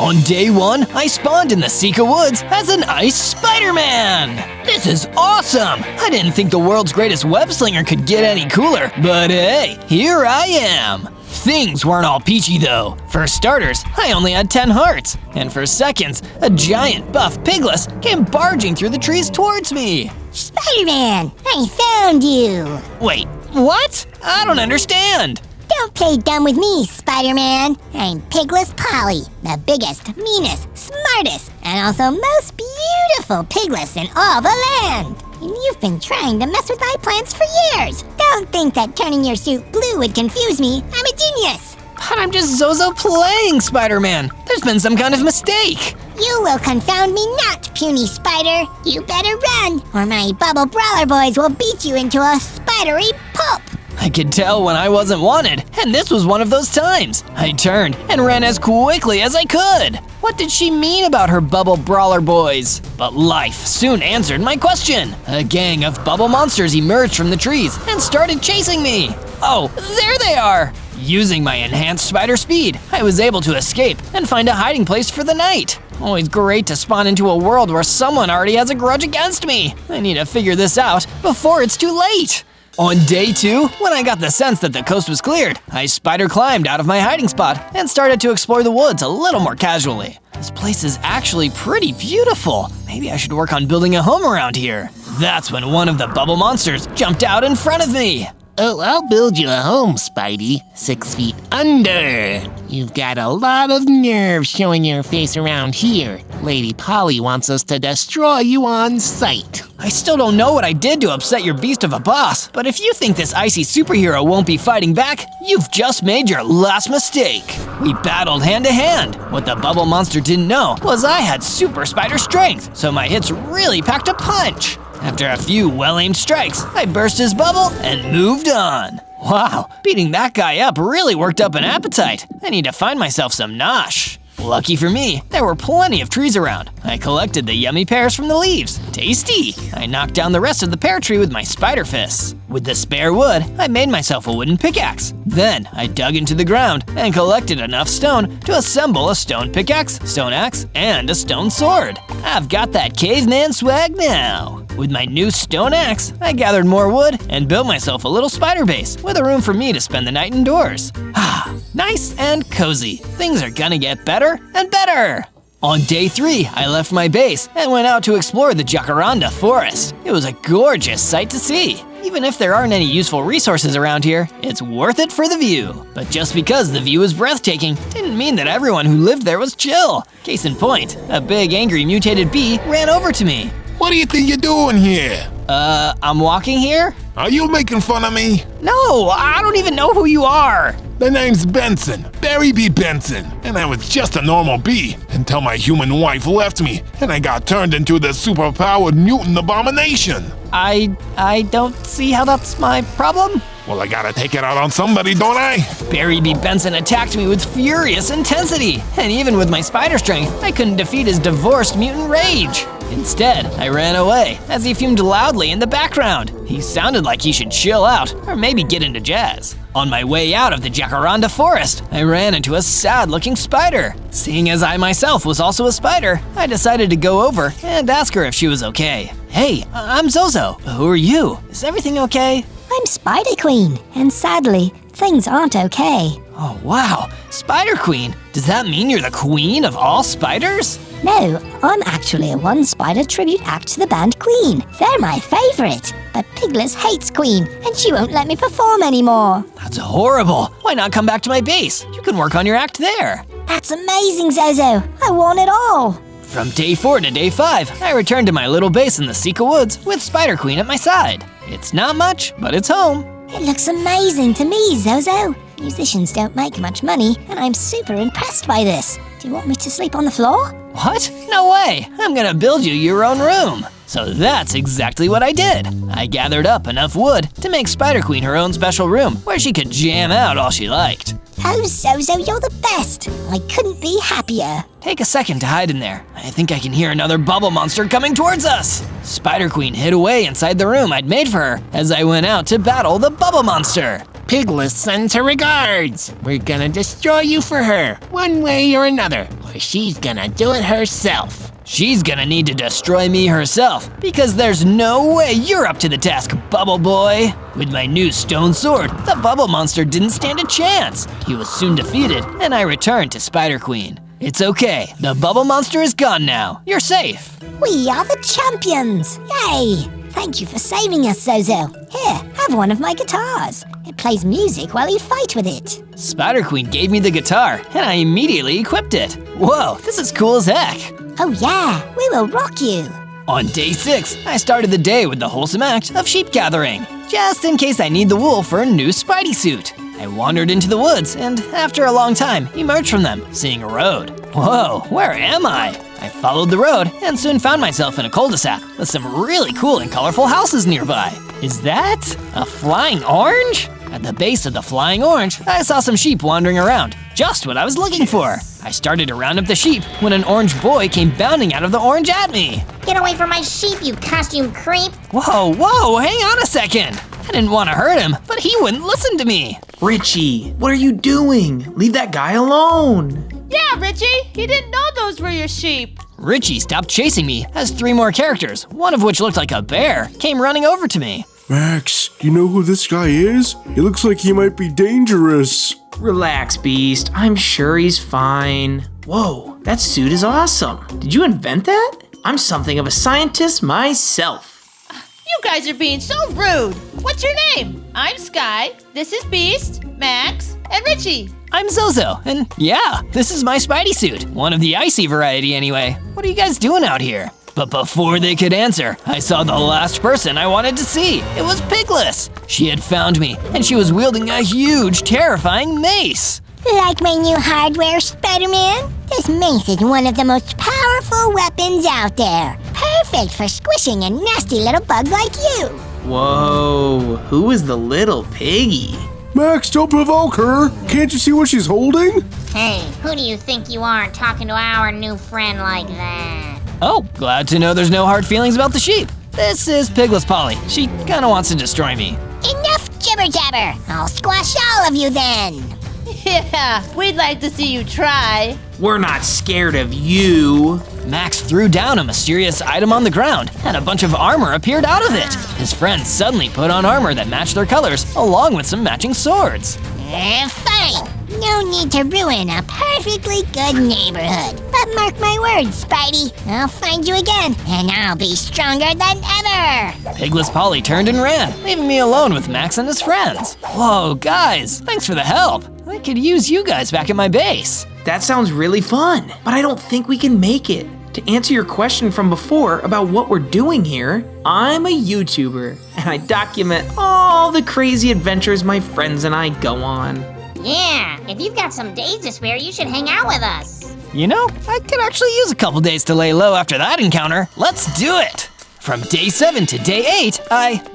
On day 1, I spawned in the Sika Woods as an Ice Spiderman! This is awesome! I didn't think the world's greatest web slinger could get any cooler, but hey, here I am! Things weren't all peachy though. For starters, I only had 10 hearts, and for seconds, a giant buff pigluss came barging through the trees towards me. Spider-Man, I found you! Wait, what? I don't understand. Don't play dumb with me, Spider-Man. I'm Pigluss Polly, the biggest, meanest, smartest, and also most beautiful pigluss in all the land. And you've been trying to mess with my plans for years. Don't think that turning your suit blue would confuse me. I'm a genius. But I'm just Zozo playing Spider-Man. There's been some kind of mistake. You will confound me not, puny spider. You better run, or my bubble brawler boys will beat you into a spidery pulp. I could tell when I wasn't wanted, and this was one of those times. I turned and ran as quickly as I could. What did she mean about her bubble brawler boys? But life soon answered my question. A gang of bubble monsters emerged from the trees and started chasing me. Oh, there they are! Using my enhanced spider speed, I was able to escape and find a hiding place for the night. Always great to spawn into a world where someone already has a grudge against me. I need to figure this out before it's too late. On day 2, when I got the sense that the coast was cleared, I spider climbed out of my hiding spot and started to explore the woods a little more casually. This place is actually pretty beautiful. Maybe I should work on building a home around here. That's when one of the bubble monsters jumped out in front of me. Oh, I'll build you a home, Spidey. 6 feet under. You've got a lot of nerve showing your face around here. Lady Polly wants us to destroy you on sight. I still don't know what I did to upset your beast of a boss, but if you think this icy superhero won't be fighting back, you've just made your last mistake. We battled hand to hand. What the bubble monster didn't know was I had super spider strength, so my hits really packed a punch. After a few well-aimed strikes, I burst his bubble and moved on. Wow, beating that guy up really worked up an appetite. I need to find myself some nosh. Lucky for me, there were plenty of trees around. I collected the yummy pears from the leaves. Tasty! I knocked down the rest of the pear tree with my spider fists. With the spare wood, I made myself a wooden pickaxe. Then, I dug into the ground and collected enough stone to assemble a stone pickaxe, stone axe, and a stone sword. I've got that caveman swag now. With my new stone axe, I gathered more wood and built myself a little spider base with a room for me to spend the night indoors. Ah, nice and cozy. Things are gonna get better and better. On day 3, I left my base and went out to explore the Jacaranda forest. It was a gorgeous sight to see. Even if there aren't any useful resources around here, it's worth it for the view. But just because the view was breathtaking didn't mean that everyone who lived there was chill. Case in point, a big angry mutated bee ran over to me. What do you think you're doing here? I'm walking here? Are you making fun of me? No, I don't even know who you are. The name's Benson, Barry B. Benson, and I was just a normal bee until my human wife left me and I got turned into the superpowered mutant abomination. I don't see how that's my problem. Well, I gotta take it out on somebody, don't I? Barry B. Benson attacked me with furious intensity, and even with my spider strength, I couldn't defeat his divorced mutant rage. Instead, I ran away as he fumed loudly in the background. He sounded like he should chill out or maybe get into jazz. On my way out of the Jacaranda forest, I ran into a sad-looking spider. Seeing as I myself was also a spider, I decided to go over and ask her if she was okay. Hey, I'm Zozo. Who are you? Is everything okay? I'm Spider Queen, and sadly, things aren't okay. Oh wow, Spider Queen? Does that mean you're the queen of all spiders? No, I'm actually a one-spider tribute act to the band Queen. They're my favorite. But Pigluss hates Queen, and she won't let me perform anymore. That's horrible. Why not come back to my base? You can work on your act there. That's amazing, Zozo. I want it all. From day 4 to day 5, I returned to my little base in the Sika Woods with Spider Queen at my side. It's not much, but it's home. It looks amazing to me, Zozo. Musicians don't make much money, and I'm super impressed by this. Do you want me to sleep on the floor? What? No way! I'm gonna build you your own room. So that's exactly what I did. I gathered up enough wood to make Spider Queen her own special room where she could jam out all she liked. Oh, Zozo, you're the best. I couldn't be happier. Take a second to hide in there. I think I can hear another bubble monster coming towards us. Spider Queen hid away inside the room I'd made for her as I went out to battle the bubble monster. Pigluss sends her regards. We're gonna destroy you for her, one way or another. or she's gonna do it herself. She's gonna need to destroy me herself, because there's no way you're up to the task, Bubble Boy. With my new stone sword, the Bubble Monster didn't stand a chance. He was soon defeated, and I returned to Spider Queen. It's okay, the Bubble Monster is gone now. You're safe. We are the champions! Yay! Thank you for saving us, Zozo. Here, have one of my guitars. It plays music while you fight with it. Spider Queen gave me the guitar, and I immediately equipped it. Whoa, this is cool as heck. Oh yeah, we will rock you. On day 6, I started the day with the wholesome act of sheep gathering, just in case I need the wool for a new Spidey suit. I wandered into the woods, and after a long time, emerged from them, seeing a road. Whoa, where am I? I followed the road and soon found myself in a cul-de-sac with some really cool and colorful houses nearby. Is that a flying orange? At the base of the flying orange, I saw some sheep wandering around, just what I was looking for. I started to round up the sheep when an orange boy came bounding out of the orange at me. Get away from my sheep, you costume creep! Whoa, hang on a second. I didn't want to hurt him, but he wouldn't listen to me. Richie, what are you doing? Leave that guy alone. Yeah, Richie, he didn't know those were your sheep. Richie stopped chasing me as 3 more characters, one of which looked like a bear, came running over to me. Max, do you know who this guy is? He looks like he might be dangerous. Relax, Beast. I'm sure he's fine. Whoa, that suit is awesome. Did you invent that? I'm something of a scientist myself. You guys are being so rude. What's your name? I'm Sky, this is Beast, Max, and Richie. I'm Zozo, and yeah, this is my Spidey suit. One of the icy variety anyway. What are you guys doing out here? But before they could answer, I saw the last person I wanted to see. It was Pigluss. She had found me, and she was wielding a huge, terrifying mace. Like my new hardware, Spider-Man? This mace is one of the most powerful weapons out there. Perfect for squishing a nasty little bug like you. Whoa, who is the little piggy? Max, don't provoke her. Can't you see what she's holding? Hey, who do you think you are talking to our new friend like that? Oh, glad to know there's no hard feelings about the sheep. This is Pigless Polly. She kinda wants to destroy me. Enough jibber-jabber. I'll squash all of you then. Yeah, we'd like to see you try. We're not scared of you. Max threw down a mysterious item on the ground, and a bunch of armor appeared out of it. His friends suddenly put on armor that matched their colors, along with some matching swords. Fine. No need to ruin a perfectly good neighborhood. But mark my words, Spidey. I'll find you again, and I'll be stronger than ever. Pigless Polly turned and ran, leaving me alone with Max and his friends. Whoa, guys, thanks for the help. I could use you guys back at my base. That sounds really fun, but I don't think we can make it. To answer your question from before about what we're doing here, I'm a YouTuber, and I document all the crazy adventures my friends and I go on. Yeah, if you've got some days to spare, you should hang out with us. You know, I could actually use a couple days to lay low after that encounter. Let's do it! From day 7 to day 8,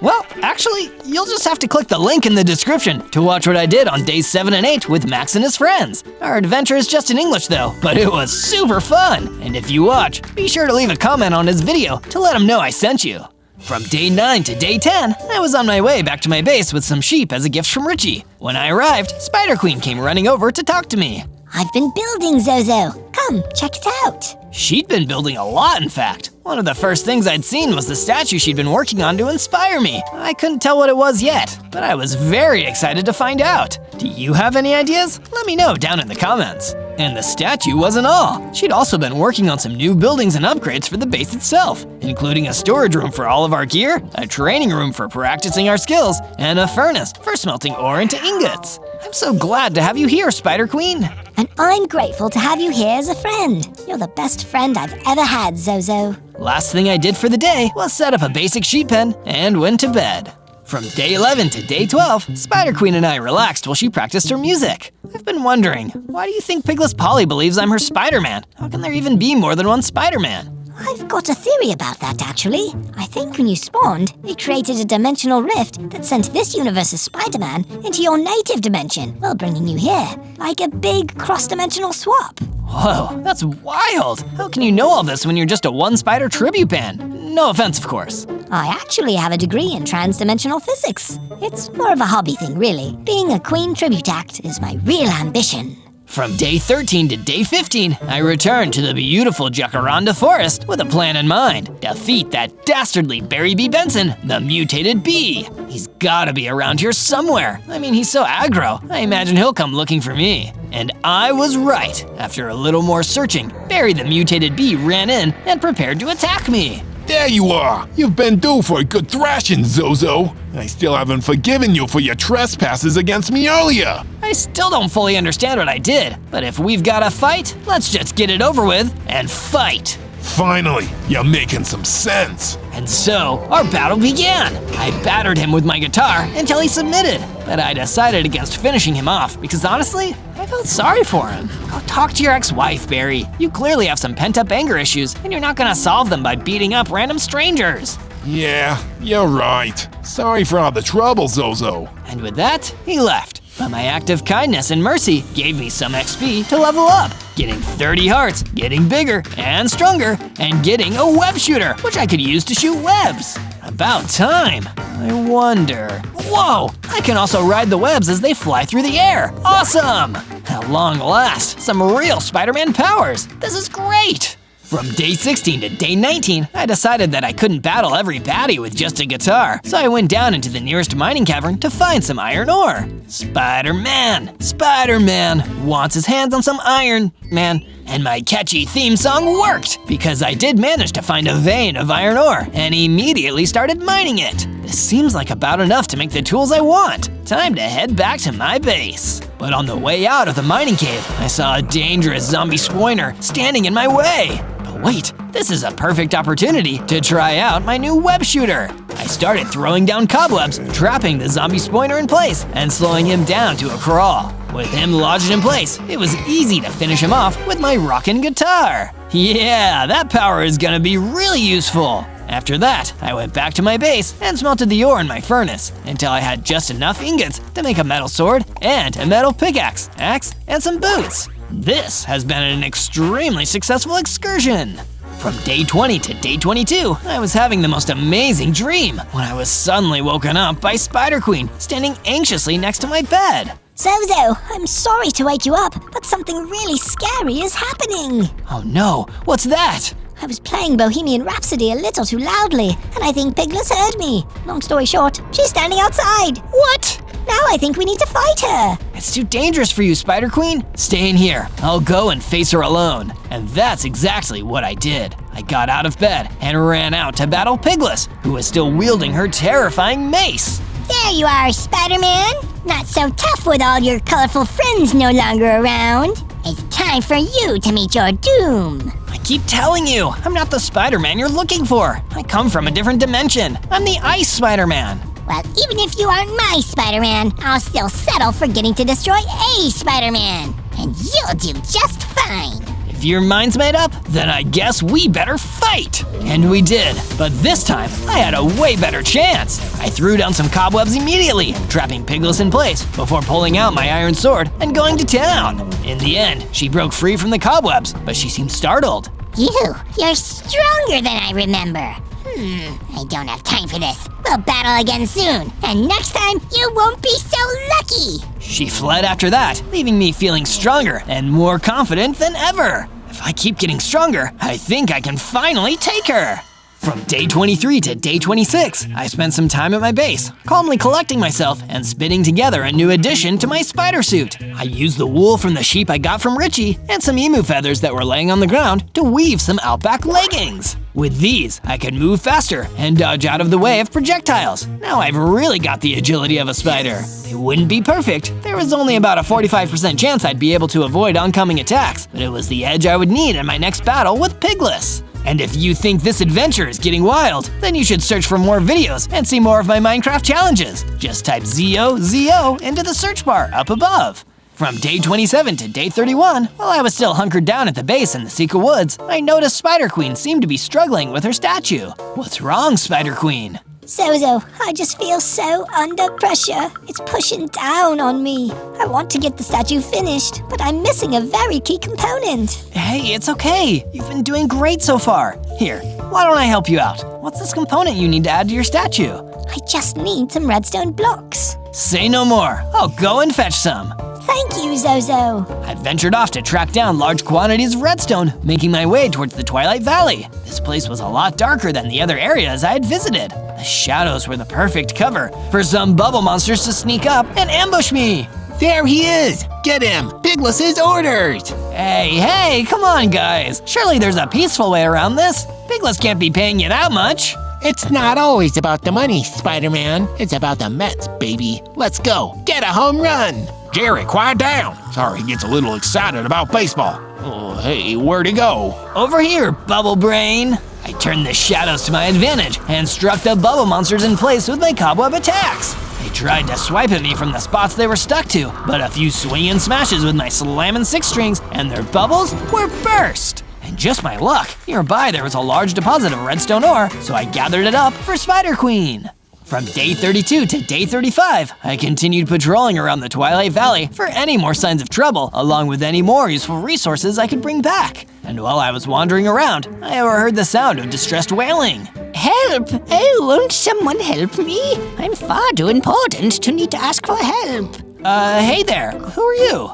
well, actually, you'll just have to click the link in the description to watch what I did on days 7 and 8 with Max and his friends. Our adventure is just in English though, but it was super fun. And if you watch, be sure to leave a comment on his video to let him know I sent you. From day 9 to day 10, I was on my way back to my base with some sheep as a gift from Richie. When I arrived, Spider Queen came running over to talk to me. I've been building, Zozo. Come, check it out. She'd been building a lot, in fact. One of the first things I'd seen was the statue she'd been working on to inspire me. I couldn't tell what it was yet, but I was very excited to find out. Do you have any ideas? Let me know down in the comments. And the statue wasn't all. She'd also been working on some new buildings and upgrades for the base itself, including a storage room for all of our gear, a training room for practicing our skills, and a furnace for smelting ore into ingots. I'm so glad to have you here, Spider Queen. And I'm grateful to have you here as a friend. You're the best friend I've ever had, Zozo. Last thing I did for the day was set up a basic sheep pen and went to bed. From day 11 to day 12, Spider Queen and I relaxed while she practiced her music. I've been wondering, why do you think Pigless Polly believes I'm her Spider-Man? How can there even be more than one Spider-Man? I've got a theory about that, actually. I think when you spawned, it created a dimensional rift that sent this universe's Spider-Man into your native dimension while bringing you here, like a big cross-dimensional swap. Whoa, that's wild! How can you know all this when you're just a one-spider tribute band? No offense, of course. I actually have a degree in trans-dimensional physics. It's more of a hobby thing, really. Being a Queen tribute act is my real ambition. From day 13 to day 15, I returned to the beautiful Jacaranda Forest with a plan in mind. Defeat that dastardly Barry B. Benson, the mutated bee. He's gotta be around here somewhere. I mean, he's so aggro, I imagine he'll come looking for me. And I was right. After a little more searching, Barry the mutated bee ran in and prepared to attack me. There you are! You've been due for a good thrashing, Zozo! I still haven't forgiven you for your trespasses against me earlier! I still don't fully understand what I did, but if we've gotta fight, let's just get it over with and fight! Finally, you're making some sense! And so, our battle began! I battered him with my guitar until he submitted, but I decided against finishing him off because honestly, I felt sorry for him. Go talk to your ex-wife, Barry. You clearly have some pent-up anger issues, and you're not gonna solve them by beating up random strangers. Yeah, you're right. Sorry for all the trouble, Zozo. And with that, he left. But my act of kindness and mercy gave me some XP to level up, getting 30 hearts, getting bigger and stronger, and getting a web shooter, which I could use to shoot webs. About time. I wonder… Whoa! I can also ride the webs as they fly through the air. Awesome! At long last, some real Spider-Man powers. This is great! From day 16 to day 19, I decided that I couldn't battle every baddie with just a guitar, so I went down into the nearest mining cavern to find some iron ore. Spider-Man! Spider-Man wants his hands on some iron, man. And my catchy theme song worked, because I did manage to find a vein of iron ore and immediately started mining it. This seems like about enough to make the tools I want. Time to head back to my base. But on the way out of the mining cave, I saw a dangerous zombie spoiner standing in my way. But wait, this is a perfect opportunity to try out my new web shooter. I started throwing down cobwebs, trapping the zombie spoiner in place and slowing him down to a crawl. With him lodged in place, it was easy to finish him off with my rockin' guitar. Yeah, that power is gonna be really useful. After that, I went back to my base and smelted the ore in my furnace until I had just enough ingots to make a metal sword and a metal pickaxe, axe, and some boots. This has been an extremely successful excursion. From day 20 to day 22, I was having the most amazing dream when I was suddenly woken up by Spider Queen standing anxiously next to my bed. Zozo, I'm sorry to wake you up, but something really scary is happening. Oh no, what's that? I was playing Bohemian Rhapsody a little too loudly, and I think Pigluss heard me. Long story short, she's standing outside. What? Now I think we need to fight her. It's too dangerous for you, Spider Queen. Stay in here. I'll go and face her alone. And that's exactly what I did. I got out of bed and ran out to battle Pigluss, who was still wielding her terrifying mace. There you are, Spider-Man. Not so tough with all your colorful friends no longer around. It's time for you to meet your doom. I keep telling you, I'm not the Spider-Man you're looking for. I come from a different dimension. I'm the Ice Spiderman. Well, even if you aren't my Spider-Man, I'll still settle for getting to destroy a Spider-Man. And you'll do just fine. If your mind's made up, then I guess we better fight! And we did, but this time, I had a way better chance! I threw down some cobwebs immediately, trapping Pigluss in place before pulling out my iron sword and going to town. In the end, she broke free from the cobwebs, but she seemed startled. You're stronger than I remember. I don't have time for this. We'll battle again soon, and next time, you won't be so lucky! She fled after that, leaving me feeling stronger and more confident than ever. If I keep getting stronger, I think I can finally take her. From day 23 to day 26, I spent some time at my base, calmly collecting myself and spinning together a new addition to my spider suit. I used the wool from the sheep I got from Richie and some emu feathers that were laying on the ground to weave some outback leggings. With these, I could move faster and dodge out of the way of projectiles. Now I've really got the agility of a spider. It wouldn't be perfect. There was only about a 45% chance I'd be able to avoid oncoming attacks, but it was the edge I would need in my next battle with Pigluss. And if you think this adventure is getting wild, then you should search for more videos and see more of my Minecraft challenges. Just type ZOZO into the search bar up above. From day 27 to day 31, while I was still hunkered down at the base in the secret woods, I noticed Spider Queen seemed to be struggling with her statue. What's wrong, Spider Queen? Zozo, I just feel so under pressure. It's pushing down on me. I want to get the statue finished, but I'm missing a very key component. Hey, it's okay. You've been doing great so far. Here, why don't I help you out? What's this component you need to add to your statue? I just need some redstone blocks. Say no more. I'll go and fetch some. Thank you, Zozo. I ventured off to track down large quantities of redstone, making my way towards the Twilight Valley. This place was a lot darker than the other areas I had visited. The shadows were the perfect cover for some bubble monsters to sneak up and ambush me. There he is! Get him! Pigluss's orders! Hey, come on, guys. Surely there's a peaceful way around this. Pigluss can't be paying you that much. It's not always about the money, Spider-Man. It's about the Mets, baby. Let's go. Get a home run! Jerry, quiet down. Sorry, he gets a little excited about baseball. Oh, hey, where'd he go? Over here, Bubble Brain. I turned the shadows to my advantage and struck the bubble monsters in place with my cobweb attacks. They tried to swipe at me from the spots they were stuck to, but a few swinging smashes with my slammin' six strings and their bubbles were burst. And just my luck, nearby there was a large deposit of redstone ore, so I gathered it up for Spider Queen. From day 32 to day 35, I continued patrolling around the Twilight Valley for any more signs of trouble, along with any more useful resources I could bring back. And while I was wandering around, I overheard the sound of distressed wailing. Help! Oh, won't someone help me? I'm far too important to need to ask for help. Hey there, who are you?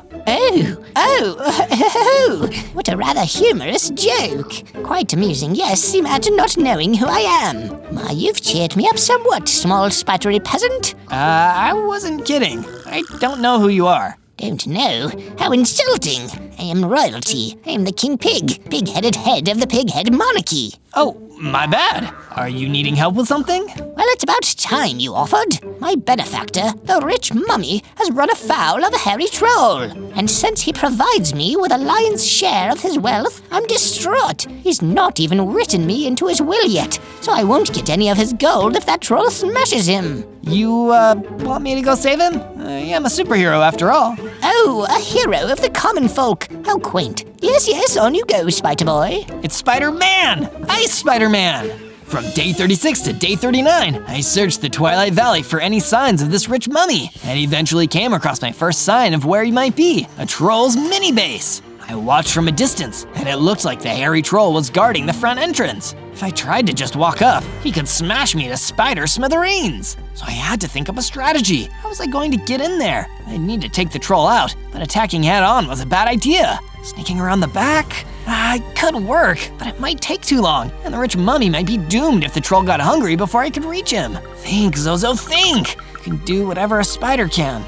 Oh, what a rather humorous joke. Quite amusing, yes, imagine not knowing who I am. Why, you've cheered me up somewhat, small spidery peasant. I wasn't kidding. I don't know who you are. Don't know? How insulting. I am royalty. I am the king pig, pig-headed head of the pig-head monarchy. Oh, my bad. Are you needing help with something? Well, it's about time you offered. My benefactor, the rich mummy, has run afoul of a hairy troll. And since he provides me with a lion's share of his wealth, I'm distraught. He's not even written me into his will yet, so I won't get any of his gold if that troll smashes him. You, want me to go save him? Yeah, I'm a superhero after all. Oh, a hero of the common folk. How quaint. Yes, on you go, Spider Boy. It's Spider-Man! Ice Spiderman! From day 36 to day 39, I searched the Twilight Valley for any signs of this rich mummy, and eventually came across my first sign of where he might be, a troll's mini base. I watched from a distance, and it looked like the hairy troll was guarding the front entrance. If I tried to just walk up, he could smash me to spider smithereens. So I had to think up a strategy. How was I going to get in there? I'd need to take the troll out, but attacking head-on was a bad idea. Sneaking around the back? It could work, but it might take too long, and the rich mummy might be doomed if the troll got hungry before I could reach him. Think, Zozo, think! You can do whatever a spider can.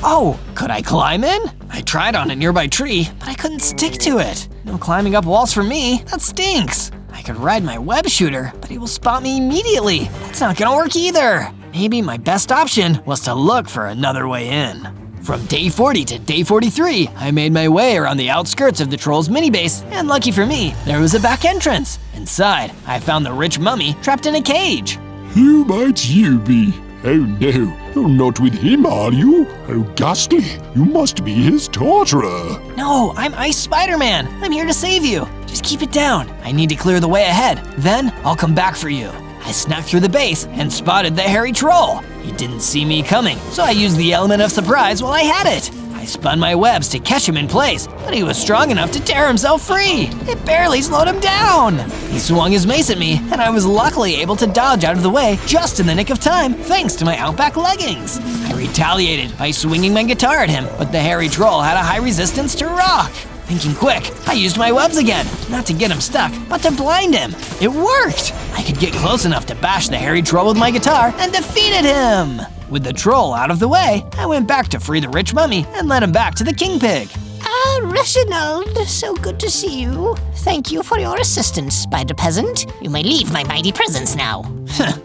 Oh, could I climb in? I tried on a nearby tree, but I couldn't stick to it. No climbing up walls for me, that stinks. I could ride my web shooter, but he will spot me immediately. That's not gonna work either. Maybe my best option was to look for another way in. From day 40 to day 43, I made my way around the outskirts of the troll's mini base, and lucky for me, there was a back entrance. Inside, I found the rich mummy trapped in a cage. Who might you be? Oh no, you're not with him, are you? Oh ghastly, you must be his torturer. No, I'm Ice Spiderman. I'm here to save you. Just keep it down. I need to clear the way ahead. Then I'll come back for you. I snuck through the base and spotted the hairy troll. He didn't see me coming, so I used the element of surprise while I had it. I spun my webs to catch him in place, but he was strong enough to tear himself free. It barely slowed him down. He swung his mace at me, and I was luckily able to dodge out of the way just in the nick of time, thanks to my Outback leggings. I retaliated by swinging my guitar at him, but the hairy troll had a high resistance to rock. Thinking quick, I used my webs again, not to get him stuck, but to blind him. It worked! I could get close enough to bash the hairy troll with my guitar and defeated him! With the troll out of the way, I went back to free the rich mummy and led him back to the king pig. Ah, Reginald, so good to see you. Thank you for your assistance, Spider Peasant. You may leave my mighty presence now.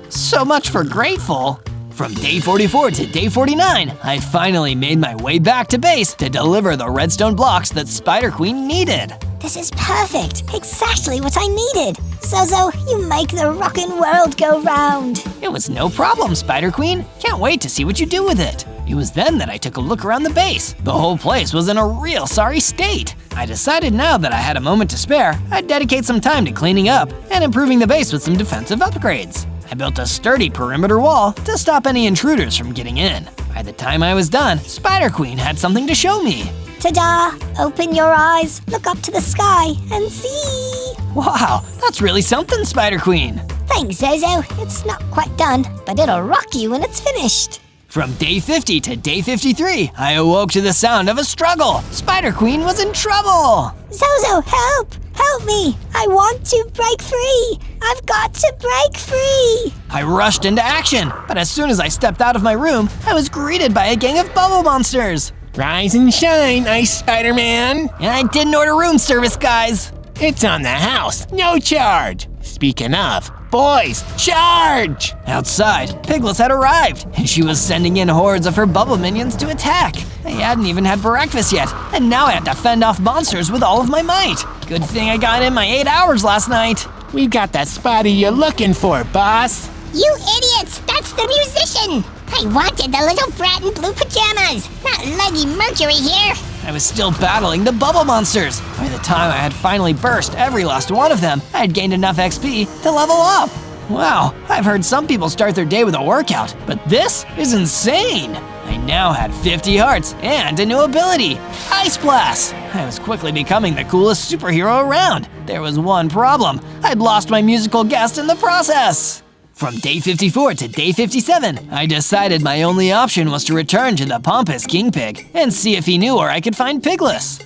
So much for grateful. From day 44 to day 49, I finally made my way back to base to deliver the redstone blocks that Spider Queen needed. This is perfect. Exactly what I needed. Zozo, you make the rockin' world go round. It was no problem, Spider Queen. Can't wait to see what you do with it. It was then that I took a look around the base. The whole place was in a real sorry state. I decided now that I had a moment to spare, I'd dedicate some time to cleaning up and improving the base with some defensive upgrades. I built a sturdy perimeter wall to stop any intruders from getting in. By the time I was done, Spider Queen had something to show me. Ta-da! Open your eyes, look up to the sky, and see! Wow, that's really something, Spider Queen. Thanks, Zozo. It's not quite done, but it'll rock you when it's finished. From day 50 to day 53, I awoke to the sound of a struggle. Spider Queen was in trouble. Zozo, help! Help me! I want to break free! I've got to break free! I rushed into action, but as soon as I stepped out of my room, I was greeted by a gang of bubble monsters. Rise and shine, Ice Spiderman. And I didn't order room service, guys. It's on the house, no charge. Speaking of, boys, charge! Outside, Pigluss had arrived, and she was sending in hordes of her bubble minions to attack. I hadn't even had breakfast yet, and now I had to fend off monsters with all of my might. Good thing I got in my 8 hours last night. We got the Spidey you're looking for, boss. You idiots! That's the musician! I wanted the little brat in blue pajamas, not Leggy Mercury here! I was still battling the bubble monsters. By the time I had finally burst every last one of them, I had gained enough XP to level up. Wow, I've heard some people start their day with a workout, but this is insane! I now had 50 hearts and a new ability, Ice Blast! I was quickly becoming the coolest superhero around. There was one problem, I'd lost my musical guest in the process. From day 54 to day 57, I decided my only option was to return to the pompous King Pig and see if he knew where I could find Pigluss.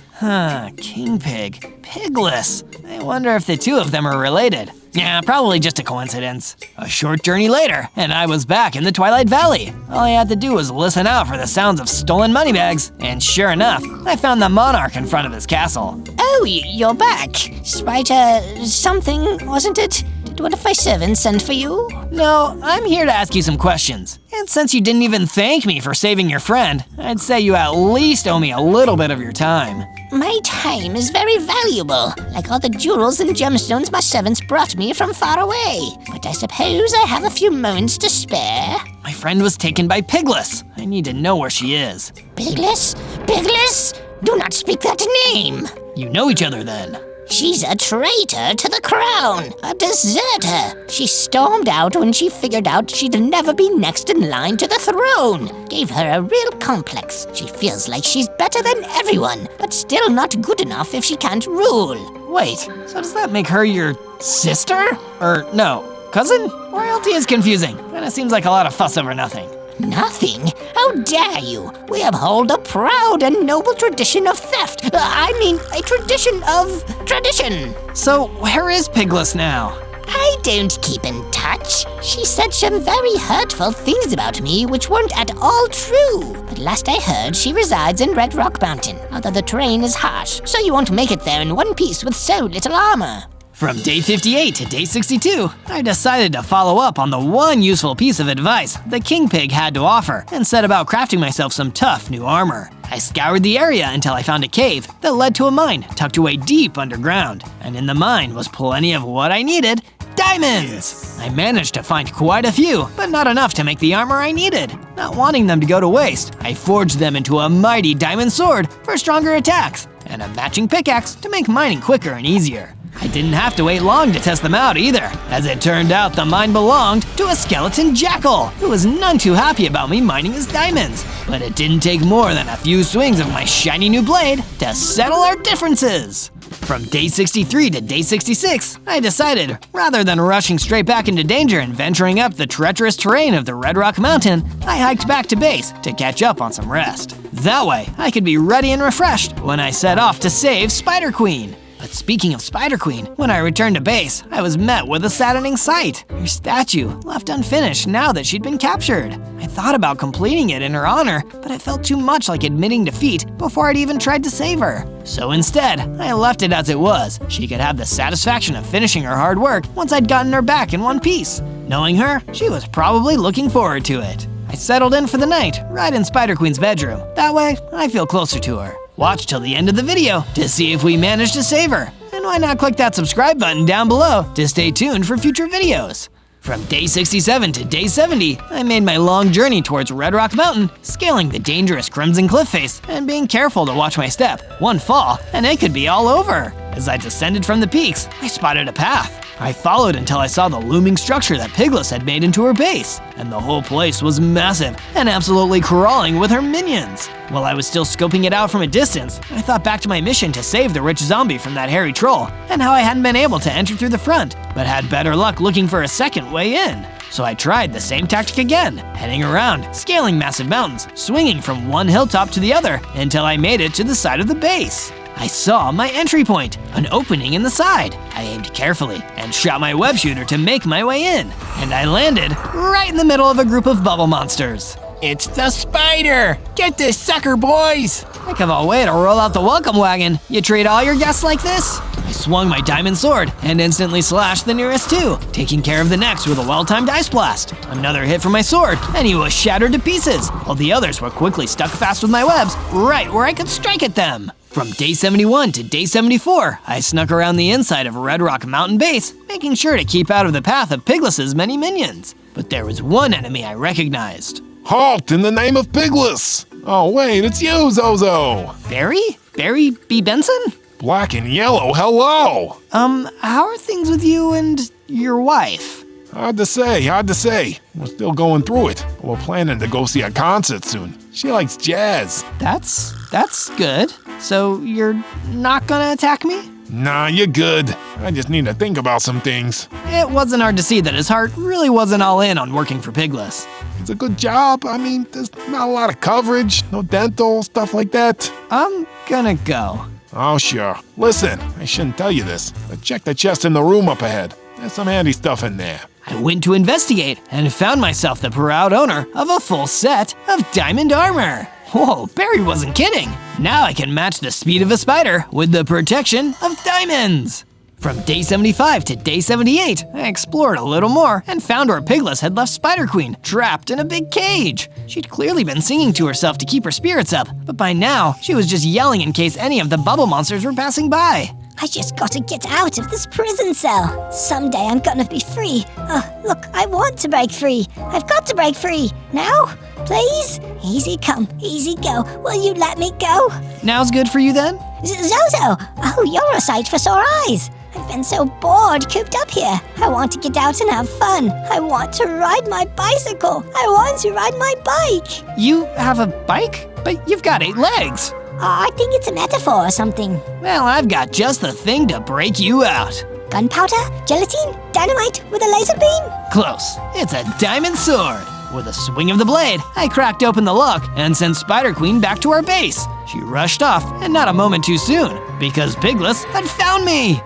King Pig, Pigluss. I wonder if the two of them are related. Yeah, probably just a coincidence. A short journey later, and I was back in the Twilight Valley. All I had to do was listen out for the sounds of stolen moneybags, and sure enough, I found the monarch in front of his castle. Oh, you're back. Spider something, wasn't it? Did one of my servants send for you? No, I'm here to ask you some questions. And since you didn't even thank me for saving your friend, I'd say you at least owe me a little bit of your time. My time is very valuable, like all the jewels and gemstones my servants brought me from far away. But I suppose I have a few moments to spare. My friend was taken by Pigluss. I need to know where she is. Pigluss? Pigluss? Do not speak that name! You know each other then? She's a traitor to the crown, a deserter. She stormed out when she figured out she'd never be next in line to the throne. Gave her a real complex. She feels like she's better than everyone, but still not good enough if she can't rule. Wait, so does that make her your sister? Or no, cousin? Royalty is confusing, and it seems like a lot of fuss over nothing. Nothing? How dare you? We uphold a proud and noble tradition of theft. A tradition of tradition. So where is Pigluss now? I don't keep in touch. She said some very hurtful things about me which weren't at all true. But last I heard, she resides in Red Rock Mountain, although the terrain is harsh, so you won't make it there in one piece with so little armor. From day 58 to day 62, I decided to follow up on the one useful piece of advice the King Pig had to offer and set about crafting myself some tough new armor. I scoured the area until I found a cave that led to a mine tucked away deep underground, and in the mine was plenty of what I needed, diamonds! I managed to find quite a few, but not enough to make the armor I needed. Not wanting them to go to waste, I forged them into a mighty diamond sword for stronger attacks, and a matching pickaxe to make mining quicker and easier. I didn't have to wait long to test them out either. As it turned out, the mine belonged to a skeleton jackal who was none too happy about me mining his diamonds. But it didn't take more than a few swings of my shiny new blade to settle our differences. From day 63 to day 66, I decided, rather than rushing straight back into danger and venturing up the treacherous terrain of the Red Rock Mountain, I hiked back to base to catch up on some rest. That way, I could be ready and refreshed when I set off to save Spider Queen. But speaking of Spider Queen, when I returned to base, I was met with a saddening sight. Her statue left unfinished now that she'd been captured. I thought about completing it in her honor, but it felt too much like admitting defeat before I'd even tried to save her. So instead, I left it as it was. She could have the satisfaction of finishing her hard work once I'd gotten her back in one piece. Knowing her, she was probably looking forward to it. I settled in for the night, right in Spider Queen's bedroom. That way, I feel closer to her. Watch till the end of the video to see if we manage to save her. And why not click that subscribe button down below to stay tuned for future videos. From day 67 to day 70, I made my long journey towards Red Rock Mountain, scaling the dangerous Crimson Cliff Face and being careful to watch my step. One fall, and it could be all over. As I descended from the peaks, I spotted a path. I followed until I saw the looming structure that Pigluss had made into her base, and the whole place was massive and absolutely crawling with her minions. While I was still scoping it out from a distance, I thought back to my mission to save the rich zombie from that hairy troll, and how I hadn't been able to enter through the front, but had better luck looking for a second way in. So I tried the same tactic again, heading around, scaling massive mountains, swinging from one hilltop to the other until I made it to the side of the base. I saw my entry point, an opening in the side. I aimed carefully and shot my web shooter to make my way in. And I landed right in the middle of a group of bubble monsters. It's the spider! Get this sucker, boys! Heck of a way to roll out the welcome wagon. You treat all your guests like this? I swung my diamond sword and instantly slashed the nearest two, taking care of the next with a well-timed ice blast. Another hit from my sword, and he was shattered to pieces, while the others were quickly stuck fast with my webs right where I could strike at them. From day 71 to day 74, I snuck around the inside of Red Rock Mountain Base, making sure to keep out of the path of Pigluss's many minions. But there was one enemy I recognized. Halt in the name of pigluss! Oh wait, it's you, Zozo! Barry? Barry B. Benson? Black and yellow, hello! How are things with you and your wife? Hard to say. We're still going through it. We're planning to go see a concert soon. She likes jazz. That's good. So you're not gonna attack me? Nah, you're good. I just need to think about some things. It wasn't hard to see that his heart really wasn't all in on working for Pigluss. It's a good job. I mean, there's not a lot of coverage, no dental, stuff like that. I'm gonna go. Oh, sure. Listen, I shouldn't tell you this, but check the chest in the room up ahead. There's some handy stuff in there. I went to investigate and found myself the proud owner of a full set of diamond armor. Whoa, Barry wasn't kidding. Now I can match the speed of a spider with the protection of diamonds. From day 75 to day 78, I explored a little more and found where Pigluss had left Spider Queen trapped in a big cage. She'd clearly been singing to herself to keep her spirits up, but by now, she was just yelling in case any of the bubble monsters were passing by. I just gotta get out of this prison cell. Someday I'm gonna be free. Oh, look, I want to break free. I've got to break free. Now? Please? Easy come, easy go. Will you let me go? Now's good for you then? Zozo! Oh, you're a sight for sore eyes. I've been so bored cooped up here. I want to get out and have fun. I want to ride my bicycle. I want to ride my bike. You have a bike? But you've got 8 legs. I think it's a metaphor or something. Well, I've got just the thing to break you out. Gunpowder? Gelatine? Dynamite with a laser beam? Close. It's a diamond sword. With a swing of the blade, I cracked open the lock and sent Spider Queen back to our base. She rushed off, and not a moment too soon, because Pigluss had found me.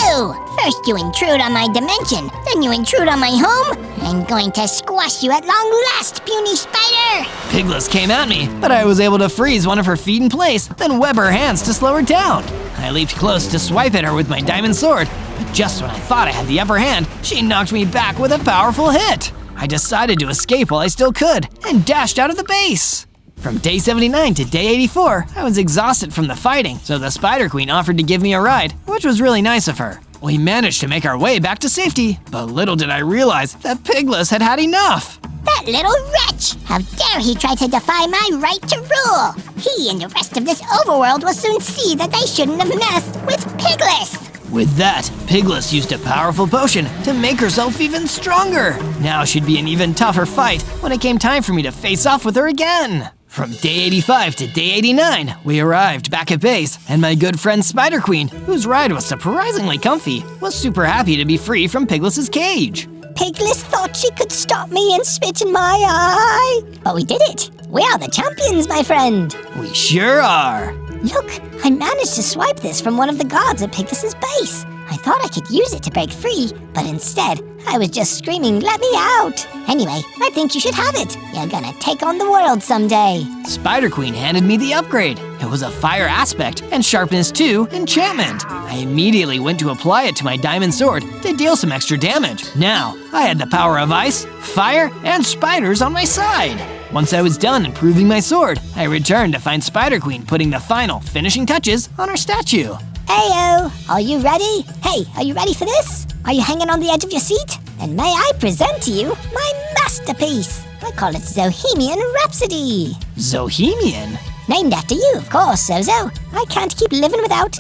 You! First you intrude on my dimension, then you intrude on my home. I'm going to squash you at long last, puny spider! Pigluss came at me, but I was able to freeze one of her feet in place, then web her hands to slow her down. I leaped close to swipe at her with my diamond sword, but just when I thought I had the upper hand, she knocked me back with a powerful hit. I decided to escape while I still could, and dashed out of the base. From day 79 to day 84, I was exhausted from the fighting, so the Spider Queen offered to give me a ride, which was really nice of her. We managed to make our way back to safety, but little did I realize that Pigluss had had enough. That little wretch! How dare he try to defy my right to rule! He and the rest of this overworld will soon see that they shouldn't have messed with Pigluss! With that, Pigluss used a powerful potion to make herself even stronger. Now she'd be an even tougher fight when it came time for me to face off with her again. From day 85 to day 89, we arrived back at base, and my good friend Spider Queen, whose ride was surprisingly comfy, was super happy to be free from Pigluss's cage. Pigluss thought she could stop me and spit in my eye. But we did it. We are the champions, my friend. We sure are. Look, I managed to swipe this from one of the guards at Pigluss's base. I thought I could use it to break free, but instead, I was just screaming, "Let me out!" Anyway, I think you should have it. You're gonna take on the world someday. Spider Queen handed me the upgrade. It was a fire aspect and sharpness 2 enchantment. I immediately went to apply it to my diamond sword to deal some extra damage. Now, I had the power of ice, fire, and spiders on my side. Once I was done improving my sword, I returned to find Spider Queen putting the final finishing touches on her statue. Heyo, are you ready? Hey, are you ready for this? Are you hanging on the edge of your seat? Then may I present to you my masterpiece. I call it Zohemian Rhapsody. Zohemian? Named after you, of course, Zozo. I can't keep living without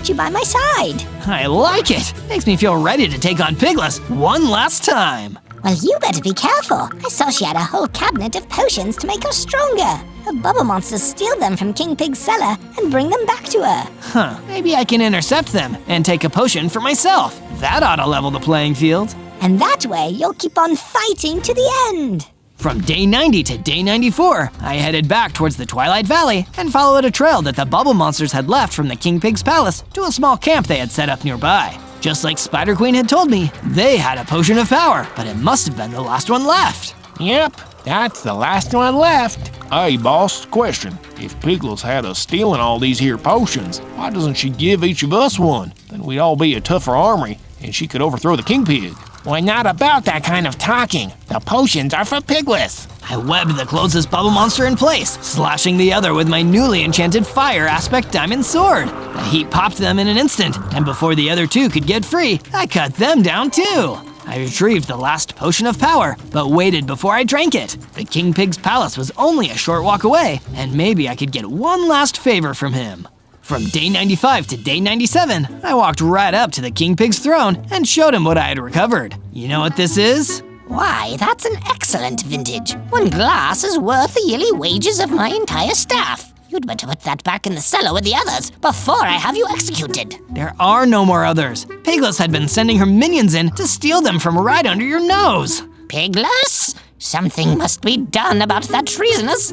you by my side. I like it. Makes me feel ready to take on Pigluss one last time. Well, you better be careful. I saw she had a whole cabinet of potions to make her stronger. Her bubble monsters steal them from King Pig's cellar and bring them back to her. Maybe I can intercept them and take a potion for myself. That ought to level the playing field. And that way, you'll keep on fighting to the end. From day 90 to day 94, I headed back towards the Twilight Valley and followed a trail that the bubble monsters had left from the King Pig's palace to a small camp they had set up nearby. Just like Spider Queen had told me, they had a potion of power, but it must have been the last one left. Yep, that's the last one left. Hey, boss, question. If Pigluss had us stealing all these here potions, why doesn't she give each of us one? Then we'd all be a tougher army, and she could overthrow the King Pig. We're not about that kind of talking. The potions are for Pigluss. I webbed the closest bubble monster in place, slashing the other with my newly enchanted fire aspect diamond sword. The heat popped them in an instant, and before the other two could get free, I cut them down too. I retrieved the last potion of power, but waited before I drank it. The King Pig's palace was only a short walk away, and maybe I could get one last favor from him. From day 95 to day 97, I walked right up to the King Pig's throne and showed him what I had recovered. You know what this is? Why, that's an excellent vintage. 1 glass is worth the yearly wages of my entire staff. You'd better put that back in the cellar with the others before I have you executed. There are no more others. Pigluss had been sending her minions in to steal them from right under your nose. Pigluss? Something must be done about that treasonous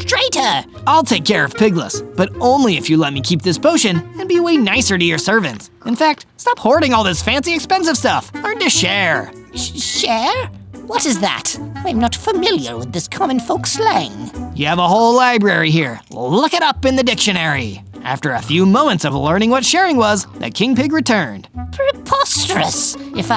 traitor. I'll take care of Pigluss, but only if you let me keep this potion and be way nicer to your servants. In fact, stop hoarding all this fancy expensive stuff. Learn to share. Share? What is that? I'm not familiar with this common folk slang. You have a whole library here. Look it up in the dictionary. After a few moments of learning what sharing was, the King Pig returned. Preposterous! If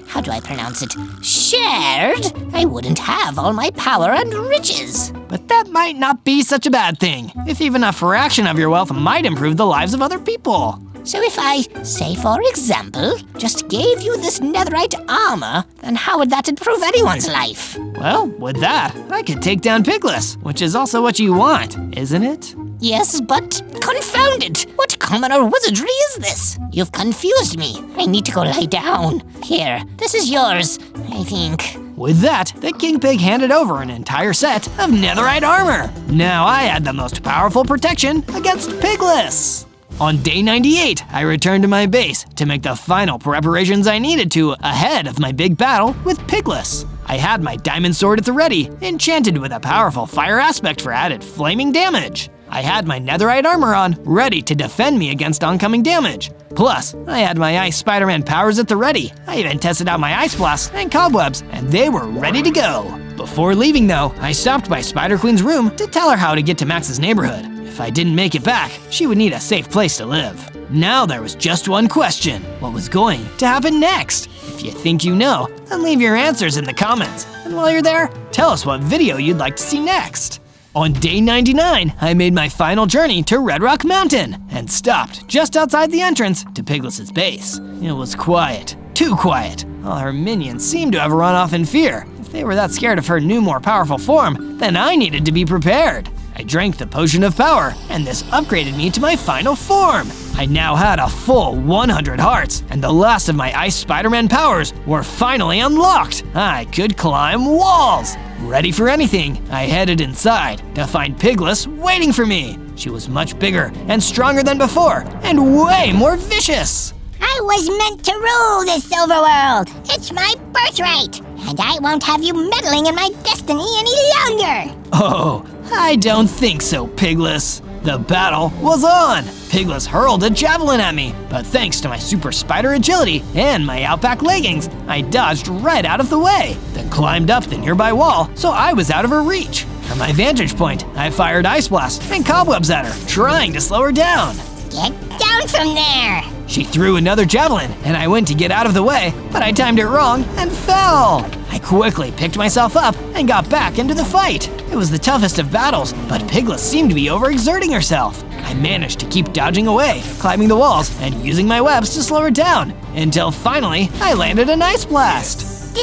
how do I pronounce it? Shared, I wouldn't have all my power and riches. But that might not be such a bad thing, if even a fraction of your wealth might improve the lives of other people. So if I, say for example, just gave you this netherite armor, then how would that improve anyone's life? Well, with that, I could take down Pigluss, which is also what you want, isn't it? Yes, but confound it! What commoner wizardry is this? You've confused me. I need to go lie down. Here, this is yours, I think. With that, the King Pig handed over an entire set of netherite armor. Now I had the most powerful protection against Pigluss. On day 98, I returned to my base to make the final preparations I needed to ahead of my big battle with Pigluss. I had my diamond sword at the ready, enchanted with a powerful fire aspect for added flaming damage. I had my netherite armor on, ready to defend me against oncoming damage. Plus, I had my Ice Spiderman powers at the ready. I even tested out my ice blasts and cobwebs, and they were ready to go. Before leaving though, I stopped by Spider Queen's room to tell her how to get to Max's neighborhood. If I didn't make it back, she would need a safe place to live. Now there was just one question. What was going to happen next? If you think you know, then leave your answers in the comments. And while you're there, tell us what video you'd like to see next. On day 99, I made my final journey to Red Rock Mountain and stopped just outside the entrance to Pigluss's base. It was quiet, too quiet. All her minions seemed to have run off in fear. If they were that scared of her new, more powerful form, then I needed to be prepared. I drank the potion of power, and this upgraded me to my final form. I now had a full 100 hearts, and the last of my Ice Spiderman powers were finally unlocked. I could climb walls. Ready for anything, I headed inside to find Pigluss waiting for me. She was much bigger and stronger than before, and way more vicious. I was meant to rule this silver world. It's my birthright, and I won't have you meddling in my destiny any longer. Oh, I don't think so, Pigluss. The battle was on. Pigluss hurled a javelin at me, but thanks to my super spider agility and my outback leggings, I dodged right out of the way, then climbed up the nearby wall so I was out of her reach. From my vantage point, I fired ice blasts and cobwebs at her, trying to slow her down. Get down from there! She threw another javelin, and I went to get out of the way, but I timed it wrong and fell. I quickly picked myself up and got back into the fight. It was the toughest of battles, but Pigluss seemed to be overexerting herself. I managed to keep dodging away, climbing the walls, and using my webs to slow her down, until finally I landed an ice blast.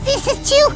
This is too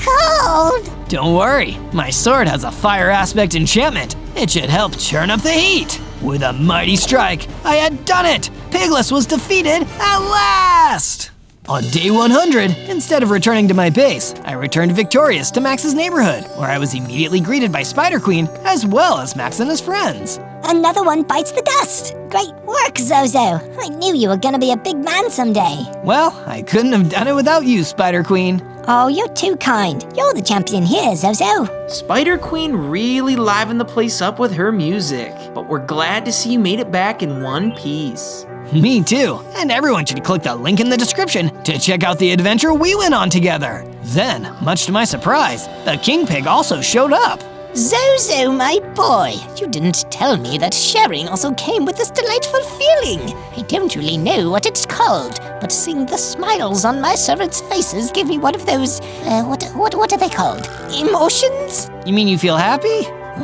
cold. Don't worry, my sword has a fire aspect enchantment. It should help turn up the heat. With a mighty strike, I had done it! Pigluss was defeated at last! On day 100, instead of returning to my base, I returned victorious to Max's neighborhood, where I was immediately greeted by Spider Queen, as well as Max and his friends. Another one bites the dust. Great work, Zozo. I knew you were gonna be a big man someday. Well, I couldn't have done it without you, Spider Queen. Oh, you're too kind. You're the champion here, Zozo. Spider Queen really livened the place up with her music, but we're glad to see you made it back in one piece. Me too, and everyone should click the link in the description to check out the adventure we went on together. Then, much to my surprise, the King Pig also showed up. Zozo, my boy, you didn't tell me that sharing also came with this delightful feeling. I don't really know what it's called, but seeing the smiles on my servants' faces gave me one of those, what are they called? Emotions? You mean you feel happy?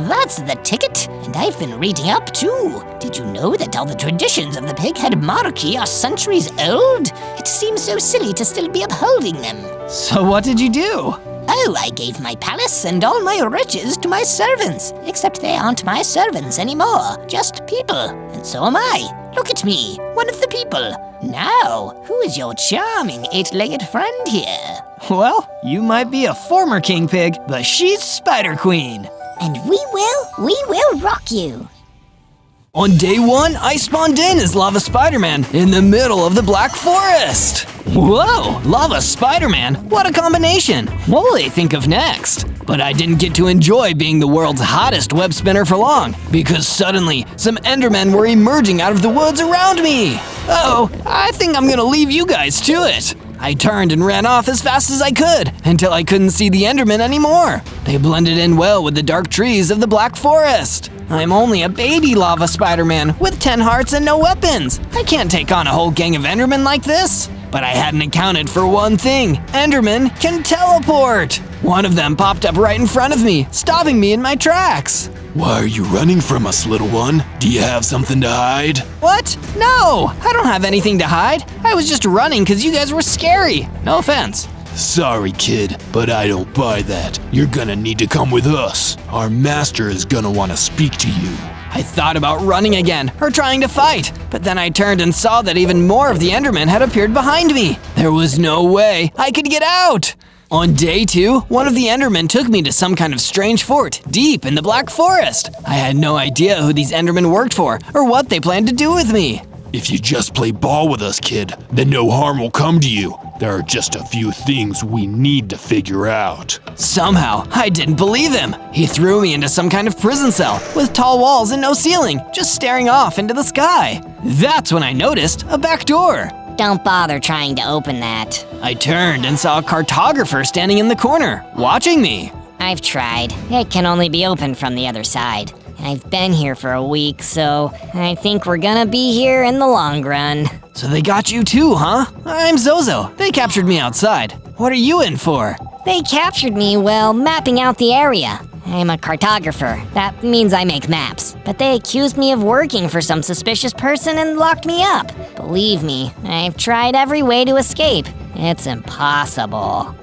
That's the ticket, and I've been reading up too. Did you know that all the traditions of the pighead monarchy are centuries old? It seems so silly to still be upholding them. So what did you do? Oh, I gave my palace and all my riches to my servants. Except they aren't my servants anymore, just people. And so am I. Look at me, one of the people. Now, who is your charming eight-legged friend here? Well, you might be a former King Pig, but she's Spider Queen. And we will rock you. On day 1, I spawned in as Lava Spider-Man in the middle of the Black Forest. Whoa, Lava Spider-Man? What a combination! What will they think of next? But I didn't get to enjoy being the world's hottest web spinner for long, because suddenly, some Endermen were emerging out of the woods around me. Uh-oh, I think I'm gonna leave you guys to it. I turned and ran off as fast as I could, until I couldn't see the Endermen anymore. They blended in well with the dark trees of the Black Forest. I'm only a baby Lava Spider-Man with 10 hearts and no weapons. I can't take on a whole gang of Endermen like this. But I hadn't accounted for one thing. Endermen can teleport! One of them popped up right in front of me, stopping me in my tracks. Why are you running from us, little one? Do you have something to hide? What? No! I don't have anything to hide. I was just running because you guys were scary. No offense. Sorry, kid, but I don't buy that. You're gonna need to come with us. Our master is gonna want to speak to you. I thought about running again, or trying to fight, but then I turned and saw that even more of the Endermen had appeared behind me. There was no way I could get out! On day 2, one of the Endermen took me to some kind of strange fort, deep in the Black Forest. I had no idea who these Endermen worked for, or what they planned to do with me. If you just play ball with us, kid, then no harm will come to you. There are just a few things we need to figure out. Somehow, I didn't believe him. He threw me into some kind of prison cell with tall walls and no ceiling, just staring off into the sky. That's when I noticed a back door. Don't bother trying to open that. I turned and saw a cartographer standing in the corner, watching me. I've tried. It can only be opened from the other side. I've been here for a week, so I think we're gonna be here in the long run. So they got you too, huh? I'm Zozo. They captured me outside. What are you in for? They captured me while mapping out the area. I'm a cartographer. That means I make maps. But they accused me of working for some suspicious person and locked me up. Believe me, I've tried every way to escape. It's impossible.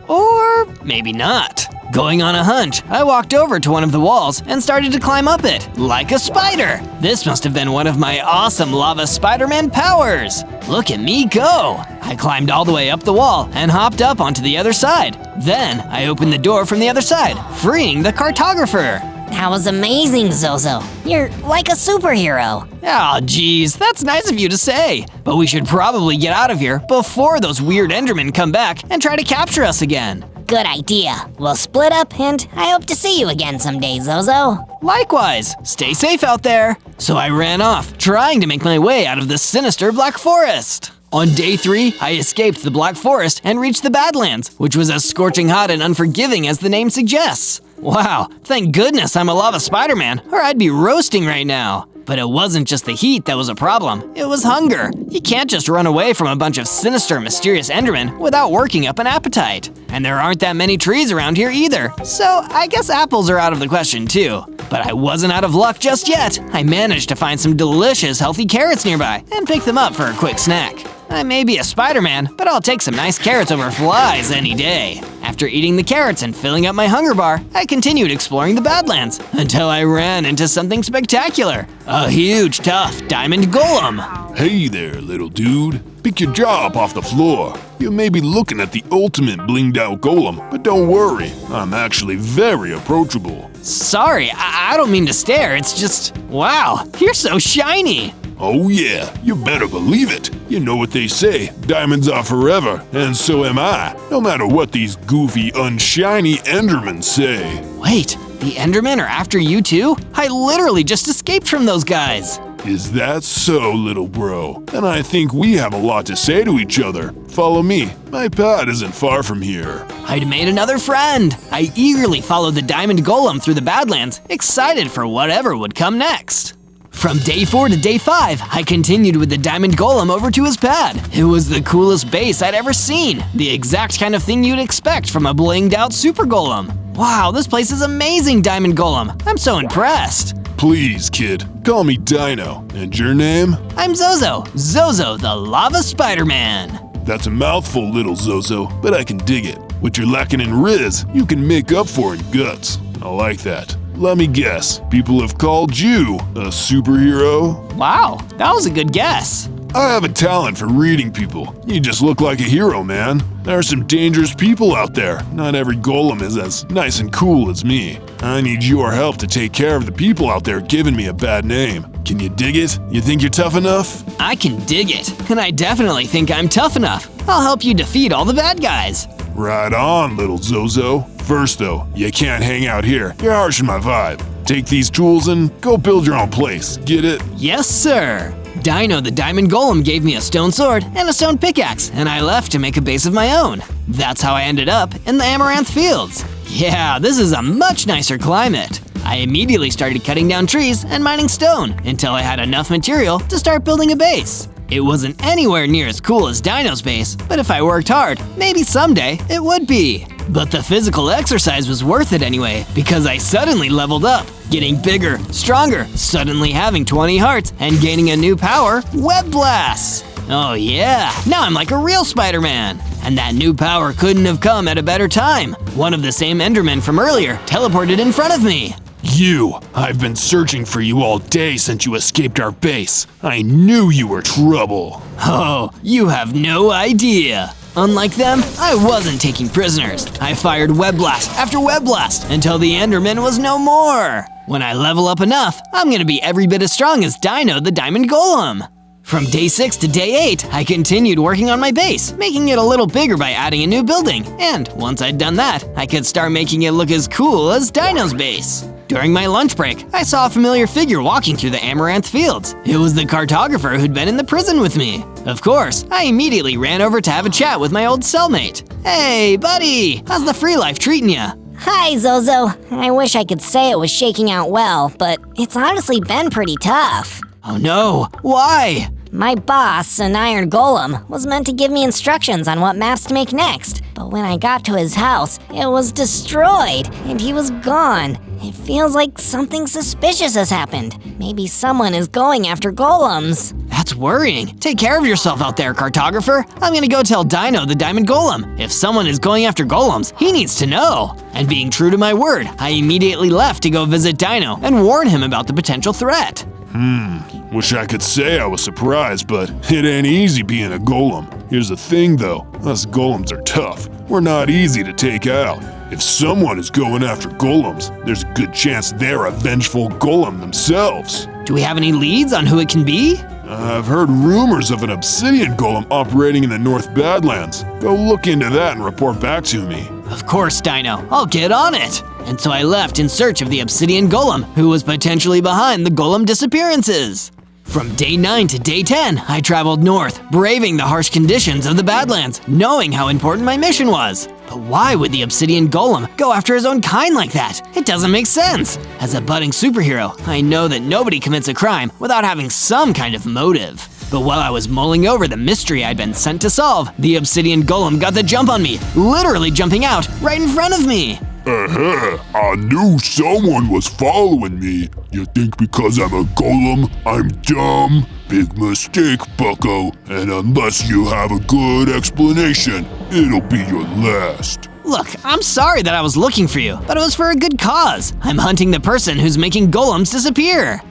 Or maybe not. Going on a hunch, I walked over to one of the walls and started to climb up it, like a spider. This must have been one of my awesome Lava Spider-Man powers. Look at me go. I climbed all the way up the wall and hopped up onto the other side. Then I opened the door from the other side, freeing the cartographer. That was amazing, Zozo. You're like a superhero. Oh, geez, that's nice of you to say. But we should probably get out of here before those weird Endermen come back and try to capture us again. Good idea. We'll split up, and I hope to see you again someday, Zozo. Likewise, stay safe out there. So I ran off, trying to make my way out of the sinister Black Forest. On day 3, I escaped the Black Forest and reached the Badlands, which was as scorching hot and unforgiving as the name suggests. Wow, thank goodness I'm a Lava Spider-Man, or I'd be roasting right now. But it wasn't just the heat that was a problem, it was hunger. You can't just run away from a bunch of sinister, mysterious Endermen without working up an appetite. And there aren't that many trees around here either, so I guess apples are out of the question too. But I wasn't out of luck just yet. I managed to find some delicious, healthy carrots nearby and pick them up for a quick snack. I may be a Spider-Man, but I'll take some nice carrots over flies any day. After eating the carrots and filling up my hunger bar, I continued exploring the Badlands until I ran into something spectacular. A huge, tough diamond golem. Hey there, little dude. Pick your jaw up off the floor. You may be looking at the ultimate blinged out golem, but don't worry, I'm actually very approachable. Sorry, I don't mean to stare, it's just, wow, you're so shiny. Oh yeah, you better believe it. You know what they say, diamonds are forever, and so am I, no matter what these goofy, unshiny Endermen say. Wait, the Endermen are after you too? I literally just escaped from those guys. Is that so, little bro? Then I think we have a lot to say to each other. Follow me, my pad isn't far from here. I'd made another friend. I eagerly followed the diamond golem through the Badlands, excited for whatever would come next. From day 4 to day 5, I continued with the diamond golem over to his pad. It was the coolest base I'd ever seen, the exact kind of thing you'd expect from a blinged out super golem. Wow, this place is amazing, diamond golem. I'm so impressed. Please, kid, call me Dino. And your name? I'm Zozo, Zozo the Lava Spider-Man. That's a mouthful, little Zozo, but I can dig it. What you're lacking in Riz, you can make up for in guts. I like that. Let me guess, people have called you a superhero? Wow, that was a good guess. I have a talent for reading people. You just look like a hero, man. There are some dangerous people out there. Not every golem is as nice and cool as me. I need your help to take care of the people out there giving me a bad name. Can you dig it? You think you're tough enough? I can dig it, and I definitely think I'm tough enough. I'll help you defeat all the bad guys. Right on, little Zozo. First though, you can't hang out here. You're harshing my vibe. Take these tools and go build your own place. Get it? Yes, sir. Dino the diamond golem gave me a stone sword and a stone pickaxe, and I left to make a base of my own. That's how I ended up in the Amaranth Fields. Yeah, this is a much nicer climate. I immediately started cutting down trees and mining stone until I had enough material to start building a base. It wasn't anywhere near as cool as Dino's base, but if I worked hard, maybe someday it would be. But the physical exercise was worth it anyway, because I suddenly leveled up, getting bigger, stronger, suddenly having 20 hearts, and gaining a new power, Web Blasts. Oh yeah, now I'm like a real Spider-Man. And that new power couldn't have come at a better time. One of the same Endermen from earlier teleported in front of me. I've been searching for you all day since you escaped our base. I knew you were trouble. Oh, you have no idea. Unlike them, I wasn't taking prisoners. I fired Web Blast after Web Blast until the Enderman was no more. When I level up enough, I'm gonna be every bit as strong as Dino the Diamond Golem. From day 6 to day 8, I continued working on my base, making it a little bigger by adding a new building. And once I'd done that, I could start making it look as cool as Dino's base. During my lunch break, I saw a familiar figure walking through the Amaranth Fields. It was the cartographer who'd been in the prison with me. Of course, I immediately ran over to have a chat with my old cellmate. Hey, buddy, how's the free life treating ya? Hi, Zozo. I wish I could say it was shaking out well, but it's honestly been pretty tough. Oh no, why? My boss, an iron golem, was meant to give me instructions on what maps to make next, but when I got to his house, it was destroyed, and he was gone. It feels like something suspicious has happened. Maybe someone is going after golems. That's worrying. Take care of yourself out there, cartographer. I'm gonna go tell Dino the Diamond Golem. If someone is going after golems, he needs to know. And being true to my word, I immediately left to go visit Dino and warn him about the potential threat. Wish I could say I was surprised, but it ain't easy being a golem. Here's the thing though, us golems are tough. We're not easy to take out. If someone is going after golems, there's a good chance they're a vengeful golem themselves. Do we have any leads on who it can be? I've heard rumors of an obsidian golem operating in the North Badlands. Go look into that and report back to me. Of course, Dino. I'll get on it. And so I left in search of the obsidian golem, who was potentially behind the golem disappearances. From day 9 to day 10, I traveled north, braving the harsh conditions of the Badlands, knowing how important my mission was. But why would the obsidian golem go after his own kind like that? It doesn't make sense. As a budding superhero, I know that nobody commits a crime without having some kind of motive. But while I was mulling over the mystery I'd been sent to solve, the obsidian golem got the jump on me, literally jumping out right in front of me. I knew someone was following me. You think because I'm a golem, I'm dumb? Big mistake, bucko. And unless you have a good explanation, it'll be your last. Look, I'm sorry that I was looking for you, but it was for a good cause. I'm hunting the person who's making golems disappear.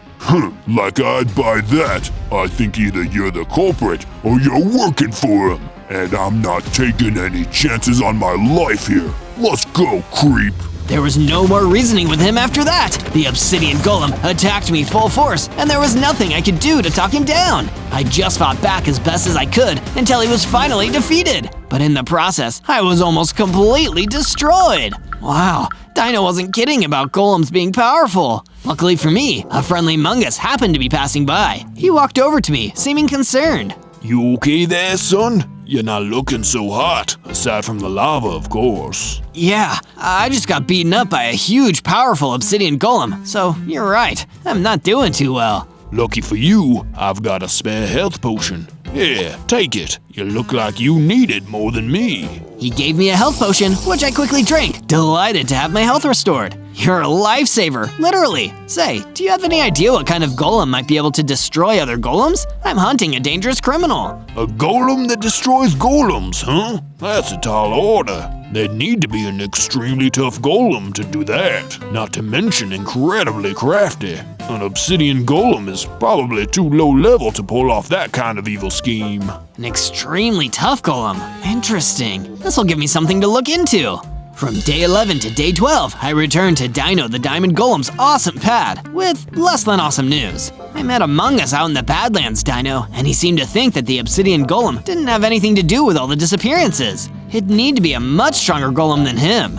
Like I'd buy that. I think either you're the culprit or you're working for him. And I'm not taking any chances on my life here. Let's go, creep. There was no more reasoning with him after that. The obsidian golem attacked me full force, and there was nothing I could do to talk him down. I just fought back as best as I could until he was finally defeated. But in the process, I was almost completely destroyed. Wow, Dino wasn't kidding about golems being powerful. Luckily for me, a friendly mungus happened to be passing by. He walked over to me, seeming concerned. You okay there, son? You're not looking so hot, aside from the lava, of course. Yeah, I just got beaten up by a huge, powerful obsidian golem, so you're right, I'm not doing too well. Lucky for you, I've got a spare health potion. Here, take it. You look like you need it more than me. He gave me a health potion, which I quickly drank, delighted to have my health restored. You're a lifesaver, literally. Say, do you have any idea what kind of golem might be able to destroy other golems? I'm hunting a dangerous criminal. A golem that destroys golems, huh? That's a tall order. There'd need to be an extremely tough golem to do that, not to mention incredibly crafty. An obsidian golem is probably too low level to pull off that kind of evil scheme. An extremely tough golem. Interesting. This'll give me something to look into. From day 11 to day 12, I returned to Dino the Diamond Golem's awesome pad with less than awesome news. I met Among Us out in the Badlands, Dino, and he seemed to think that the obsidian golem didn't have anything to do with all the disappearances. It'd need to be a much stronger golem than him.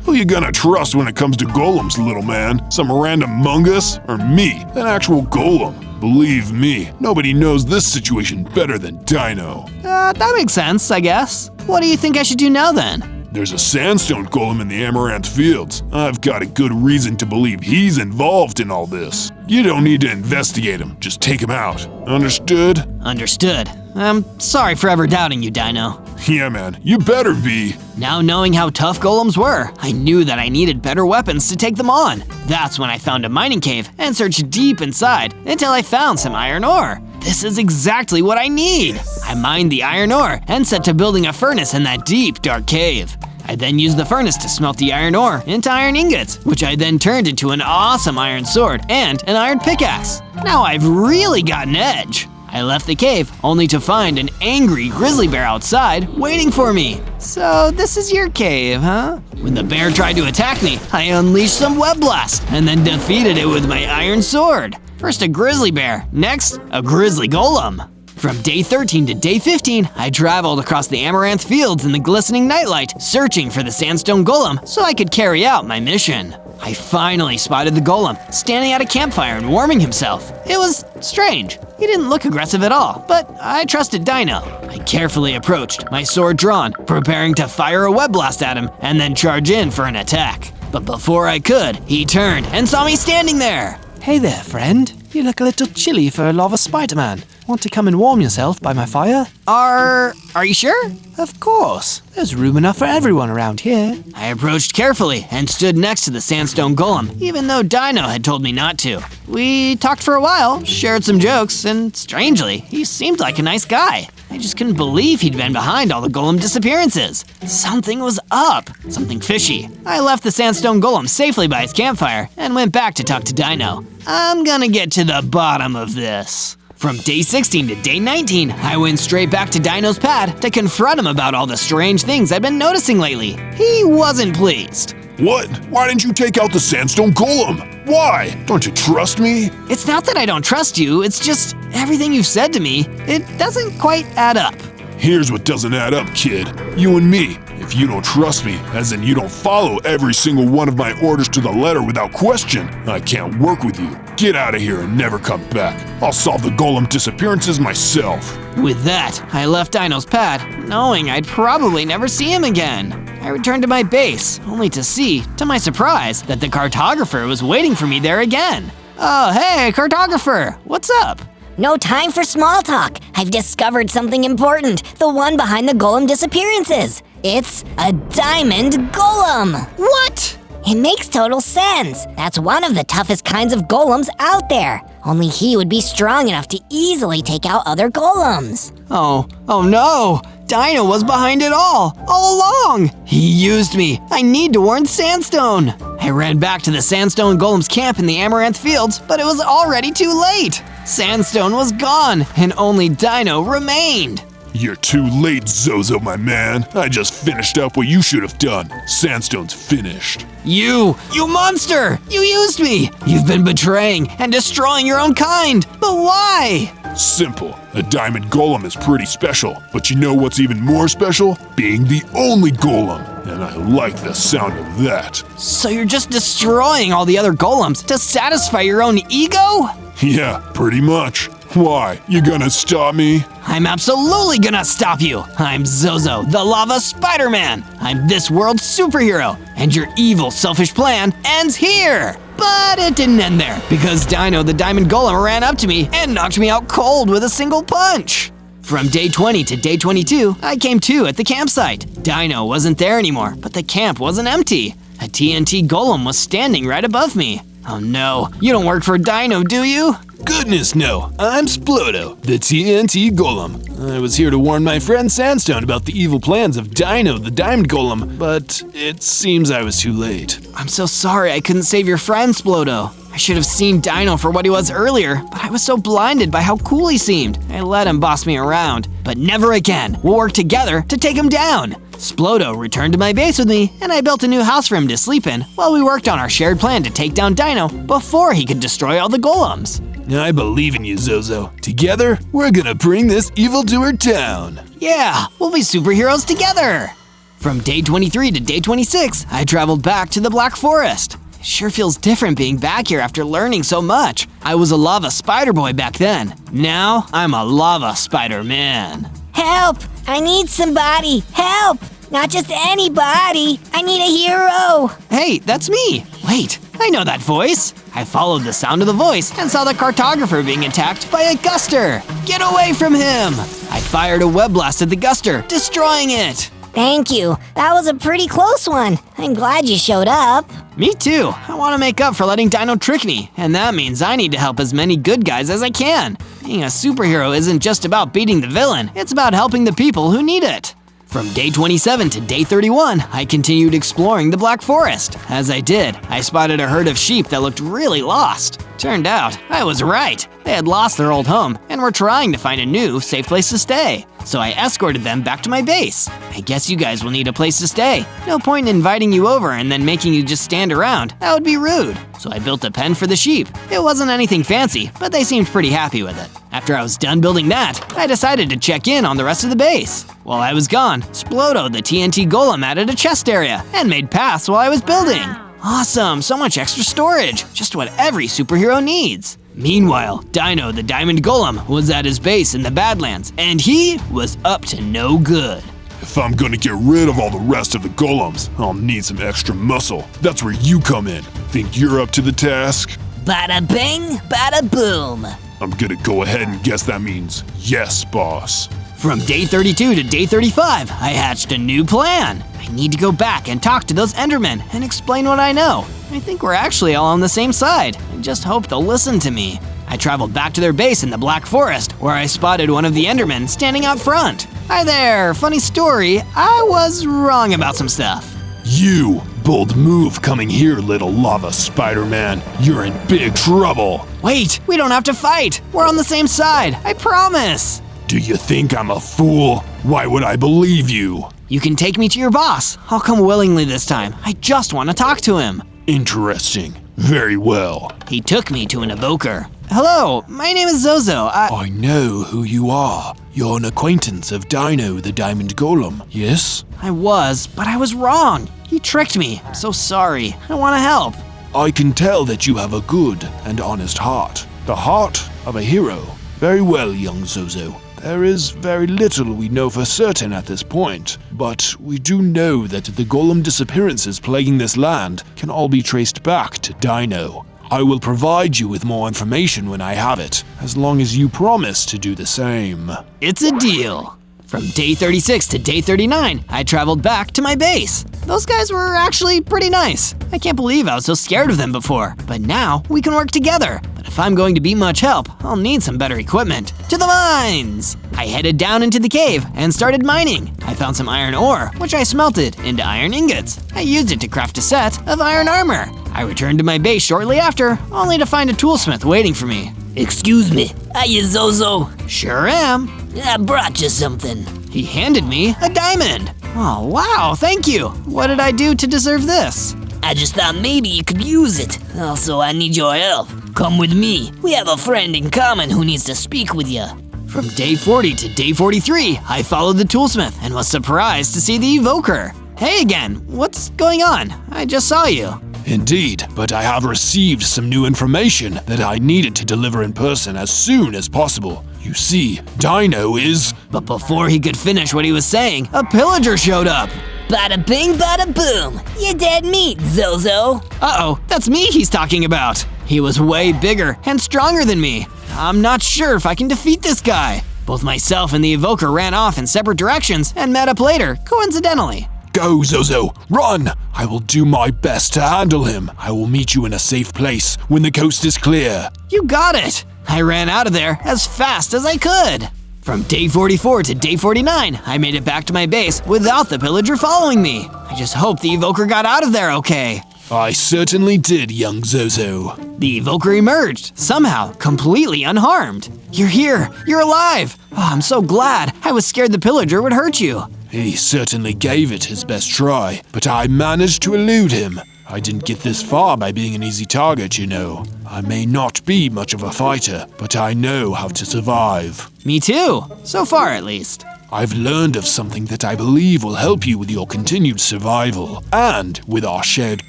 Who you gonna trust when it comes to golems, little man? Some random mungus? Or me, an actual golem? Believe me, nobody knows this situation better than Dino. That makes sense, I guess. What do you think I should do now then? There's a sandstone golem in the Amaranth Fields. I've got a good reason to believe he's involved in all this. You don't need to investigate him, just take him out. Understood? Understood. I'm sorry for ever doubting you, Dino. Yeah, man, you better be. Now knowing how tough golems were, I knew that I needed better weapons to take them on. That's when I found a mining cave and searched deep inside until I found some iron ore. This is exactly what I need. I mined the iron ore and set to building a furnace in that deep, dark cave. I then used the furnace to smelt the iron ore into iron ingots, which I then turned into an awesome iron sword and an iron pickaxe. Now I've really got an edge. I left the cave only to find an angry grizzly bear outside waiting for me. So this is your cave, huh? When the bear tried to attack me, I unleashed some web blast and then defeated it with my iron sword. First a grizzly bear, next a grizzly golem. From day 13 to day 15, I traveled across the Amaranth Fields in the glistening nightlight, searching for the sandstone golem so I could carry out my mission. I finally spotted the golem, standing at a campfire and warming himself. It was strange. He didn't look aggressive at all, but I trusted Dino. I carefully approached, my sword drawn, preparing to fire a web blast at him and then charge in for an attack. But before I could, he turned and saw me standing there. Hey there, friend. You look a little chilly for a lava Spider-Man. Want to come and warm yourself by my fire? Are you sure? Of course. There's room enough for everyone around here. I approached carefully and stood next to the sandstone golem, even though Dino had told me not to. We talked for a while, shared some jokes, and strangely, he seemed like a nice guy. I just couldn't believe he'd been behind all the golem disappearances. Something was up, something fishy. I left the sandstone golem safely by his campfire and went back to talk to Dino. I'm gonna get to the bottom of this. From day 16 to day 19, I went straight back to Dino's pad to confront him about all the strange things I'd been noticing lately. He wasn't pleased. What? Why didn't you take out the sandstone golem? Why? Don't you trust me? It's not that I don't trust you, it's just everything you've said to me, it doesn't quite add up. Here's what doesn't add up, kid. You and me. If you don't trust me, as in you don't follow every single one of my orders to the letter without question, I can't work with you. Get out of here and never come back. I'll solve the golem disappearances myself. With that, I left Dino's pad, knowing I'd probably never see him again. I returned to my base, only to see, to my surprise, that the cartographer was waiting for me there again. Oh, hey, cartographer, what's up? No time for small talk. I've discovered something important. The one behind the golem disappearances. It's a diamond golem. What? It makes total sense. That's one of the toughest kinds of golems out there. Only he would be strong enough to easily take out other golems. Oh no! Dino was behind it all along! He used me! I need to warn Sandstone! I ran back to the Sandstone Golem's camp in the Amaranth Fields, but it was already too late. Sandstone was gone, and only Dino remained. You're too late, Zozo, my man. I just finished up what you should have done. Sandstone's finished. You monster! You used me! You've been betraying and destroying your own kind, but why? Simple. A diamond golem is pretty special, but you know what's even more special? Being the only golem, and I like the sound of that. So you're just destroying all the other golems to satisfy your own ego? Yeah, pretty much. Why? You gonna stop me? I'm absolutely gonna stop you! I'm Zozo, the Lava Spider-Man! I'm this world's superhero, and your evil, selfish plan ends here! But it didn't end there, because Dino the Diamond Golem ran up to me and knocked me out cold with a single punch! From day 20 to day 22, I came to at the campsite. Dino wasn't there anymore, but the camp wasn't empty. A TNT Golem was standing right above me. Oh no, you don't work for Dino, do you? Goodness no, I'm Splodo, the TNT Golem. I was here to warn my friend Sandstone about the evil plans of Dino the Diamond Golem, but it seems I was too late. I'm so sorry I couldn't save your friend, Splodo. I should have seen Dino for what he was earlier, but I was so blinded by how cool he seemed. I let him boss me around. But never again. We'll work together to take him down. Splodo returned to my base with me, and I built a new house for him to sleep in while we worked on our shared plan to take down Dino before he could destroy all the golems. I believe in you, Zozo. Together, we're gonna bring this evildoer down. Yeah, we'll be superheroes together. From day 23 to day 26, I traveled back to the Black Forest. It sure feels different being back here after learning so much. I was a lava spider boy back then. Now, I'm a lava Spider-Man. Help! I need somebody! Help! Not just anybody! I need a hero! Hey, that's me. Wait, I know that voice. I followed the sound of the voice and saw the cartographer being attacked by a guster. Get away from him! I fired a web blast at the guster, destroying it. Thank you. That was a pretty close one. I'm glad you showed up. Me too. I want to make up for letting Dino trick me, and that means I need to help as many good guys as I can. Being a superhero isn't just about beating the villain, it's about helping the people who need it. From day 27 to day 31, I continued exploring the Black Forest. As I did, I spotted a herd of sheep that looked really lost. Turned out, I was right. They had lost their old home and were trying to find a new, safe place to stay. So I escorted them back to my base. I guess you guys will need a place to stay. No point in inviting you over and then making you just stand around. That would be rude. So I built a pen for the sheep. It wasn't anything fancy, but they seemed pretty happy with it. After I was done building that, I decided to check in on the rest of the base. While I was gone, Splodo the TNT Golem added a chest area and made paths while I was building. Awesome, so much extra storage, just what every superhero needs. Meanwhile, Dino the Diamond Golem was at his base in the Badlands, and he was up to no good. If I'm gonna get rid of all the rest of the golems, I'll need some extra muscle. That's where you come in. Think you're up to the task? Bada bing, bada boom. I'm gonna go ahead and guess that means yes, boss. From day 32 to day 35, I hatched a new plan. I need to go back and talk to those Endermen and explain what I know. I think we're actually all on the same side. I just hope they'll listen to me. I traveled back to their base in the Black Forest, where I spotted one of the Endermen standing out front. Hi there, funny story, I was wrong about some stuff. You! Bold move coming here, little lava Spider-Man. You're in big trouble. Wait, we don't have to fight. We're on the same side, I promise. Do you think I'm a fool? Why would I believe you? You can take me to your boss. I'll come willingly this time. I just want to talk to him. Interesting. Very well. He took me to an evoker. Hello, my name is Zozo. I know who you are. You're an acquaintance of Dino the Diamond Golem, yes? I was, but I was wrong. He tricked me. I'm so sorry. I want to help. I can tell that you have a good and honest heart. The heart of a hero. Very well, young Zozo. There is very little we know for certain at this point, but we do know that the golem disappearances plaguing this land can all be traced back to Dino. I will provide you with more information when I have it, as long as you promise to do the same. It's a deal. From day 36 to day 39, I traveled back to my base. Those guys were actually pretty nice. I can't believe I was so scared of them before, but now we can work together. But if I'm going to be much help, I'll need some better equipment. To the mines! I headed down into the cave and started mining. I found some iron ore, which I smelted into iron ingots. I used it to craft a set of iron armor. I returned to my base shortly after, only to find a toolsmith waiting for me. Excuse me, are you Zozo? Sure am. I brought you something. He handed me a diamond. Oh, wow, thank you. What did I do to deserve this? I just thought maybe you could use it. Also, I need your help. Come with me. We have a friend in common who needs to speak with you. From day 40 to day 43, I followed the toolsmith and was surprised to see the evoker. Hey again, what's going on? I just saw you. Indeed, but I have received some new information that I needed to deliver in person as soon as possible. You see, Dino is… But before he could finish what he was saying, a pillager showed up. Bada bing, bada boom. You dead meat, Zozo. Uh-oh, that's me he's talking about. He was way bigger and stronger than me. I'm not sure if I can defeat this guy. Both myself and the evoker ran off in separate directions and met up later, coincidentally. Go, Zozo, run! I will do my best to handle him. I will meet you in a safe place when the coast is clear. You got it! I ran out of there as fast as I could. From day 44 to day 49, I made it back to my base without the pillager following me. I just hope the evoker got out of there okay. I certainly did, young Zozo. The evoker emerged, somehow, completely unharmed. You're here, you're alive. Oh, I'm so glad. I was scared the pillager would hurt you. He certainly gave it his best try, but I managed to elude him. I didn't get this far by being an easy target, you know. I may not be much of a fighter, but I know how to survive. Me too, so far at least. I've learned of something that I believe will help you with your continued survival, and with our shared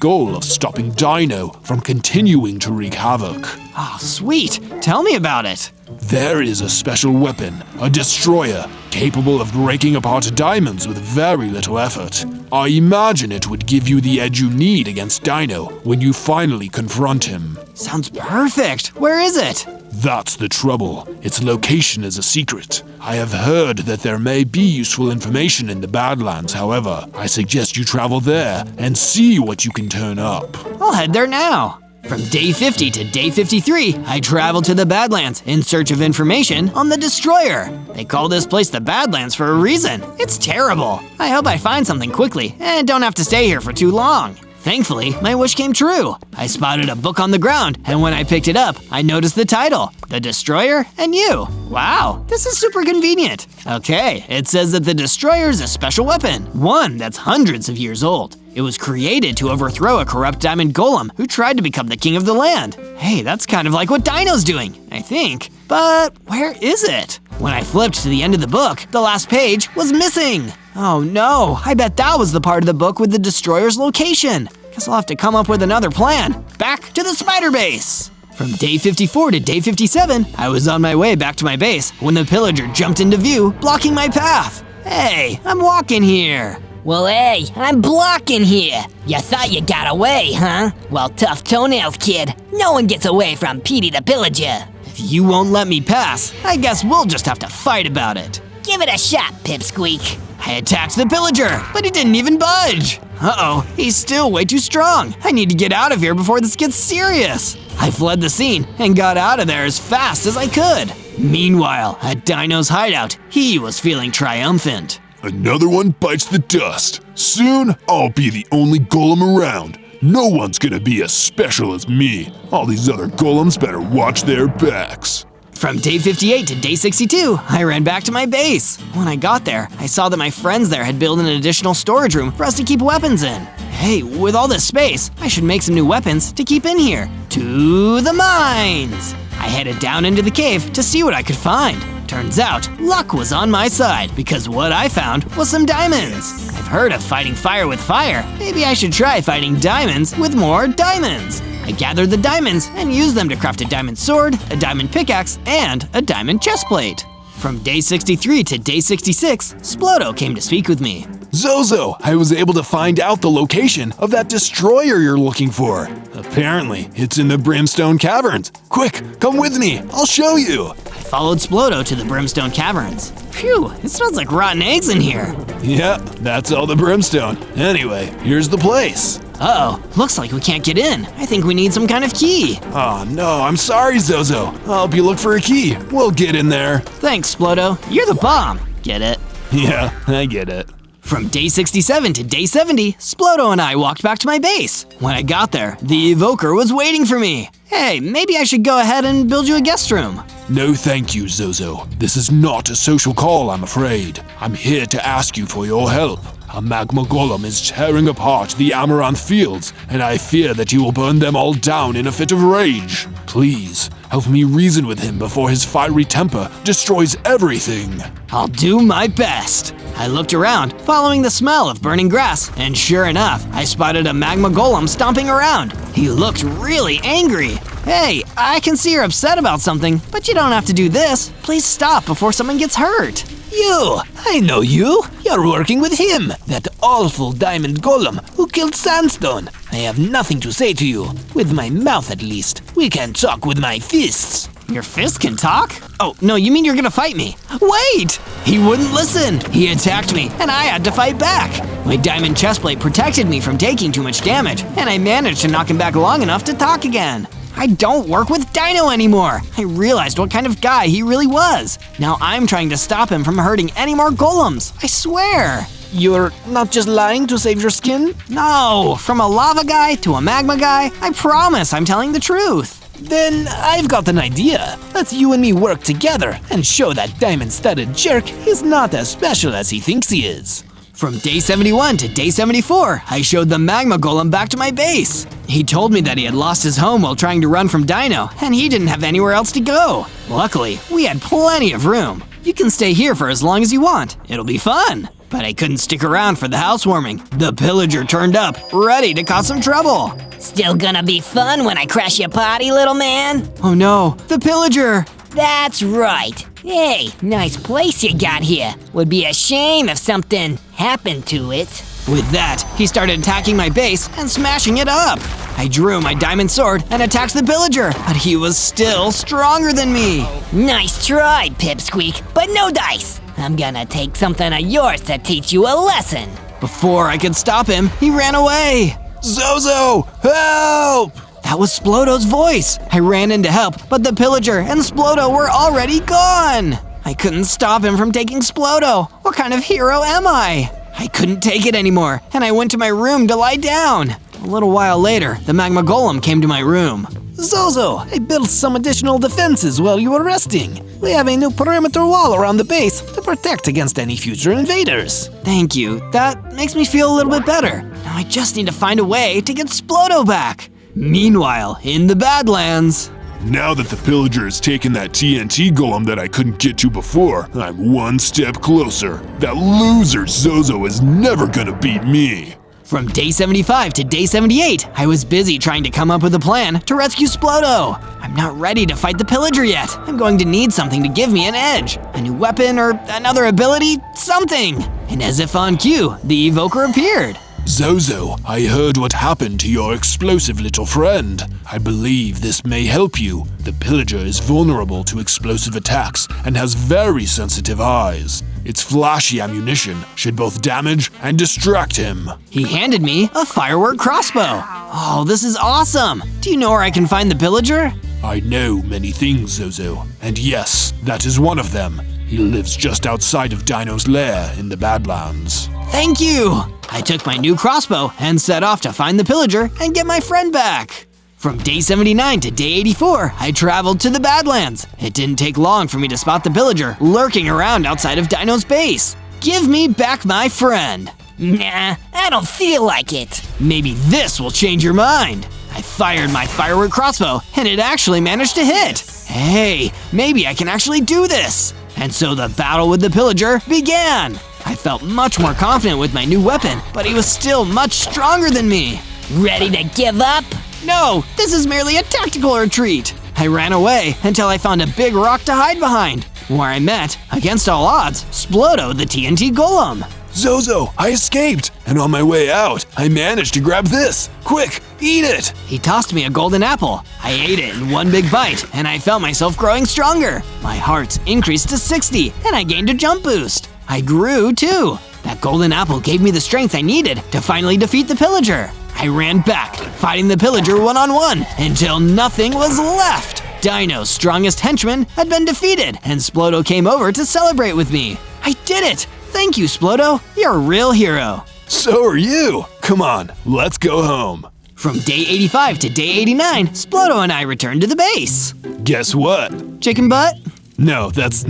goal of stopping Dino from continuing to wreak havoc. Oh, sweet. Tell me about it. There is a special weapon, a destroyer, capable of breaking apart diamonds with very little effort. I imagine it would give you the edge you need against Dino when you finally confront him. Sounds perfect. Where is it? That's the trouble. Its location is a secret. I have heard that there may be useful information in the Badlands, however. I suggest you travel there and see what you can turn up. I'll head there now. From day 50 to day 53, I traveled to the Badlands in search of information on the Destroyer. They call this place the Badlands for a reason. It's terrible. I hope I find something quickly and don't have to stay here for too long. Thankfully, my wish came true. I spotted a book on the ground, and when I picked it up, I noticed the title, The Destroyer and You. Wow, this is super convenient. Okay, it says that the Destroyer is a special weapon, one that's hundreds of years old. It was created to overthrow a corrupt diamond golem who tried to become the king of the land. Hey, that's kind of like what Dino's doing, I think. But where is it? When I flipped to the end of the book, the last page was missing. Oh no, I bet that was the part of the book with the Destroyer's location. Guess I'll have to come up with another plan. Back to the spider base. From day 54 to day 57, I was on my way back to my base when the pillager jumped into view, blocking my path. Hey, I'm walking here. Well, hey, I'm blocking here. You thought you got away, huh? Well, tough toenails, kid. No one gets away from Petey the Pillager. If you won't let me pass, I guess we'll just have to fight about it. Give it a shot, Pipsqueak. I attacked the pillager, but he didn't even budge. Uh-oh, he's still way too strong. I need to get out of here before this gets serious. I fled the scene and got out of there as fast as I could. Meanwhile, at Dino's hideout, he was feeling triumphant. Another one bites the dust. Soon, I'll be the only golem around. No one's gonna be as special as me. All these other golems better watch their backs. From day 58 to day 62, I ran back to my base. When I got there, I saw that my friends there had built an additional storage room for us to keep weapons in. Hey, with all this space, I should make some new weapons to keep in here. To the mines! I headed down into the cave to see what I could find. Turns out, luck was on my side because what I found was some diamonds. I've heard of fighting fire with fire. Maybe I should try fighting diamonds with more diamonds. I gathered the diamonds and used them to craft a diamond sword, a diamond pickaxe, and a diamond chestplate. From day 63 to day 66, Splodo came to speak with me. Zozo, I was able to find out the location of that destroyer you're looking for. Apparently, it's in the Brimstone Caverns. Quick, come with me, I'll show you. I followed Splodo to the Brimstone Caverns. Phew, it smells like rotten eggs in here. Yeah, that's all the brimstone. Anyway, here's the place. Uh-oh, looks like we can't get in. I think we need some kind of key. Oh no, I'm sorry, Zozo. I'll help you look for a key. We'll get in there. Thanks, Splodo. You're the bomb. Get it? Yeah, I get it. From day 67 to day 70, Splodo and I walked back to my base. When I got there, the evoker was waiting for me. Hey, maybe I should go ahead and build you a guest room. No thank you, Zozo. This is not a social call, I'm afraid. I'm here to ask you for your help. A magma golem is tearing apart the Amaranth fields, and I fear that he will burn them all down in a fit of rage. Please, help me reason with him before his fiery temper destroys everything. I'll do my best. I looked around, following the smell of burning grass, and sure enough, I spotted a magma golem stomping around. He looked really angry. Hey, I can see you're upset about something, but you don't have to do this. Please stop before someone gets hurt. You! I know you! You're working with him, that awful diamond golem who killed Sandstone. I have nothing to say to you, with my mouth at least. We can talk with my fists. Your fist can talk? Oh, no, you mean you're gonna fight me? Wait! He wouldn't listen! He attacked me, and I had to fight back! My diamond chestplate protected me from taking too much damage, and I managed to knock him back long enough to talk again. I don't work with Dino anymore! I realized what kind of guy he really was. Now I'm trying to stop him from hurting any more golems, I swear! You're not just lying to save your skin? No, from a lava guy to a magma guy, I promise I'm telling the truth. Then I've got an idea. Let's you and me work together and show that diamond-studded jerk he's not as special as he thinks he is. From day 71 to day 74, I showed the magma golem back to my base. He told me that he had lost his home while trying to run from Dino, and he didn't have anywhere else to go. Luckily, we had plenty of room. You can stay here for as long as you want. It'll be fun. But I couldn't stick around for the housewarming. The pillager turned up, ready to cause some trouble. Still gonna be fun when I crash your party, little man? Oh no, the pillager! That's right. Hey, nice place you got here. Would be a shame if something happened to it. With that, he started attacking my base and smashing it up. I drew my diamond sword and attacked the pillager, but he was still stronger than me. Nice try, Pipsqueak, but no dice. I'm gonna take something of yours to teach you a lesson. Before I could stop him, he ran away. Zozo, help! That was Splodo's voice. I ran in to help, but the pillager and Splodo were already gone. I couldn't stop him from taking Splodo. What kind of hero am I? I couldn't take it anymore, and I went to my room to lie down. A little while later, the magma golem came to my room. Zozo, I built some additional defenses while you were resting. We have a new perimeter wall around the base to protect against any future invaders. Thank you. That makes me feel a little bit better. Now I just need to find a way to get Splodo back. Meanwhile, in the Badlands. Now that the pillager has taken that TNT golem that I couldn't get to before, I'm one step closer. That loser Zozo is never gonna beat me. From day 75 to day 78, I was busy trying to come up with a plan to rescue Splodo. I'm not ready to fight the pillager yet. I'm going to need something to give me an edge. A new weapon or another ability, something. And as if on cue, the evoker appeared. Zozo, I heard what happened to your explosive little friend. I believe this may help you. The pillager is vulnerable to explosive attacks and has very sensitive eyes. Its flashy ammunition should both damage and distract him. He handed me a firework crossbow. Oh, this is awesome. Do you know where I can find the pillager? I know many things, Zozo, and yes, that is one of them. He lives just outside of Dino's lair in the Badlands. Thank you! I took my new crossbow and set off to find the pillager and get my friend back. From day 79 to day 84, I traveled to the Badlands. It didn't take long for me to spot the pillager lurking around outside of Dino's base. Give me back my friend. Nah, I don't feel like it. Maybe this will change your mind. I fired my firework crossbow and it actually managed to hit. Hey, maybe I can actually do this. And so the battle with the pillager began. I felt much more confident with my new weapon, but he was still much stronger than me. Ready to give up? No, this is merely a tactical retreat. I ran away until I found a big rock to hide behind, where I met, against all odds, Splodo the TNT golem. Zozo, I escaped, and on my way out, I managed to grab this. Quick, eat it! He tossed me a golden apple. I ate it in one big bite, and I felt myself growing stronger. My heart increased to 60, and I gained a jump boost. I grew too. That golden apple gave me the strength I needed to finally defeat the pillager. I I ran back, fighting the pillager one-on-one until nothing was left. Dino's strongest henchman had been defeated, and Splodo came over to celebrate with me. I did it! Thank you, Splodo. You're a real hero. So are you. Come on, let's go home. From day 85 to day 89, Splodo and I returned to the base. Guess what? Chicken butt? No, that's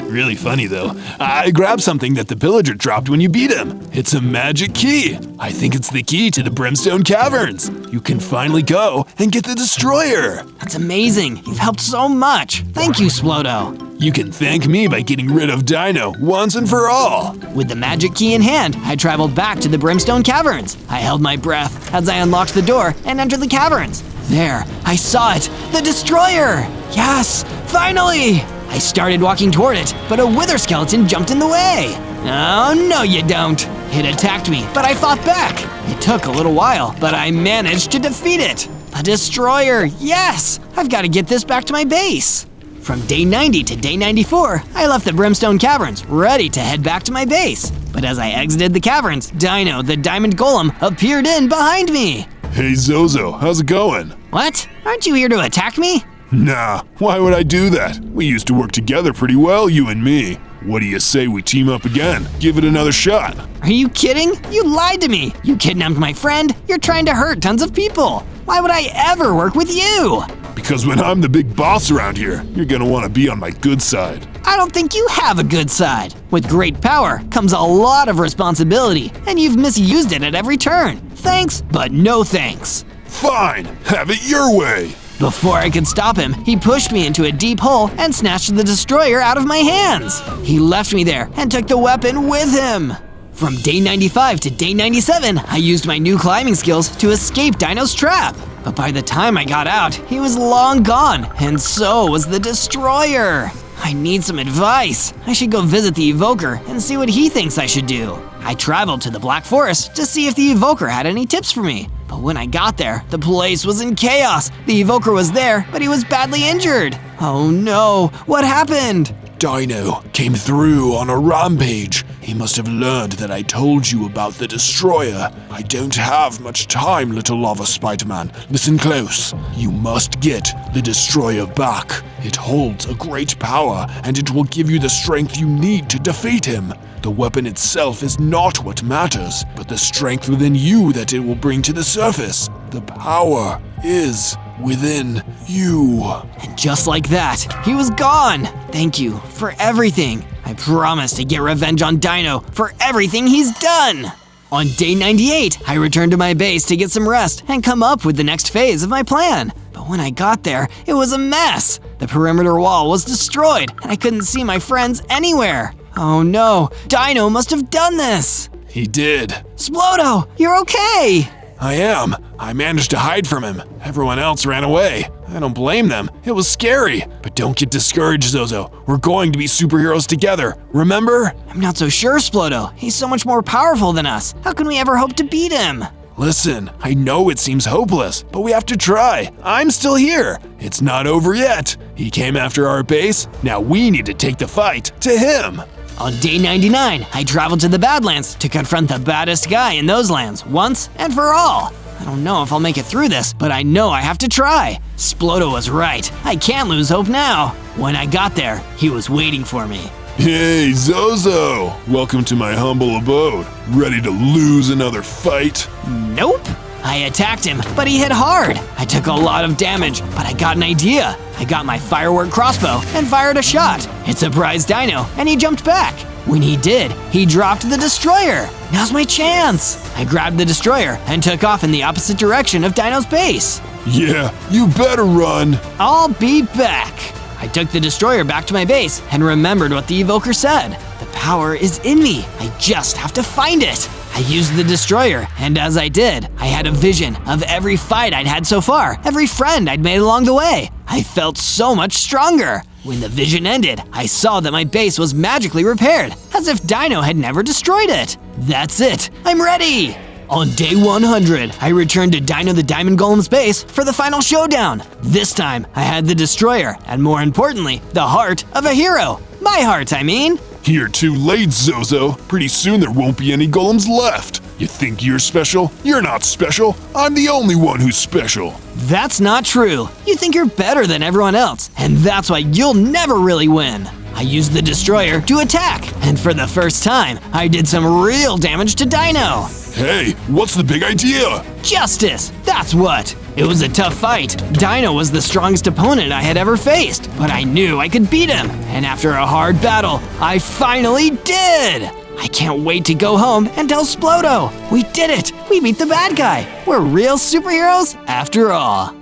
really funny though. I grabbed something that the pillager dropped when you beat him. It's a magic key. I think it's the key to the Brimstone Caverns. You can finally go and get the destroyer. That's amazing. You've helped so much. Thank you, Splodo. You can thank me by getting rid of Dino once and for all. With the magic key in hand, I traveled back to the Brimstone Caverns. I held my breath as I unlocked the door and entered the caverns. There, I saw it, the destroyer! Yes, finally! I started walking toward it, but a wither skeleton jumped in the way. Oh, no you don't. It attacked me, but I fought back. It took a little while, but I managed to defeat it. The destroyer, yes! I've got to get this back to my base. From day 90 to day 94, I left the Brimstone Caverns, ready to head back to my base. But as I exited the caverns, Dino, the diamond golem, appeared in behind me. Hey Zozo, how's it going? What? Aren't you here to attack me? Nah, why would I do that? We used to work together pretty well, you and me. What do you say we team up again? Give it another shot. Are you kidding? You lied to me. You kidnapped my friend. You're trying to hurt tons of people. Why would I ever work with you? Because when I'm the big boss around here, you're gonna want to be on my good side. I don't think you have a good side. With great power comes a lot of responsibility, and you've misused it at every turn. Thanks, but no thanks. Fine, have it your way. Before I could stop him, he pushed me into a deep hole and snatched the destroyer out of my hands. He left me there and took the weapon with him. From day 95 to day 97, I used my new climbing skills to escape Dino's trap. But by the time I got out, he was long gone, and so was the destroyer. I need some advice. I should go visit the evoker and see what he thinks I should do. I traveled to the Black Forest to see if the evoker had any tips for me. But when I got there, the place was in chaos. The evoker was there, but he was badly injured. Oh no, what happened? Dino came through on a rampage. He must have learned that I told you about the destroyer. I don't have much time, little lava Spider-Man. Listen close. You must get the destroyer back. It holds a great power, and it will give you the strength you need to defeat him. The weapon itself is not what matters, but the strength within you that it will bring to the surface. The power is within you. And just like that, he was gone. Thank you for everything. I promise to get revenge on Dino for everything he's done. On day 98, I returned to my base to get some rest and come up with the next phase of my plan. But when I got there, it was a mess. The perimeter wall was destroyed, and I couldn't see my friends anywhere. Oh no, Dino must have done this. He did. Splodo, you're okay. I am. I managed to hide from him. Everyone else ran away. I don't blame them. It was scary. But don't get discouraged, Zozo. We're going to be superheroes together, remember? I'm not so sure, Splodo. He's so much more powerful than us. How can we ever hope to beat him? Listen, I know it seems hopeless, but we have to try. I'm still here. It's not over yet. He came after our base. Now we need to take the fight to him. On day 99, I traveled to the Badlands to confront the baddest guy in those lands once and for all. I don't know if I'll make it through this, but I know I have to try. Splodo was right. I can't lose hope now. When I got there, he was waiting for me. Hey Zozo, welcome to my humble abode. Ready to lose another fight? Nope. I attacked him, but he hit hard. I took a lot of damage, but I got an idea. I got my firework crossbow and fired a shot. It surprised Dino, and he jumped back. When he did, he dropped the destroyer. Now's my chance. I grabbed the destroyer and took off in the opposite direction of Dino's base. Yeah, you better run. I'll be back. I took the destroyer back to my base and remembered what the evoker said. The power is in me. I just have to find it. I used the destroyer, and as I did, I had a vision of every fight I'd had so far, every friend I'd made along the way. I felt so much stronger. When the vision ended, I saw that my base was magically repaired, as if Dino had never destroyed it. That's it. I'm ready. On day 100, I returned to Dino the Diamond Golem's base for the final showdown. This time, I had the destroyer, and more importantly, the heart of a hero. My heart, I mean. You're too late, Zozo. Pretty soon there won't be any golems left. You think you're special? You're not special. I'm the only one who's special. That's not true. You think you're better than everyone else, and that's why you'll never really win. I used the destroyer to attack, and for the first time, I did some real damage to Dino. Hey, what's the big idea? Justice, that's what. It was a tough fight. Dino was the strongest opponent I had ever faced, but I knew I could beat him. And after a hard battle, I finally did! I can't wait to go home and tell Splodo. We did it! We beat the bad guy! We're real superheroes after all.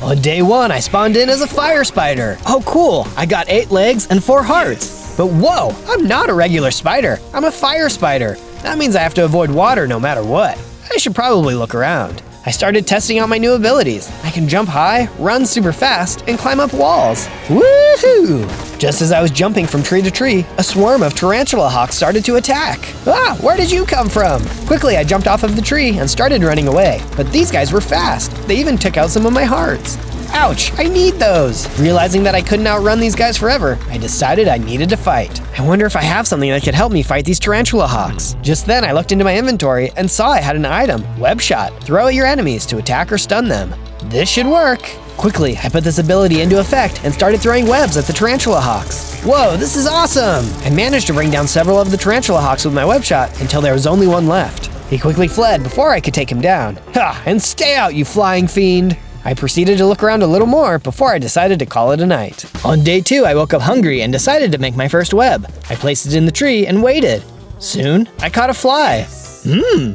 On day 1, I spawned in as a fire spider. Oh cool, I got 8 legs and 4 hearts. But whoa, I'm not a regular spider. I'm a fire spider. That means I have to avoid water no matter what. I should probably look around. I started testing out my new abilities. I can jump high, run super fast, and climb up walls. Woohoo! Just as I was jumping from tree to tree, a swarm of tarantula hawks started to attack. Ah, where did you come from? Quickly, I jumped off of the tree and started running away. But these guys were fast. They even took out some of my hearts. Ouch, I need those! Realizing that I couldn't outrun these guys forever, I decided I needed to fight. I wonder if I have something that could help me fight these tarantula hawks. Just then, I looked into my inventory and saw I had an item, Web Shot. Throw at your enemies to attack or stun them. This should work! Quickly, I put this ability into effect and started throwing webs at the tarantula hawks. Whoa, this is awesome! I managed to bring down several of the tarantula hawks with my Web Shot until there was only one left. He quickly fled before I could take him down. Ha! And stay out, you flying fiend! I proceeded to look around a little more before I decided to call it a night. On day 2, I woke up hungry and decided to make my first web. I placed it in the tree and waited. Soon, I caught a fly.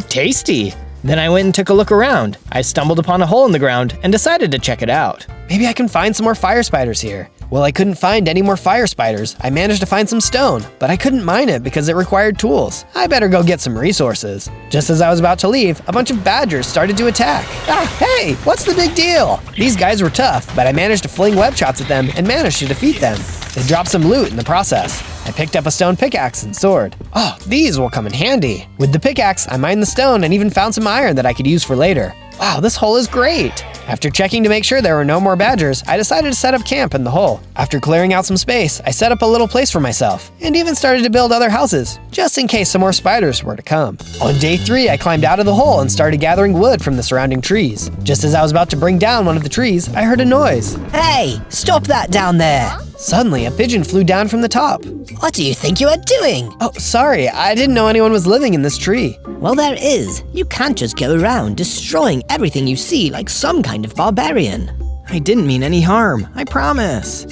Tasty. Then I went and took a look around. I stumbled upon a hole in the ground and decided to check it out. Maybe I can find some more fire spiders here. Well, I couldn't find any more fire spiders. I managed to find some stone, but I couldn't mine it because it required tools. I better go get some resources. Just as I was about to leave, a bunch of badgers started to attack. Ah, hey, what's the big deal? These guys were tough, but I managed to fling web shots at them and managed to defeat them. They dropped some loot in the process. I picked up a stone pickaxe and sword. Oh, these will come in handy. With the pickaxe, I mined the stone and even found some iron that I could use for later. Wow, this hole is great! After checking to make sure there were no more badgers, I decided to set up camp in the hole. After clearing out some space, I set up a little place for myself, and even started to build other houses, just in case some more spiders were to come. On day 3, I climbed out of the hole and started gathering wood from the surrounding trees. Just as I was about to bring down one of the trees, I heard a noise. Hey, stop that down there! Suddenly, a pigeon flew down from the top. What do you think you are doing? Oh, sorry, I didn't know anyone was living in this tree. Well, there is. You can't just go around destroying everything you see like some kind of barbarian. I didn't mean any harm, I promise.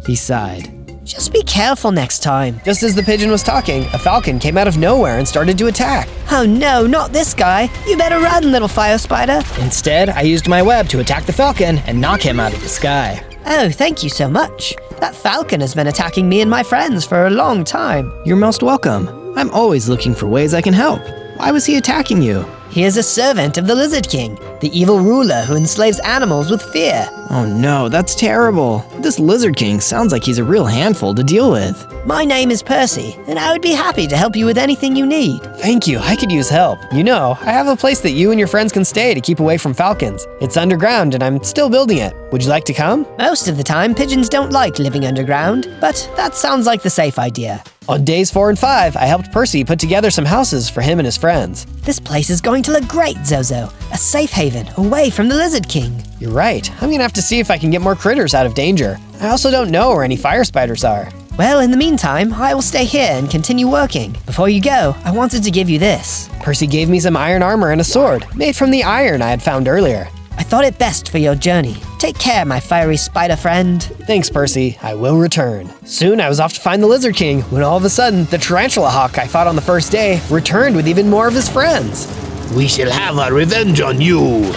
He sighed. Just be careful next time. Just as the pigeon was talking, a falcon came out of nowhere and started to attack. Oh no, not this guy. You better run, little fire spider. Instead, I used my web to attack the falcon and knock him out of the sky. Oh, thank you so much. That falcon has been attacking me and my friends for a long time. You're most welcome. I'm always looking for ways I can help. Why was he attacking you? He is a servant of the Lizard King, the evil ruler who enslaves animals with fear. Oh no, that's terrible. This Lizard King sounds like he's a real handful to deal with. My name is Percy, and I would be happy to help you with anything you need. Thank you, I could use help. You know, I have a place that you and your friends can stay to keep away from falcons. It's underground and I'm still building it. Would you like to come? Most of the time, pigeons don't like living underground, but that sounds like the safe idea. On days 4 and 5, I helped Percy put together some houses for him and his friends. This place is going to look great, Zozo. A safe haven away from the Lizard King. You're right. I'm gonna have to see if I can get more critters out of danger. I also don't know where any fire spiders are. Well, in the meantime, I will stay here and continue working. Before you go, I wanted to give you this. Percy gave me some iron armor and a sword, made from the iron I had found earlier. I thought it best for your journey. Take care, my fiery spider friend. Thanks, Percy. I will return. Soon I was off to find the Lizard King, when all of a sudden, the tarantula hawk I fought on the first day returned with even more of his friends. We shall have our revenge on you.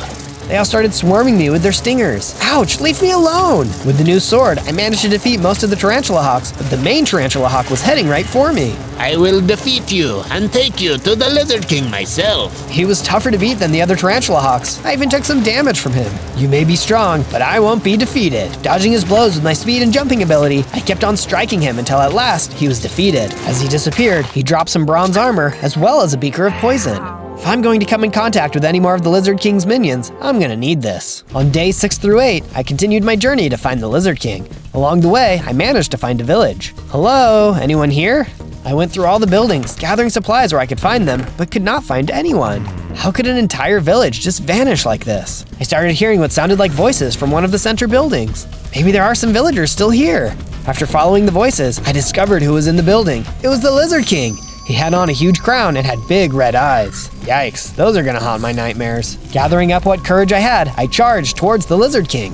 They all started swarming me with their stingers. Ouch, leave me alone! With the new sword, I managed to defeat most of the tarantula hawks, but the main tarantula hawk was heading right for me. I will defeat you and take you to the Lizard King myself. He was tougher to beat than the other tarantula hawks. I even took some damage from him. You may be strong, but I won't be defeated. Dodging his blows with my speed and jumping ability, I kept on striking him until at last he was defeated. As he disappeared, he dropped some bronze armor as well as a beaker of poison. If I'm going to come in contact with any more of the Lizard King's minions, I'm gonna need this. On days 6 through 8, I continued my journey to find the Lizard King. Along the way, I managed to find a village. Hello, anyone here? I went through all the buildings, gathering supplies where I could find them, but could not find anyone. How could an entire village just vanish like this? I started hearing what sounded like voices from one of the center buildings. Maybe there are some villagers still here. After following the voices, I discovered who was in the building. It was the Lizard King. He had on a huge crown and had big red eyes. Yikes, those are gonna haunt my nightmares. Gathering up what courage I had, I charged towards the Lizard King.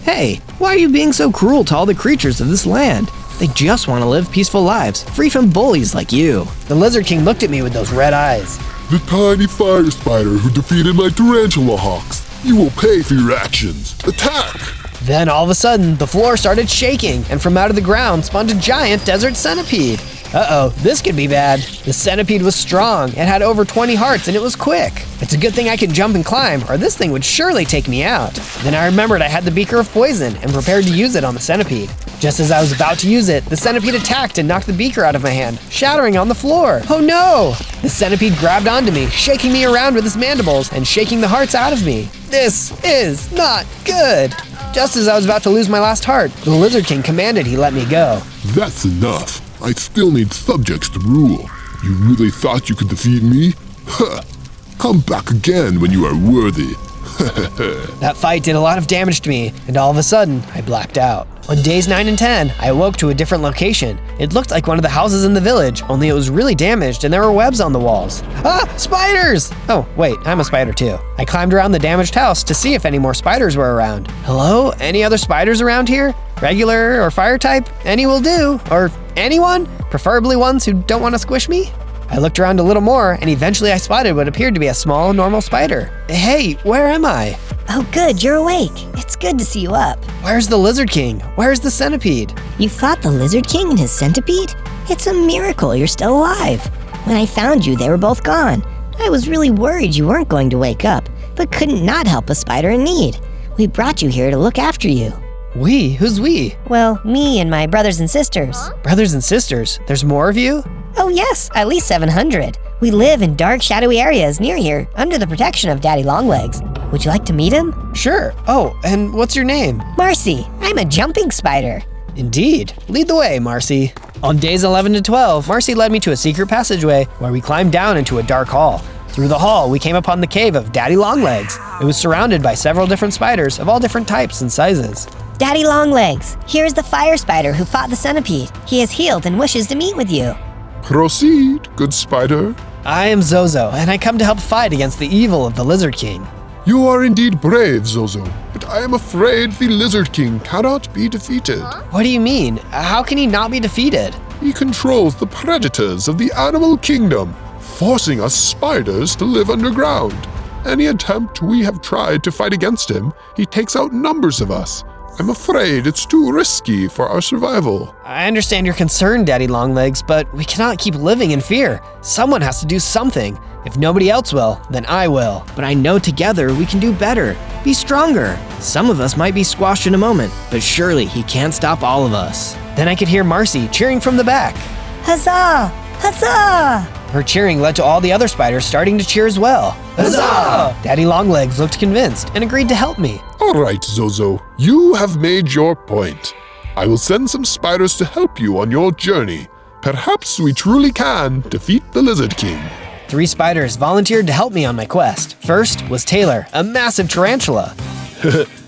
Hey, why are you being so cruel to all the creatures of this land? They just want to live peaceful lives, free from bullies like you. The Lizard King looked at me with those red eyes. The tiny fire spider who defeated my tarantula hawks. You will pay for your actions. Attack! Then all of a sudden, the floor started shaking, and from out of the ground spawned a giant desert centipede. Uh-oh, this could be bad. The centipede was strong, it had over 20 hearts, and it was quick. It's a good thing I can jump and climb, or this thing would surely take me out. Then I remembered I had the beaker of poison and prepared to use it on the centipede. Just as I was about to use it, the centipede attacked and knocked the beaker out of my hand, shattering on the floor. Oh no! The centipede grabbed onto me, shaking me around with its mandibles and shaking the hearts out of me. This is not good. Just as I was about to lose my last heart, the Lizard King commanded he let me go. That's enough. I still need subjects to rule. You really thought you could defeat me? Ha! Come back again when you are worthy. That fight did a lot of damage to me, and all of a sudden, I blacked out. On days 9 and 10, I awoke to a different location. It looked like one of the houses in the village, only it was really damaged and there were webs on the walls. Ah, spiders! Oh, wait, I'm a spider too. I climbed around the damaged house to see if any more spiders were around. Hello? Any other spiders around here? Regular or fire type? Any will do. Or anyone? Preferably ones who don't want to squish me? I looked around a little more, and eventually I spotted what appeared to be a small, normal spider. Hey, where am I? Oh good, you're awake. It's good to see you up. Where's the Lizard King? Where's the centipede? You fought the Lizard King and his centipede? It's a miracle you're still alive. When I found you, they were both gone. I was really worried you weren't going to wake up, but couldn't not help a spider in need. We brought you here to look after you. We? Who's we? Well, me and my brothers and sisters. Brothers and sisters? There's more of you? Oh yes, at least 700. We live in dark, shadowy areas near here, under the protection of Daddy Longlegs. Would you like to meet him? Sure. Oh, and what's your name? Marcy. I'm a jumping spider. Indeed. Lead the way, Marcy. On days 11 to 12, Marcy led me to a secret passageway where we climbed down into a dark hall. Through the hall, we came upon the cave of Daddy Longlegs. It was surrounded by several different spiders of all different types and sizes. Daddy Longlegs, here's the fire spider who fought the centipede. He is healed and wishes to meet with you. Proceed, good spider. I am Zozo, and I come to help fight against the evil of the Lizard King. You are indeed brave, Zozo, but I am afraid the Lizard King cannot be defeated. What do you mean? How can he not be defeated? He controls the predators of the animal kingdom, forcing us spiders to live underground. Any attempt we have tried to fight against him, he takes out numbers of us. I'm afraid it's too risky for our survival. I understand your concern, Daddy Longlegs, but we cannot keep living in fear. Someone has to do something. If nobody else will, then I will. But I know together we can do better, be stronger. Some of us might be squashed in a moment, but surely he can't stop all of us. Then I could hear Marcy cheering from the back. Huzzah! Huzzah! Her cheering led to all the other spiders starting to cheer as well. Huzzah! Daddy Longlegs looked convinced and agreed to help me. All right, Zozo, you have made your point. I will send some spiders to help you on your journey. Perhaps we truly can defeat the Lizard King. 3 spiders volunteered to help me on my quest. First was Taylor, a massive tarantula.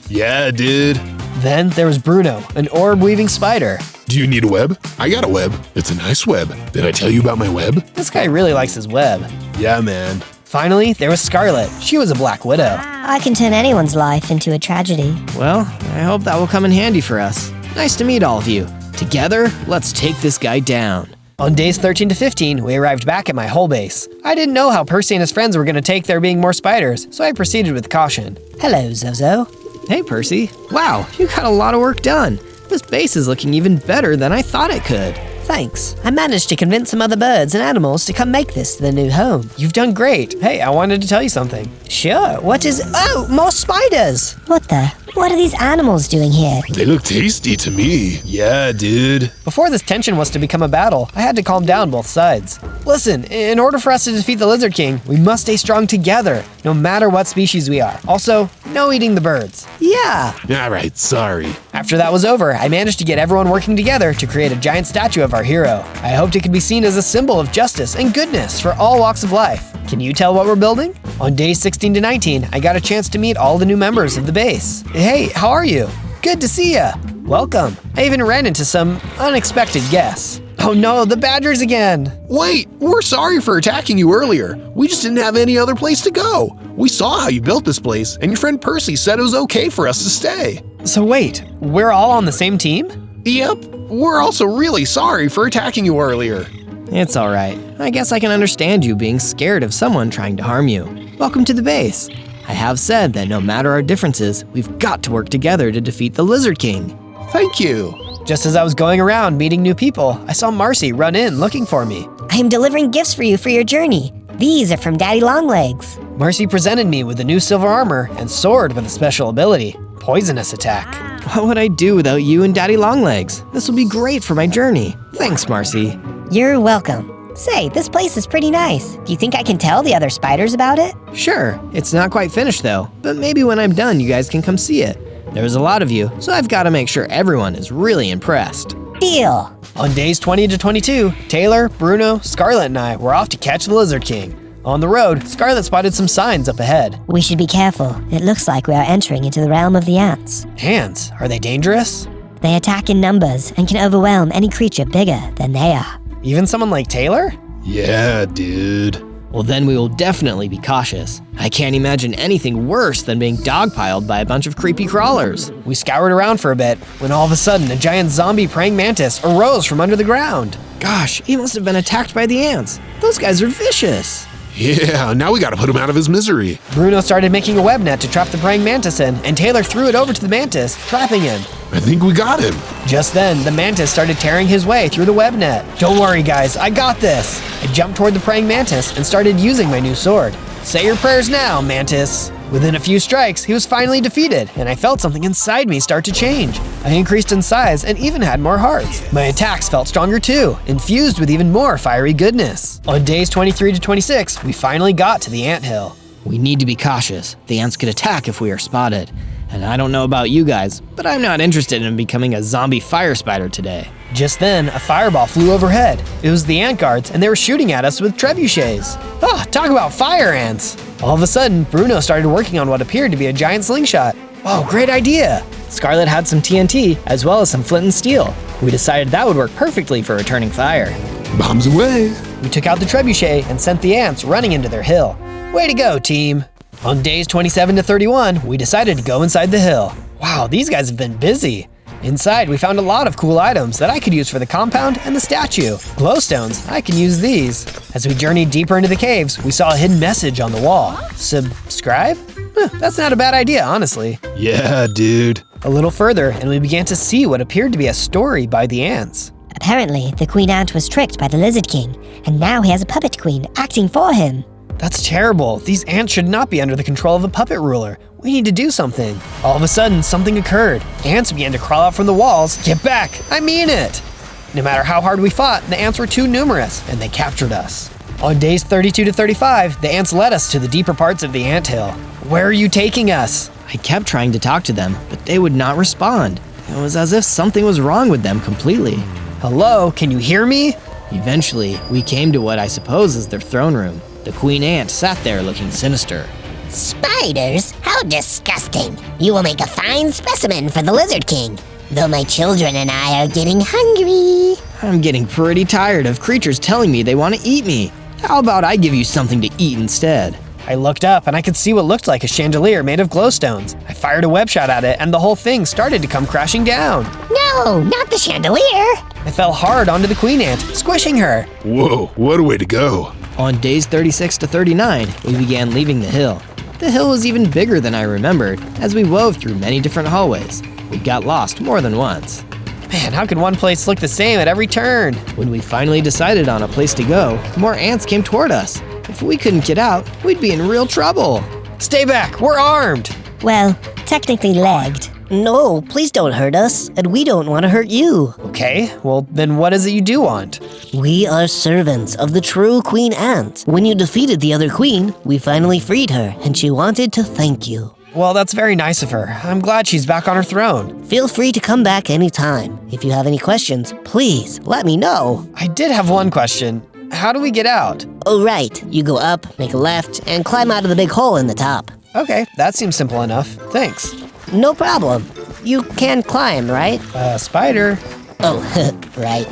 Yeah, dude. Then there was Bruno, an orb-weaving spider. Do you need a web? I got a web. It's a nice web. Did I tell you about my web? This guy really likes his web. Yeah, man. Finally, there was Scarlet. She was a black widow. I can turn anyone's life into a tragedy. Well, I hope that will come in handy for us. Nice to meet all of you. Together, let's take this guy down. On days 13 to 15, we arrived back at my hole base. I didn't know how Percy and his friends were going to take there being more spiders, so I proceeded with caution. Hello, Zozo. Hey, Percy. Wow, you got a lot of work done. This base is looking even better than I thought it could. Thanks. I managed to convince some other birds and animals to come make this their new home. You've done great. Hey, I wanted to tell you something. Sure. What is... Oh, more spiders! What the... What are these animals doing here? They look tasty to me. Yeah, dude. Before this tension was to become a battle, I had to calm down both sides. Listen, in order for us to defeat the Lizard King, we must stay strong together, no matter what species we are. Also, no eating the birds. Yeah. All right, sorry. After that was over, I managed to get everyone working together to create a giant statue of our hero. I hoped it could be seen as a symbol of justice and goodness for all walks of life. Can you tell what we're building? On days 16 to 19, I got a chance to meet all the new members of the base. Hey, how are you? Good to see ya. Welcome. I even ran into some unexpected guests. Oh no, the badgers again. Wait, we're sorry for attacking you earlier. We just didn't have any other place to go. We saw how you built this place, and your friend Percy said it was okay for us to stay. So wait, we're all on the same team? Yep, we're also really sorry for attacking you earlier. It's all right. I guess I can understand you being scared of someone trying to harm you. Welcome to the base. I have said that no matter our differences, we've got to work together to defeat the Lizard King. Thank you. Just as I was going around meeting new people, I saw Marcy run in looking for me. I am delivering gifts for you for your journey. These are from Daddy Longlegs. Marcy presented me with a new silver armor and sword with a special ability, Poisonous Attack. What would I do without you and Daddy Longlegs? This will be great for my journey. Thanks, Marcy. You're welcome. Say, this place is pretty nice. Do you think I can tell the other spiders about it? Sure. It's not quite finished though, but maybe when I'm done you guys can come see it. There's a lot of you, so I've got to make sure everyone is really impressed. Deal. On days 20 to 22, Taylor, Bruno, Scarlet, and I were off to catch the Lizard King. On the road, Scarlet spotted some signs up ahead. We should be careful. It looks like we are entering into the realm of the ants. Ants? Are they dangerous? They attack in numbers and can overwhelm any creature bigger than they are. Even someone like Taylor? Yeah, dude. Well, then we will definitely be cautious. I can't imagine anything worse than being dogpiled by a bunch of creepy crawlers. We scoured around for a bit, when all of a sudden a giant zombie praying mantis arose from under the ground. Gosh, he must have been attacked by the ants. Those guys are vicious. Yeah, now we gotta put him out of his misery. Bruno started making a web net to trap the praying mantis in, and Taylor threw it over to the mantis, trapping him. I think we got him. Just then, the mantis started tearing his way through the web net. Don't worry, guys, I got this. I jumped toward the praying mantis and started using my new sword. Say your prayers now, mantis. Within a few strikes, he was finally defeated, and I felt something inside me start to change. I increased in size and even had more hearts. My attacks felt stronger too, infused with even more fiery goodness. On days 23 to 26, we finally got to the anthill. We need to be cautious. The ants could attack if we are spotted. And I don't know about you guys, but I'm not interested in becoming a zombie fire spider today. Just then, a fireball flew overhead. It was the ant guards, and they were shooting at us with trebuchets. Ah, talk about fire ants! All of a sudden, Bruno started working on what appeared to be a giant slingshot. Oh, great idea! Scarlet had some TNT, as well as some flint and steel. We decided that would work perfectly for returning fire. Bombs away! We took out the trebuchet and sent the ants running into their hill. Way to go, team! On days 27 to 31, we decided to go inside the hill. Wow, these guys have been busy. Inside, we found a lot of cool items that I could use for the compound and the statue. Glowstones, I can use these. As we journeyed deeper into the caves, we saw a hidden message on the wall. Subscribe? That's not a bad idea, honestly. Yeah, dude. A little further, and we began to see what appeared to be a story by the ants. Apparently, the Queen Ant was tricked by the Lizard King, and now he has a puppet queen acting for him. That's terrible. These ants should not be under the control of a puppet ruler. We need to do something. All of a sudden, something occurred. Ants began to crawl out from the walls. Get back! I mean it! No matter how hard we fought, the ants were too numerous, and they captured us. On days 32 to 35, the ants led us to the deeper parts of the anthill. Where are you taking us? I kept trying to talk to them, but they would not respond. It was as if something was wrong with them completely. Hello, can you hear me? Eventually, we came to what I suppose is their throne room. The queen ant sat there looking sinister. Spiders? How disgusting. You will make a fine specimen for the Lizard King. Though my children and I are getting hungry. I'm getting pretty tired of creatures telling me they want to eat me. How about I give you something to eat instead? I looked up and I could see what looked like a chandelier made of glowstones. I fired a web shot at it and the whole thing started to come crashing down. No, not the chandelier. I fell hard onto the queen ant, squishing her. Whoa, what a way to go. On days 36 to 39, we began leaving the hill. The hill was even bigger than I remembered, as we wove through many different hallways. We got lost more than once. Man, how can one place look the same at every turn? When we finally decided on a place to go, more ants came toward us. If we couldn't get out, we'd be in real trouble. Stay back, we're armed. Well, technically legged. No, please don't hurt us, and we don't want to hurt you. Okay, well then what is it you do want? We are servants of the true Queen Ant. When you defeated the other queen, we finally freed her, and she wanted to thank you. Well, that's very nice of her. I'm glad she's back on her throne. Feel free to come back anytime. If you have any questions, please let me know. I did have one question. How do we get out? Oh, right. You go up, make a left, and climb out of the big hole in the top. Okay, that seems simple enough. Thanks. No problem. You can climb, right? Spider. Oh, right.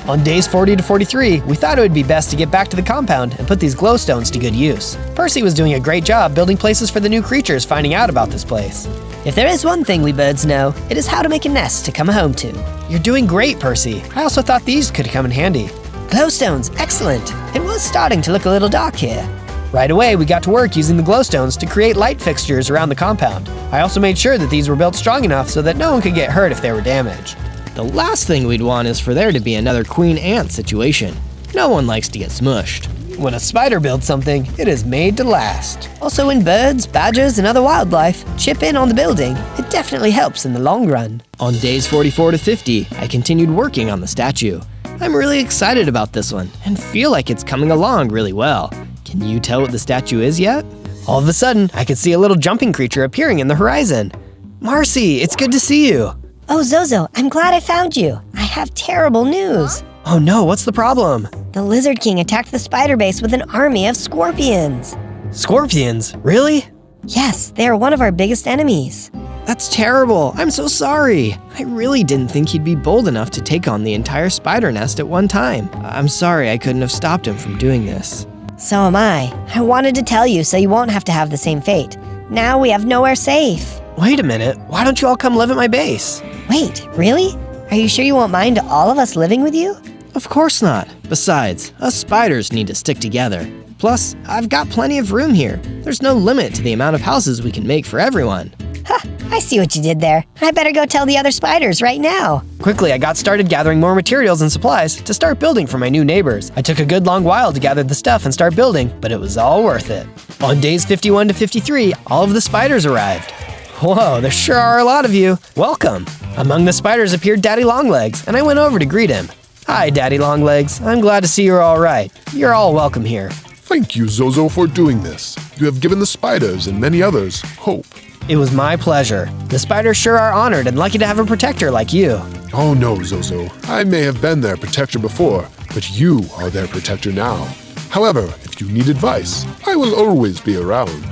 On days 40 to 43, we thought it would be best to get back to the compound and put these glowstones to good use. Percy was doing a great job building places for the new creatures finding out about this place. If there is one thing we birds know, it is how to make a nest to come home to. You're doing great, Percy. I also thought these could come in handy. Glowstones, excellent. It was starting to look a little dark here. Right away, we got to work using the glowstones to create light fixtures around the compound. I also made sure that these were built strong enough so that no one could get hurt if they were damaged. The last thing we'd want is for there to be another Queen Ant situation. No one likes to get smushed. When a spider builds something, it is made to last. Also, when birds, badgers, and other wildlife chip in on the building, it definitely helps in the long run. On days 44 to 50, I continued working on the statue. I'm really excited about this one and feel like it's coming along really well. Can you tell what the statue is yet? All of a sudden, I could see a little jumping creature appearing in the horizon. Marcy, it's good to see you. Oh, Zozo, I'm glad I found you. I have terrible news. Oh no, what's the problem? The Lizard King attacked the spider base with an army of scorpions. Scorpions? Really? Yes, they are one of our biggest enemies. That's terrible. I'm so sorry. I really didn't think he'd be bold enough to take on the entire spider nest at one time. I'm sorry I couldn't have stopped him from doing this. So am I. I wanted to tell you so you won't have to have the same fate. Now we have nowhere safe. Wait a minute. Why don't you all come live at my base? Wait, really? Are you sure you won't mind all of us living with you? Of course not. Besides, us spiders need to stick together. Plus, I've got plenty of room here. There's no limit to the amount of houses we can make for everyone. Ha! I see what you did there. I better go tell the other spiders right now. Quickly, I got started gathering more materials and supplies to start building for my new neighbors. I took a good long while to gather the stuff and start building, but it was all worth it. On days 51 to 53, all of the spiders arrived. Whoa, there sure are a lot of you. Welcome. Among the spiders appeared Daddy Longlegs, and I went over to greet him. Hi, Daddy Longlegs. I'm glad to see you're all right. You're all welcome here. Thank you, Zozo, for doing this. You have given the spiders and many others hope. It was my pleasure. The spiders sure are honored and lucky to have a protector like you. Oh no, Zozo. I may have been their protector before, but you are their protector now. However, if you need advice, I will always be around.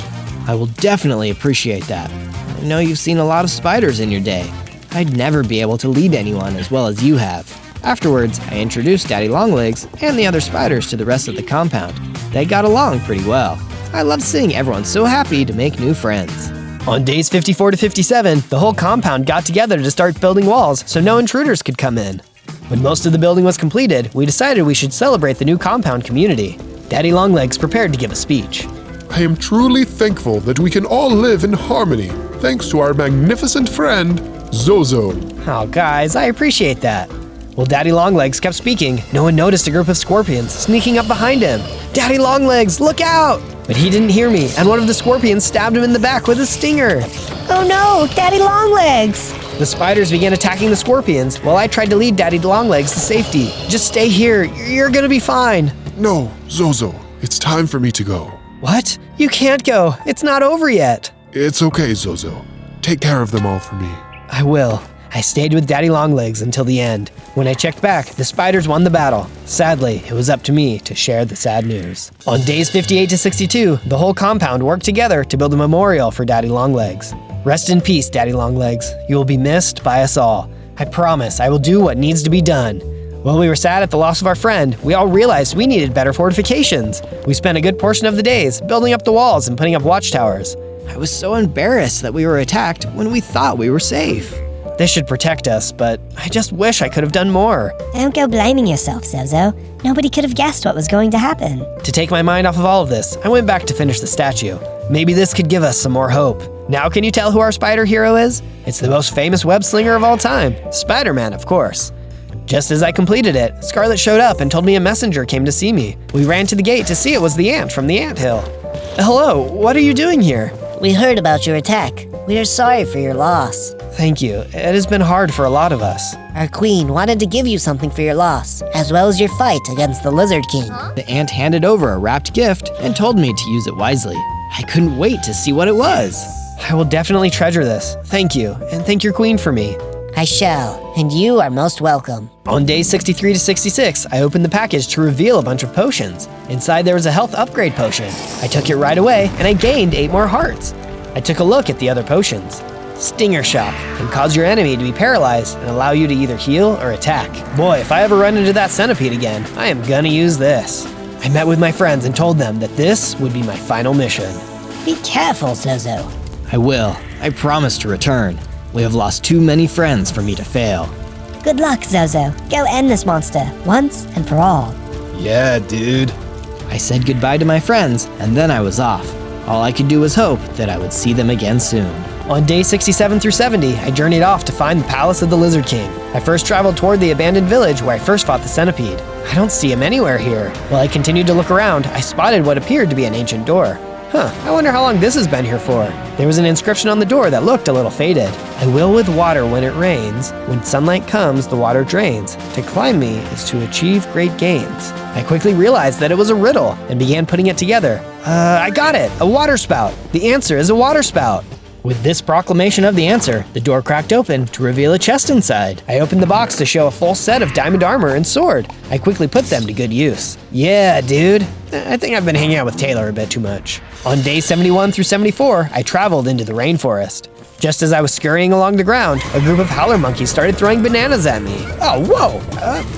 I will definitely appreciate that. I know you've seen a lot of spiders in your day. I'd never be able to lead anyone as well as you have. Afterwards, I introduced Daddy Longlegs and the other spiders to the rest of the compound. They got along pretty well. I loved seeing everyone so happy to make new friends. On days 54 to 57, the whole compound got together to start building walls so no intruders could come in. When most of the building was completed, we decided we should celebrate the new compound community. Daddy Longlegs prepared to give a speech. I am truly thankful that we can all live in harmony, thanks to our magnificent friend, Zozo. Oh, guys, I appreciate that. While Daddy Longlegs kept speaking, no one noticed a group of scorpions sneaking up behind him. Daddy Longlegs, look out! But he didn't hear me, and one of the scorpions stabbed him in the back with a stinger. Oh no, Daddy Longlegs! The spiders began attacking the scorpions while I tried to lead Daddy Longlegs to safety. Just stay here, you're gonna be fine. No, Zozo, it's time for me to go. What? You can't go, it's not over yet. It's okay, Zozo. Take care of them all for me. I will. I stayed with Daddy Longlegs until the end. When I checked back, the spiders won the battle. Sadly, it was up to me to share the sad news. On days 58 to 62, the whole compound worked together to build a memorial for Daddy Longlegs. Rest in peace, Daddy Longlegs. You will be missed by us all. I promise I will do what needs to be done. While we were sad at the loss of our friend, we all realized we needed better fortifications. We spent a good portion of the days building up the walls and putting up watchtowers. I was so embarrassed that we were attacked when we thought we were safe. They should protect us, but I just wish I could have done more. Don't go blaming yourself, Zozo. Nobody could have guessed what was going to happen. To take my mind off of all of this, I went back to finish the statue. Maybe this could give us some more hope. Now can you tell who our spider hero is? It's the most famous web slinger of all time, Spider-Man, of course. Just as I completed it, Scarlet showed up and told me a messenger came to see me. We ran to the gate to see it was the ant from the anthill. Hello, what are you doing here? We heard about your attack. We're sorry for your loss. Thank you. It has been hard for a lot of us. Our queen wanted to give you something for your loss, as well as your fight against the Lizard King. The ant handed over a wrapped gift and told me to use it wisely. I couldn't wait to see what it was. I will definitely treasure this. Thank you, and thank your queen for me. I shall, and you are most welcome. On days 63 to 66, I opened the package to reveal a bunch of potions. Inside there was a health upgrade potion. I took it right away, and I gained 8 more hearts. I took a look at the other potions. Stinger Shock can cause your enemy to be paralyzed and allow you to either heal or attack. Boy, if I ever run into that centipede again, I am gonna use this. I met with my friends and told them that this would be my final mission. Be careful, Zozo. I will. I promise to return. We have lost too many friends for me to fail. Good luck, Zozo. Go end this monster, once and for all. Yeah, dude. I said goodbye to my friends, and then I was off. All I could do was hope that I would see them again soon. On day 67 through 70, I journeyed off to find the palace of the Lizard King. I first traveled toward the abandoned village where I first fought the centipede. I don't see him anywhere here. While I continued to look around, I spotted what appeared to be an ancient door. I wonder how long this has been here for. There was an inscription on the door that looked a little faded. I will with water when it rains. When sunlight comes, the water drains. To climb me is to achieve great gains. I quickly realized that it was a riddle and began putting it together. I got it, a water spout. The answer is a water spout. With this proclamation of the answer, the door cracked open to reveal a chest inside. I opened the box to show a full set of diamond armor and sword. I quickly put them to good use. Yeah, dude. I think I've been hanging out with Taylor a bit too much. On day 71 through 74, I traveled into the rainforest. Just as I was scurrying along the ground, a group of howler monkeys started throwing bananas at me. Oh, whoa!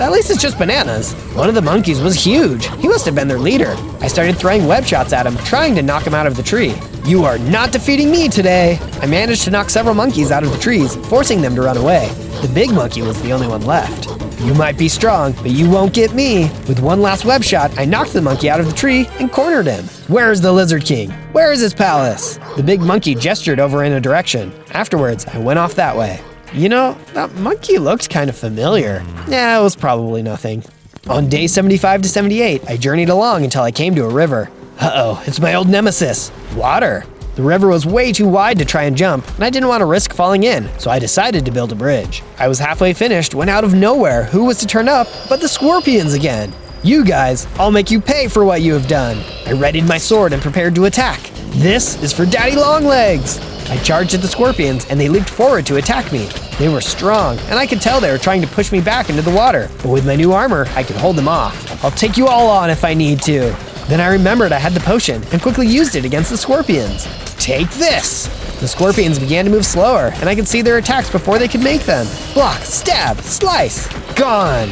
At least it's just bananas. One of the monkeys was huge. He must have been their leader. I started throwing web shots at him, trying to knock him out of the tree. You are not defeating me today! I managed to knock several monkeys out of the trees, forcing them to run away. The big monkey was the only one left. You might be strong, but you won't get me. With one last web shot, I knocked the monkey out of the tree and cornered him. Where is the Lizard King? Where is his palace? The big monkey gestured over in a direction. Afterwards, I went off that way. You know, that monkey looked kind of familiar. Yeah, it was probably nothing. On day 75 to 78, I journeyed along until I came to a river. Uh-oh, it's my old nemesis, water. The river was way too wide to try and jump, and I didn't want to risk falling in, so I decided to build a bridge. I was halfway finished when out of nowhere, who was to turn up but the scorpions again. You guys, I'll make you pay for what you have done. I readied my sword and prepared to attack. This is for Daddy Longlegs. I charged at the scorpions and they leaped forward to attack me. They were strong, and I could tell they were trying to push me back into the water, but with my new armor, I could hold them off. I'll take you all on if I need to. Then I remembered I had the potion and quickly used it against the scorpions. Take this! The scorpions began to move slower, and I could see their attacks before they could make them. Block, stab, slice, gone!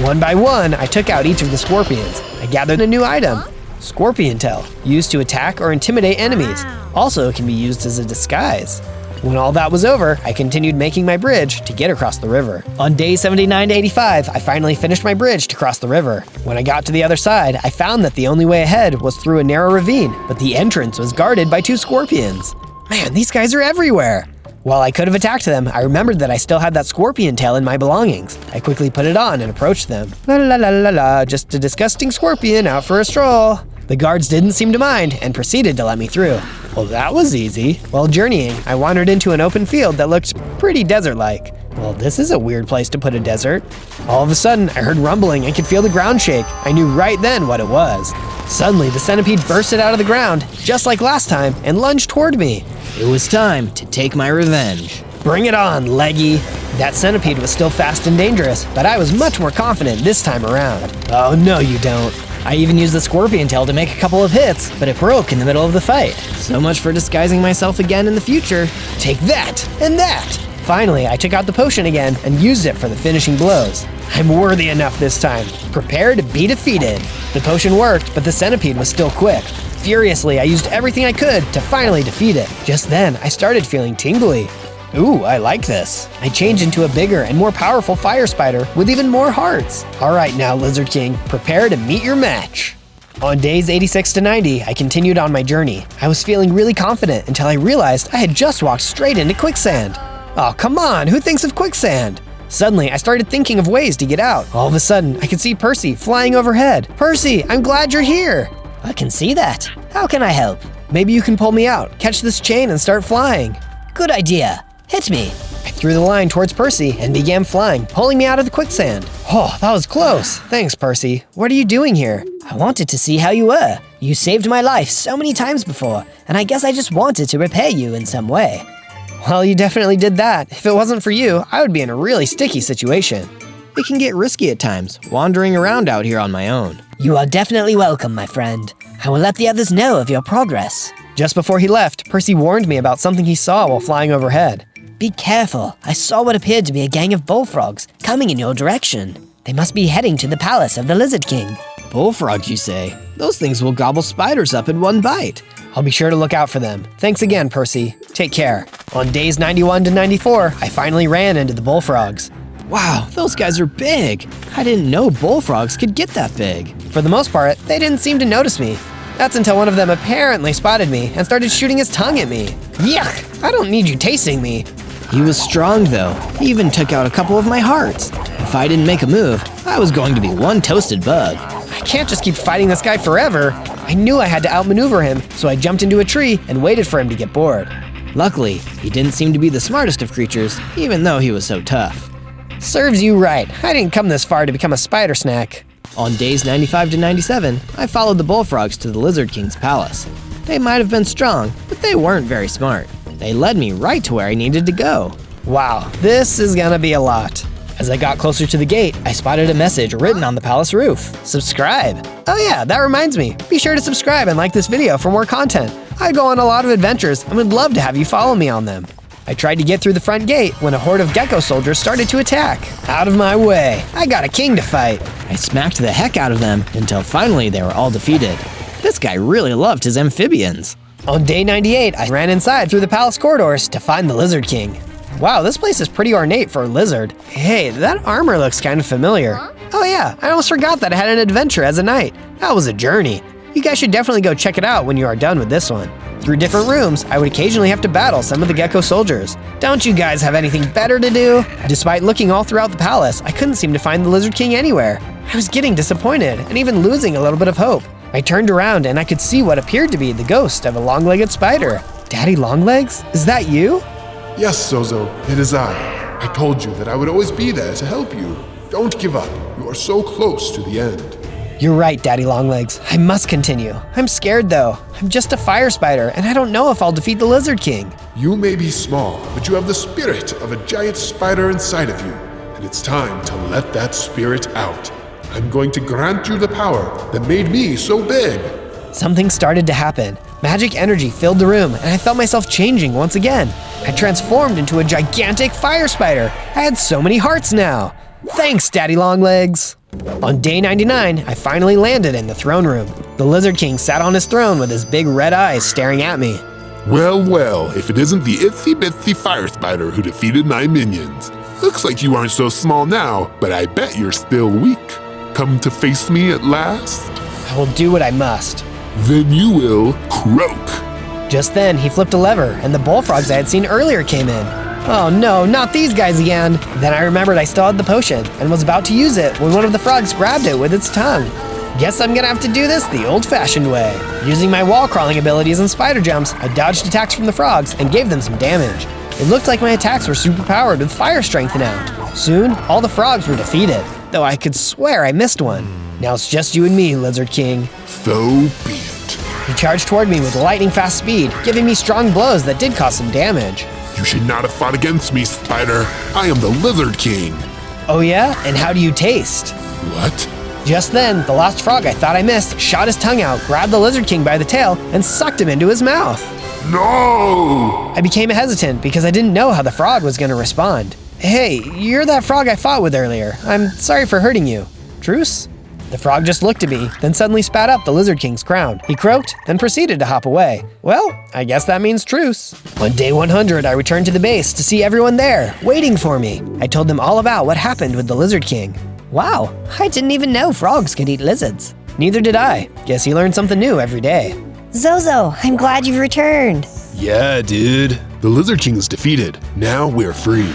One by one, I took out each of the scorpions. I gathered a new item, Scorpion Tail, used to attack or intimidate enemies. Also can be used as a disguise. When all that was over, I continued making my bridge to get across the river. On day 79 to 85, I finally finished my bridge to cross the river. When I got to the other side, I found that the only way ahead was through a narrow ravine, but the entrance was guarded by 2 scorpions. Man, these guys are everywhere! While I could have attacked them, I remembered that I still had that scorpion tail in my belongings. I quickly put it on and approached them. La la la la la, just a disgusting scorpion out for a stroll. The guards didn't seem to mind and proceeded to let me through. Well, that was easy. While journeying, I wandered into an open field that looked pretty desert-like. Well, this is a weird place to put a desert. All of a sudden, I heard rumbling and could feel the ground shake. I knew right then what it was. Suddenly, the centipede bursted out of the ground, just like last time, and lunged toward me. It was time to take my revenge. Bring it on, leggy. That centipede was still fast and dangerous, but I was much more confident this time around. Oh, no you don't. I even used the scorpion tail to make a couple of hits, but it broke in the middle of the fight. So much for disguising myself again in the future. Take that, and that! Finally, I took out the potion again and used it for the finishing blows. I'm worthy enough this time. Prepare to be defeated. The potion worked, but the centipede was still quick. Furiously, I used everything I could to finally defeat it. Just then, I started feeling tingly. Ooh, I like this. I changed into a bigger and more powerful fire spider with even more hearts. All right now, Lizard King, prepare to meet your match. On days 86 to 90, I continued on my journey. I was feeling really confident until I realized I had just walked straight into quicksand. Oh, come on, who thinks of quicksand? Suddenly, I started thinking of ways to get out. All of a sudden, I could see Percy flying overhead. Percy, I'm glad you're here. I can see that. How can I help? Maybe you can pull me out, catch this chain, and start flying. Good idea. Hit me. I threw the line towards Percy and began flying, pulling me out of the quicksand. Oh, that was close. Thanks, Percy. What are you doing here? I wanted to see how you were. You saved my life so many times before, and I guess I just wanted to repay you in some way. Well, you definitely did that. If it wasn't for you, I would be in a really sticky situation. It can get risky at times, wandering around out here on my own. You are definitely welcome, my friend. I will let the others know of your progress. Just before he left, Percy warned me about something he saw while flying overhead. Be careful. I saw what appeared to be a gang of bullfrogs coming in your direction. They must be heading to the palace of the Lizard King. Bullfrogs, you say? Those things will gobble spiders up in one bite. I'll be sure to look out for them. Thanks again, Percy. Take care. On days 91 to 94, I finally ran into the bullfrogs. Wow, those guys are big. I didn't know bullfrogs could get that big. For the most part, they didn't seem to notice me. That's until one of them apparently spotted me and started shooting his tongue at me. Yuck! I don't need you tasting me. He was strong though. He even took out a couple of my hearts. If I didn't make a move, I was going to be one toasted bug. I can't just keep fighting this guy forever. I knew I had to outmaneuver him, so I jumped into a tree and waited for him to get bored. Luckily, he didn't seem to be the smartest of creatures, even though he was so tough. Serves you right. I didn't come this far to become a spider snack. On days 95 to 97, I followed the bullfrogs to the Lizard King's palace. They might have been strong, but they weren't very smart. They led me right to where I needed to go. Wow, this is gonna be a lot. As I got closer to the gate, I spotted a message written on the palace roof. Subscribe. Oh yeah, that reminds me. Be sure to subscribe and like this video for more content. I go on a lot of adventures and would love to have you follow me on them. I tried to get through the front gate when a horde of gecko soldiers started to attack. Out of my way. I got a king to fight. I smacked the heck out of them until finally they were all defeated. This guy really loved his amphibians. On day 98, I ran inside through the palace corridors to find the Lizard King. Wow, this place is pretty ornate for a lizard. Hey, that armor looks kind of familiar. Oh yeah, I almost forgot that I had an adventure as a knight. That was a journey. You guys should definitely go check it out when you are done with this one. Through different rooms, I would occasionally have to battle some of the gecko soldiers. Don't you guys have anything better to do? Despite looking all throughout the palace, I couldn't seem to find the Lizard King anywhere. I was getting disappointed and even losing a little bit of hope. I turned around and I could see what appeared to be the ghost of a long-legged spider. Daddy Longlegs, is that you? Yes, Zozo, it is I. I told you that I would always be there to help you. Don't give up. You are so close to the end. You're right, Daddy Longlegs. I must continue. I'm scared though. I'm just a fire spider and I don't know if I'll defeat the Lizard King. You may be small, but you have the spirit of a giant spider inside of you. And it's time to let that spirit out. I'm going to grant you the power that made me so big. Something started to happen. Magic energy filled the room and I felt myself changing once again. I transformed into a gigantic fire spider. I had so many hearts now. Thanks, Daddy Longlegs. On day 99, I finally landed in the throne room. The Lizard King sat on his throne with his big red eyes staring at me. Well, well, if it isn't the itsy-bitsy fire spider who defeated my minions. Looks like you aren't so small now, but I bet you're still weak. Come to face me at last? I will do what I must. Then you will croak. Just then, he flipped a lever, and the bullfrogs I had seen earlier came in. Oh no, not these guys again! Then I remembered I still had the potion, and was about to use it when one of the frogs grabbed it with its tongue. Guess I'm gonna have to do this the old-fashioned way. Using my wall-crawling abilities and spider jumps, I dodged attacks from the frogs and gave them some damage. It looked like my attacks were superpowered with fire strength now. Soon, all the frogs were defeated, though I could swear I missed one. Now it's just you and me, Lizard King. So be it. He charged toward me with lightning-fast speed, giving me strong blows that did cause some damage. You should not have fought against me, Spider. I am the Lizard King. Oh yeah? And how do you taste? What? Just then, the last frog I thought I missed shot his tongue out, grabbed the Lizard King by the tail, and sucked him into his mouth. No! I became hesitant because I didn't know how the frog was going to respond. Hey, you're that frog I fought with earlier. I'm sorry for hurting you. Truce? The frog just looked at me, then suddenly spat up the Lizard King's crown. He croaked, then proceeded to hop away. Well, I guess that means truce. On day 100, I returned to the base to see everyone there, waiting for me. I told them all about what happened with the Lizard King. Wow, I didn't even know frogs could eat lizards. Neither did I. Guess you learn something new every day. Zozo, I'm glad you've returned. Yeah, dude. The Lizard King's defeated. Now we're free.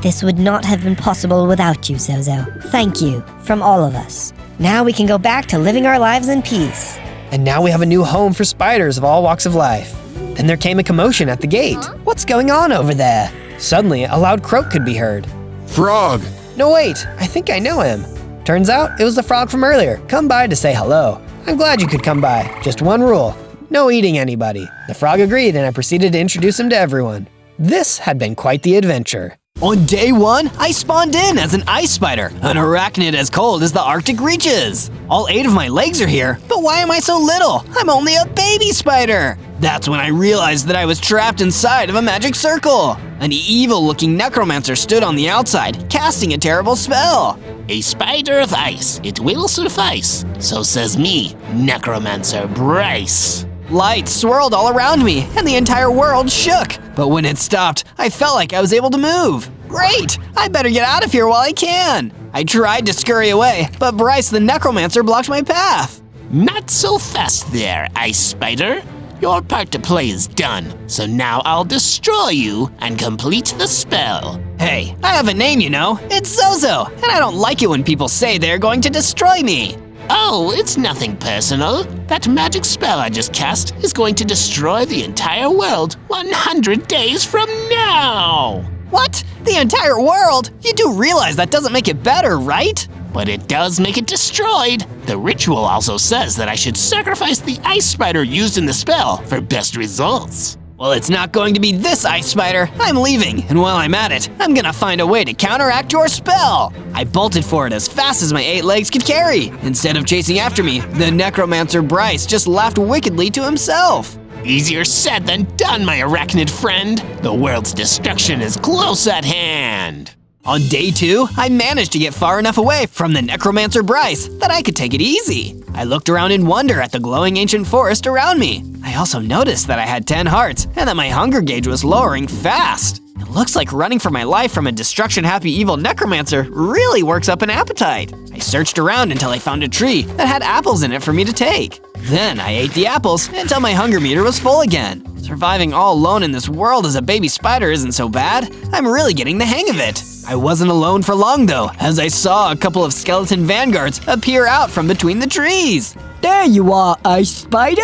This would not have been possible without you, Zozo. Thank you, from all of us. Now we can go back to living our lives in peace. And now we have a new home for spiders of all walks of life. Then there came a commotion at the gate. What's going on over there? Suddenly, a loud croak could be heard. Frog! No, wait, I think I know him. Turns out it was the frog from earlier, come by to say hello. I'm glad you could come by. Just one rule, no eating anybody. The frog agreed and I proceeded to introduce him to everyone. This had been quite the adventure. On day 1, I spawned in as an ice spider, an arachnid as cold as the Arctic reaches. All 8 of my legs are here, but why am I so little? I'm only a baby spider. That's when I realized that I was trapped inside of a magic circle. An evil-looking necromancer stood on the outside, casting a terrible spell. A spider of ice, it will suffice. So says me, Necromancer Bryce. Light swirled all around me, and the entire world shook. But when it stopped, I felt like I was able to move. Great! I better get out of here while I can. I tried to scurry away, but Bryce the necromancer blocked my path. Not so fast there, Ice Spider. Your part to play is done, so now I'll destroy you and complete the spell. Hey, I have a name, you know. It's Zozo, and I don't like it when people say they're going to destroy me. Oh, it's nothing personal. That magic spell I just cast is going to destroy the entire world 100 days from now. What? The entire world? You do realize that doesn't make it better, right? But it does make it destroyed. The ritual also says that I should sacrifice the ice spider used in the spell for best results. Well, it's not going to be this ice spider. I'm leaving, and while I'm at it, I'm gonna find a way to counteract your spell. I bolted for it as fast as my 8 legs could carry. Instead of chasing after me, the necromancer Bryce just laughed wickedly to himself. Easier said than done, my arachnid friend. The world's destruction is close at hand. On day 2, I managed to get far enough away from the necromancer Bryce that I could take it easy. I looked around in wonder at the glowing ancient forest around me. I also noticed that I had 10 hearts and that my hunger gauge was lowering fast. It looks like running for my life from a destruction-happy evil necromancer really works up an appetite. I searched around until I found a tree that had apples in it for me to take. Then I ate the apples until my hunger meter was full again. Surviving all alone in this world as a baby spider isn't so bad. I'm really getting the hang of it. I wasn't alone for long though, as I saw a couple of skeleton vanguards appear out from between the trees. There you are, Ice Spider.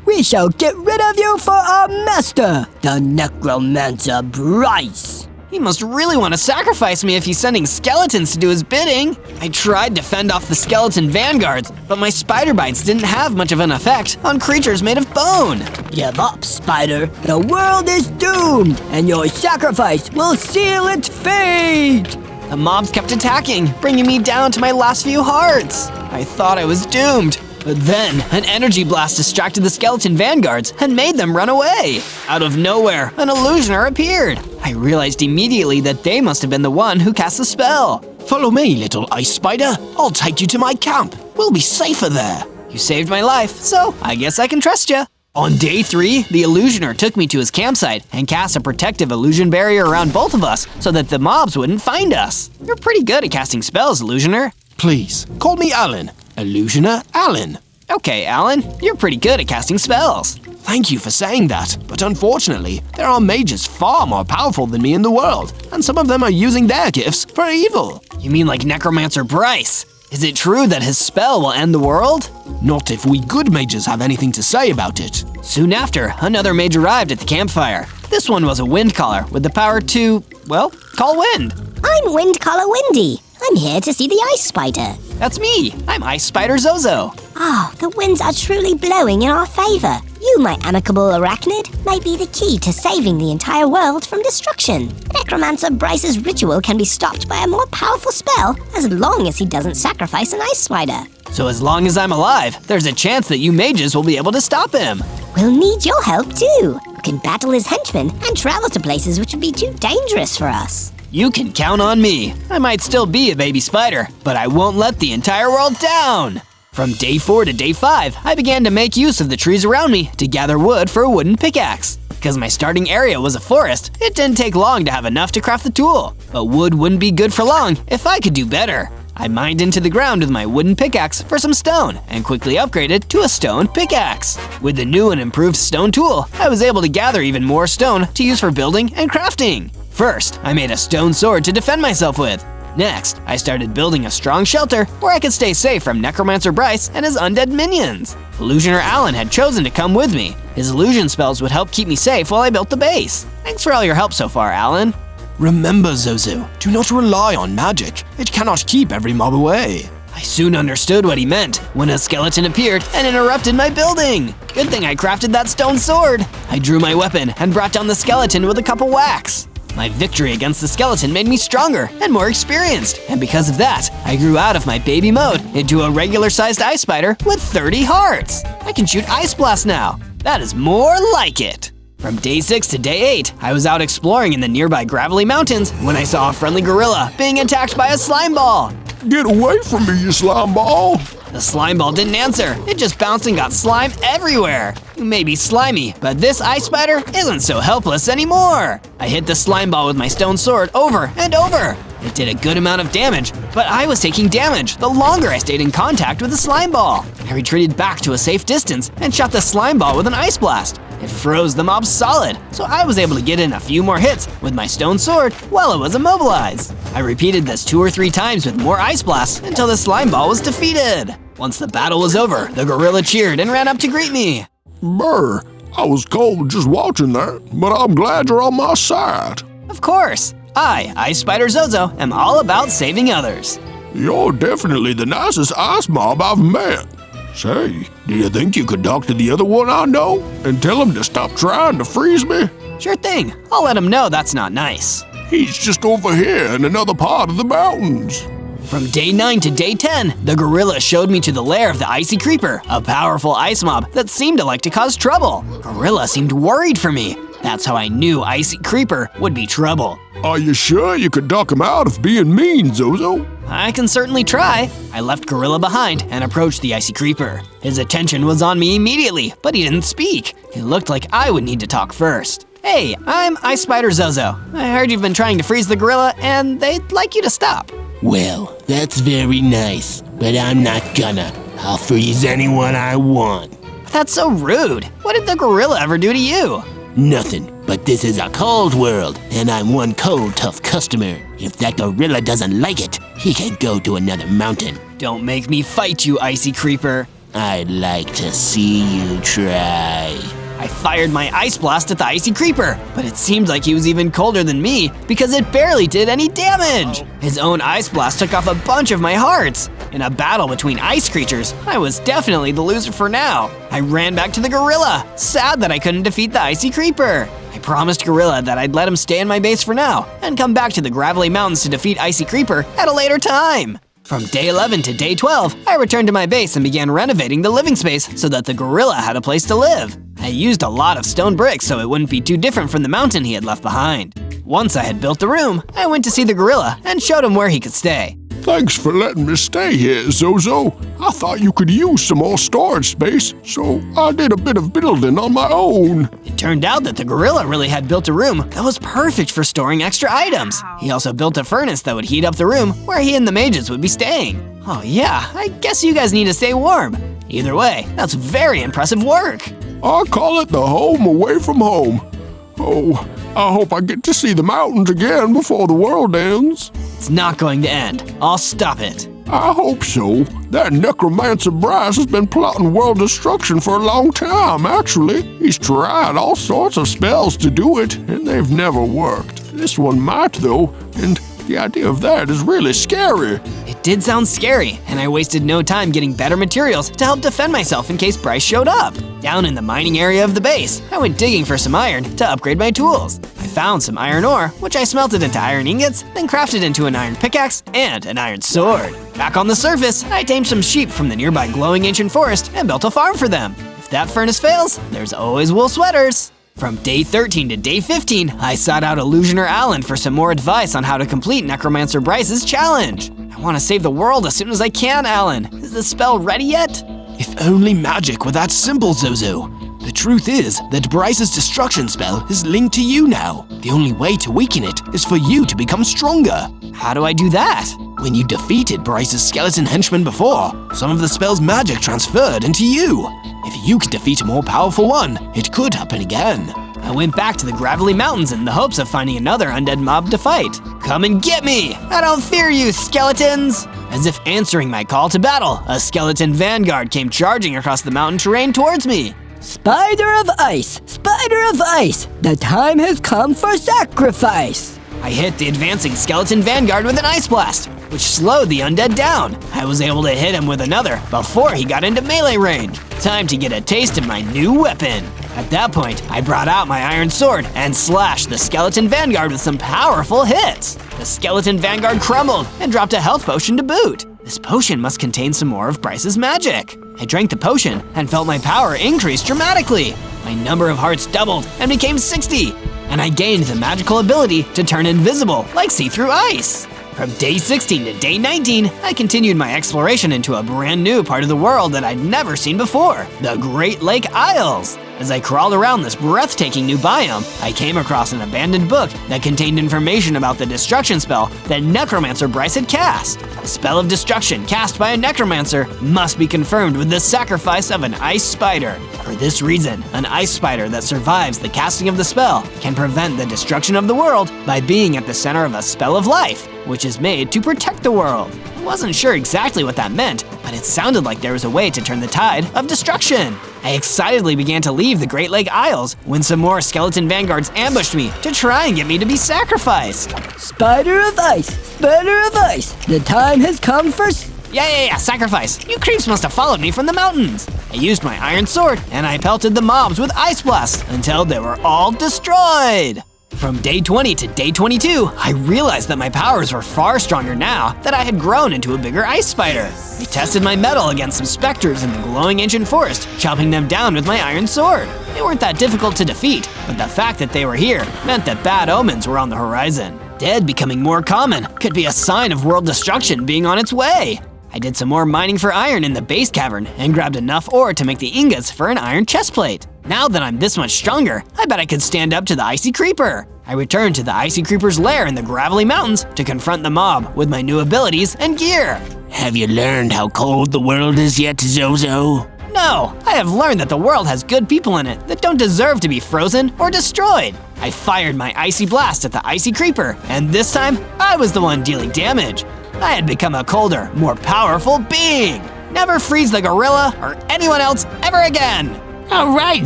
We shall get rid of you for our master, the necromancer Bryce. He must really want to sacrifice me if he's sending skeletons to do his bidding. I tried to fend off the skeleton vanguards, but my spider bites didn't have much of an effect on creatures made of bone. Give up, Spider. The world is doomed, and your sacrifice will seal its fate. The mobs kept attacking, bringing me down to my last few hearts. I thought I was doomed. But then, an energy blast distracted the skeleton vanguards and made them run away. Out of nowhere, an illusioner appeared. I realized immediately that they must have been the one who cast the spell. Follow me, little ice spider. I'll take you to my camp. We'll be safer there. You saved my life, so I guess I can trust you. On day 3, the illusioner took me to his campsite and cast a protective illusion barrier around both of us so that the mobs wouldn't find us. You're pretty good at casting spells, illusioner. Please, call me Alan. Illusioner Alan. Okay, Alan, you're pretty good at casting spells. Thank you for saying that, but unfortunately, there are mages far more powerful than me in the world, and some of them are using their gifts for evil. You mean like Necromancer Bryce? Is it true that his spell will end the world? Not if we good mages have anything to say about it. Soon after, another mage arrived at the campfire. This one was a wind caller with the power to, well, call wind. I'm Wind Caller Windy. I'm here to see the Ice Spider. That's me. I'm Ice Spider Zozo. Oh, the winds are truly blowing in our favor. You, my amicable arachnid, may be the key to saving the entire world from destruction. Necromancer Bryce's ritual can be stopped by a more powerful spell as long as he doesn't sacrifice an ice spider. So as long as I'm alive, there's a chance that you mages will be able to stop him. We'll need your help too. We can battle his henchmen and travel to places which would be too dangerous for us. You can count on me. I might still be a baby spider, but I won't let the entire world down. From day 4 to day 5, I began to make use of the trees around me to gather wood for a wooden pickaxe. Because my starting area was a forest, it didn't take long to have enough to craft the tool. But wood wouldn't be good for long if I could do better. I mined into the ground with my wooden pickaxe for some stone and quickly upgraded to a stone pickaxe. With the new and improved stone tool, I was able to gather even more stone to use for building and crafting. First, I made a stone sword to defend myself with. Next, I started building a strong shelter where I could stay safe from Necromancer Bryce and his undead minions. Illusioner Alan had chosen to come with me. His illusion spells would help keep me safe while I built the base. Thanks for all your help so far, Alan. Remember, Zozo, do not rely on magic. It cannot keep every mob away. I soon understood what he meant when a skeleton appeared and interrupted my building. Good thing I crafted that stone sword. I drew my weapon and brought down the skeleton with a cup of wax. My victory against the skeleton made me stronger and more experienced, and because of that, I grew out of my baby mode into a regular-sized ice spider with 30 hearts. I can shoot ice blasts now. That is more like it. From day 6 to day 8, I was out exploring in the nearby gravelly mountains when I saw a friendly gorilla being attacked by a slime ball. Get away from me, you slime ball! The slime ball didn't answer. It just bounced and got slime everywhere. You may be slimy, but this ice spider isn't so helpless anymore. I hit the slime ball with my stone sword over and over. It did a good amount of damage, but I was taking damage the longer I stayed in contact with the slime ball. I retreated back to a safe distance and shot the slime ball with an ice blast. It froze the mob solid, so I was able to get in a few more hits with my stone sword while it was immobilized. I repeated this 2 or 3 times with more ice blasts until the slime ball was defeated. Once the battle was over, the gorilla cheered and ran up to greet me. Brr, I was cold just watching that, but I'm glad you're on my side. Of course. I, Ice Spider Zozo, am all about saving others. You're definitely the nicest ice mob I've met. Say, do you think you could talk to the other one I know and tell him to stop trying to freeze me? Sure thing. I'll let him know that's not nice. He's just over here in another part of the mountains. From day 9 to day 10, the gorilla showed me to the lair of the Icy Creeper, a powerful ice mob that seemed to like to cause trouble. Gorilla seemed worried for me. That's how I knew Icy Creeper would be trouble. Are you sure you could talk him out of being mean, Zozo? I can certainly try. I left Gorilla behind and approached the Icy Creeper. His attention was on me immediately, but he didn't speak. It looked like I would need to talk first. Hey, I'm Ice Spider Zozo. I heard you've been trying to freeze the gorilla and they'd like you to stop. Well, that's very nice, but I'm not gonna. I'll freeze anyone I want. That's so rude. What did the gorilla ever do to you? Nothing, but this is a cold world, and I'm one cold, tough customer. If that gorilla doesn't like it, he can go to another mountain. Don't make me fight you, Icy Creeper. I'd like to see you try. I fired my ice blast at the Icy Creeper, but it seemed like he was even colder than me because it barely did any damage. His own ice blast took off a bunch of my hearts. In a battle between ice creatures, I was definitely the loser for now. I ran back to the gorilla, sad that I couldn't defeat the Icy Creeper. I promised Gorilla that I'd let him stay in my base for now and come back to the gravelly mountains to defeat Icy Creeper at a later time. From day 11 to day 12, I returned to my base and began renovating the living space so that the gorilla had a place to live. I used a lot of stone bricks so it wouldn't be too different from the mountain he had left behind. Once I had built the room, I went to see the gorilla and showed him where he could stay. Thanks for letting me stay here, Zozo. I thought you could use some more storage space, so I did a bit of building on my own. It turned out that the gorilla really had built a room that was perfect for storing extra items. He also built a furnace that would heat up the room where he and the mages would be staying. Oh yeah, I guess you guys need to stay warm. Either way, that's very impressive work. I call it the home away from home. Oh, I hope I get to see the mountains again before the world ends. It's not going to end. I'll stop it. I hope so. That necromancer Bryce has been plotting world destruction for a long time, actually. He's tried all sorts of spells to do it, and they've never worked. This one might, though, and the idea of that is really scary. It did sound scary, and I wasted no time getting better materials to help defend myself in case Bryce showed up. Down in the mining area of the base, I went digging for some iron to upgrade my tools. I found some iron ore, which I smelted into iron ingots, then crafted into an iron pickaxe and an iron sword. Back on the surface, I tamed some sheep from the nearby glowing ancient forest and built a farm for them. If that furnace fails, there's always wool sweaters. From day 13 to day 15, I sought out Illusioner Alan for some more advice on how to complete Necromancer Bryce's challenge. I want to save the world as soon as I can, Alan. Is the spell ready yet? If only magic were that simple, Zozo. The truth is that Bryce's destruction spell is linked to you now. The only way to weaken it is for you to become stronger. How do I do that? When you defeated Bryce's skeleton henchman before, some of the spell's magic transferred into you. If you could defeat a more powerful one, it could happen again. I went back to the gravelly mountains in the hopes of finding another undead mob to fight. Come and get me! I don't fear you, skeletons! As if answering my call to battle, a skeleton vanguard came charging across the mountain terrain towards me. Spider of Ice! Spider of Ice! The time has come for sacrifice! I hit the advancing skeleton vanguard with an ice blast, which slowed the undead down. I was able to hit him with another before he got into melee range. Time to get a taste of my new weapon. At that point, I brought out my iron sword and slashed the skeleton vanguard with some powerful hits. The skeleton vanguard crumbled and dropped a health potion to boot. This potion must contain some more of Bryce's magic. I drank the potion and felt my power increase dramatically. My number of hearts doubled and became 60, and I gained the magical ability to turn invisible like see-through ice. From day 16 to day 19, I continued my exploration into a brand new part of the world that I'd never seen before, the Great Lake Isles. As I crawled around this breathtaking new biome, I came across an abandoned book that contained information about the destruction spell that Necromancer Bryce had cast. A spell of destruction cast by a Necromancer must be confirmed with the sacrifice of an ice spider. For this reason, an ice spider that survives the casting of the spell can prevent the destruction of the world by being at the center of a spell of life, which is made to protect the world. I wasn't sure exactly what that meant, but it sounded like there was a way to turn the tide of destruction. I excitedly began to leave the Great Lake Isles when some more skeleton vanguards ambushed me to try and get me to be sacrificed. Spider of Ice! Spider of Ice! The time has come for Yeah, sacrifice. You creeps must have followed me from the mountains. I used my iron sword and I pelted the mobs with ice blasts until they were all destroyed. From day 20 to day 22, I realized that my powers were far stronger now that I had grown into a bigger ice spider. I tested my mettle against some specters in the glowing ancient forest, chopping them down with my iron sword. They weren't that difficult to defeat, but the fact that they were here meant that bad omens were on the horizon. Dead becoming more common could be a sign of world destruction being on its way. I did some more mining for iron in the base cavern and grabbed enough ore to make the ingots for an iron chestplate. Now that I'm this much stronger, I bet I could stand up to the Icy Creeper. I returned to the Icy Creeper's lair in the gravelly mountains to confront the mob with my new abilities and gear. Have you learned how cold the world is yet, Zozo? No, I have learned that the world has good people in it that don't deserve to be frozen or destroyed. I fired my icy blast at the Icy Creeper, and this time, I was the one dealing damage. I had become a colder, more powerful being. Never freeze the gorilla or anyone else ever again. All right,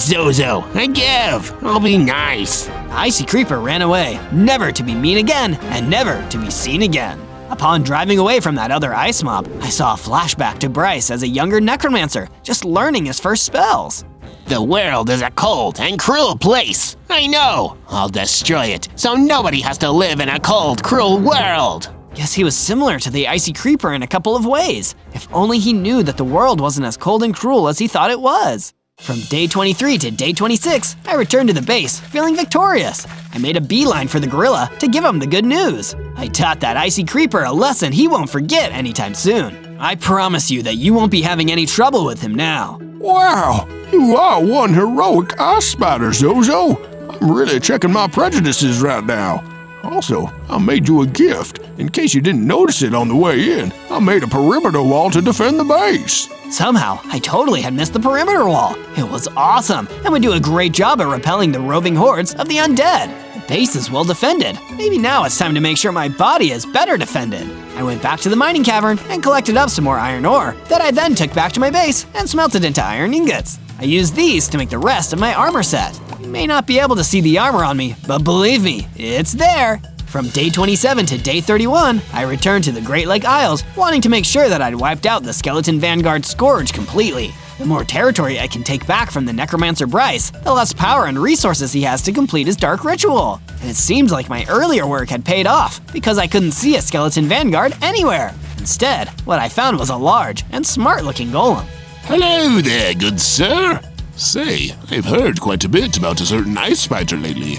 Zozo, I give. I'll be nice. The Icy Creeper ran away, never to be mean again and never to be seen again. Upon driving away from that other ice mob, I saw a flashback to Bryce as a younger necromancer, just learning his first spells. The world is a cold and cruel place. I know. I'll destroy it so nobody has to live in a cold, cruel world. Guess he was similar to the Icy Creeper in a couple of ways. If only he knew that the world wasn't as cold and cruel as he thought it was. From day 23 to day 26, I returned to the base, feeling victorious. I made a beeline for the gorilla to give him the good news. I taught that Icy Creeper a lesson he won't forget anytime soon. I promise you that you won't be having any trouble with him now. Wow, you are one heroic ice spider, Zozo. I'm really checking my prejudices right now. Also, I made you a gift. In case you didn't notice it on the way in, I made a perimeter wall to defend the base. Somehow, I totally had missed the perimeter wall. It was awesome and would do a great job at repelling the roving hordes of the undead. The base is well defended. Maybe now it's time to make sure my body is better defended. I went back to the mining cavern and collected up some more iron ore that I then took back to my base and smelted into iron ingots. I used these to make the rest of my armor set. You may not be able to see the armor on me, but believe me, it's there. From day 27 to day 31, I returned to the Great Lake Isles, wanting to make sure that I'd wiped out the Skeleton Vanguard Scourge completely. The more territory I can take back from the Necromancer Bryce, the less power and resources he has to complete his dark ritual. And it seems like my earlier work had paid off, because I couldn't see a Skeleton Vanguard anywhere. Instead, what I found was a large and smart-looking golem. Hello there, good sir. Say, I've heard quite a bit about a certain ice spider lately.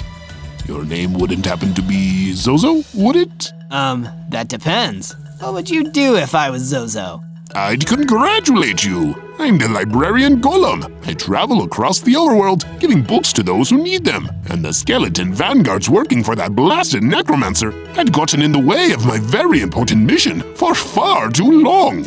Your name wouldn't happen to be Zozo, would it? That depends. What would you do if I was Zozo? I'd congratulate you. I'm the librarian Golem. I travel across the overworld, giving books to those who need them. And the skeleton vanguards working for that blasted necromancer had gotten in the way of my very important mission for far too long.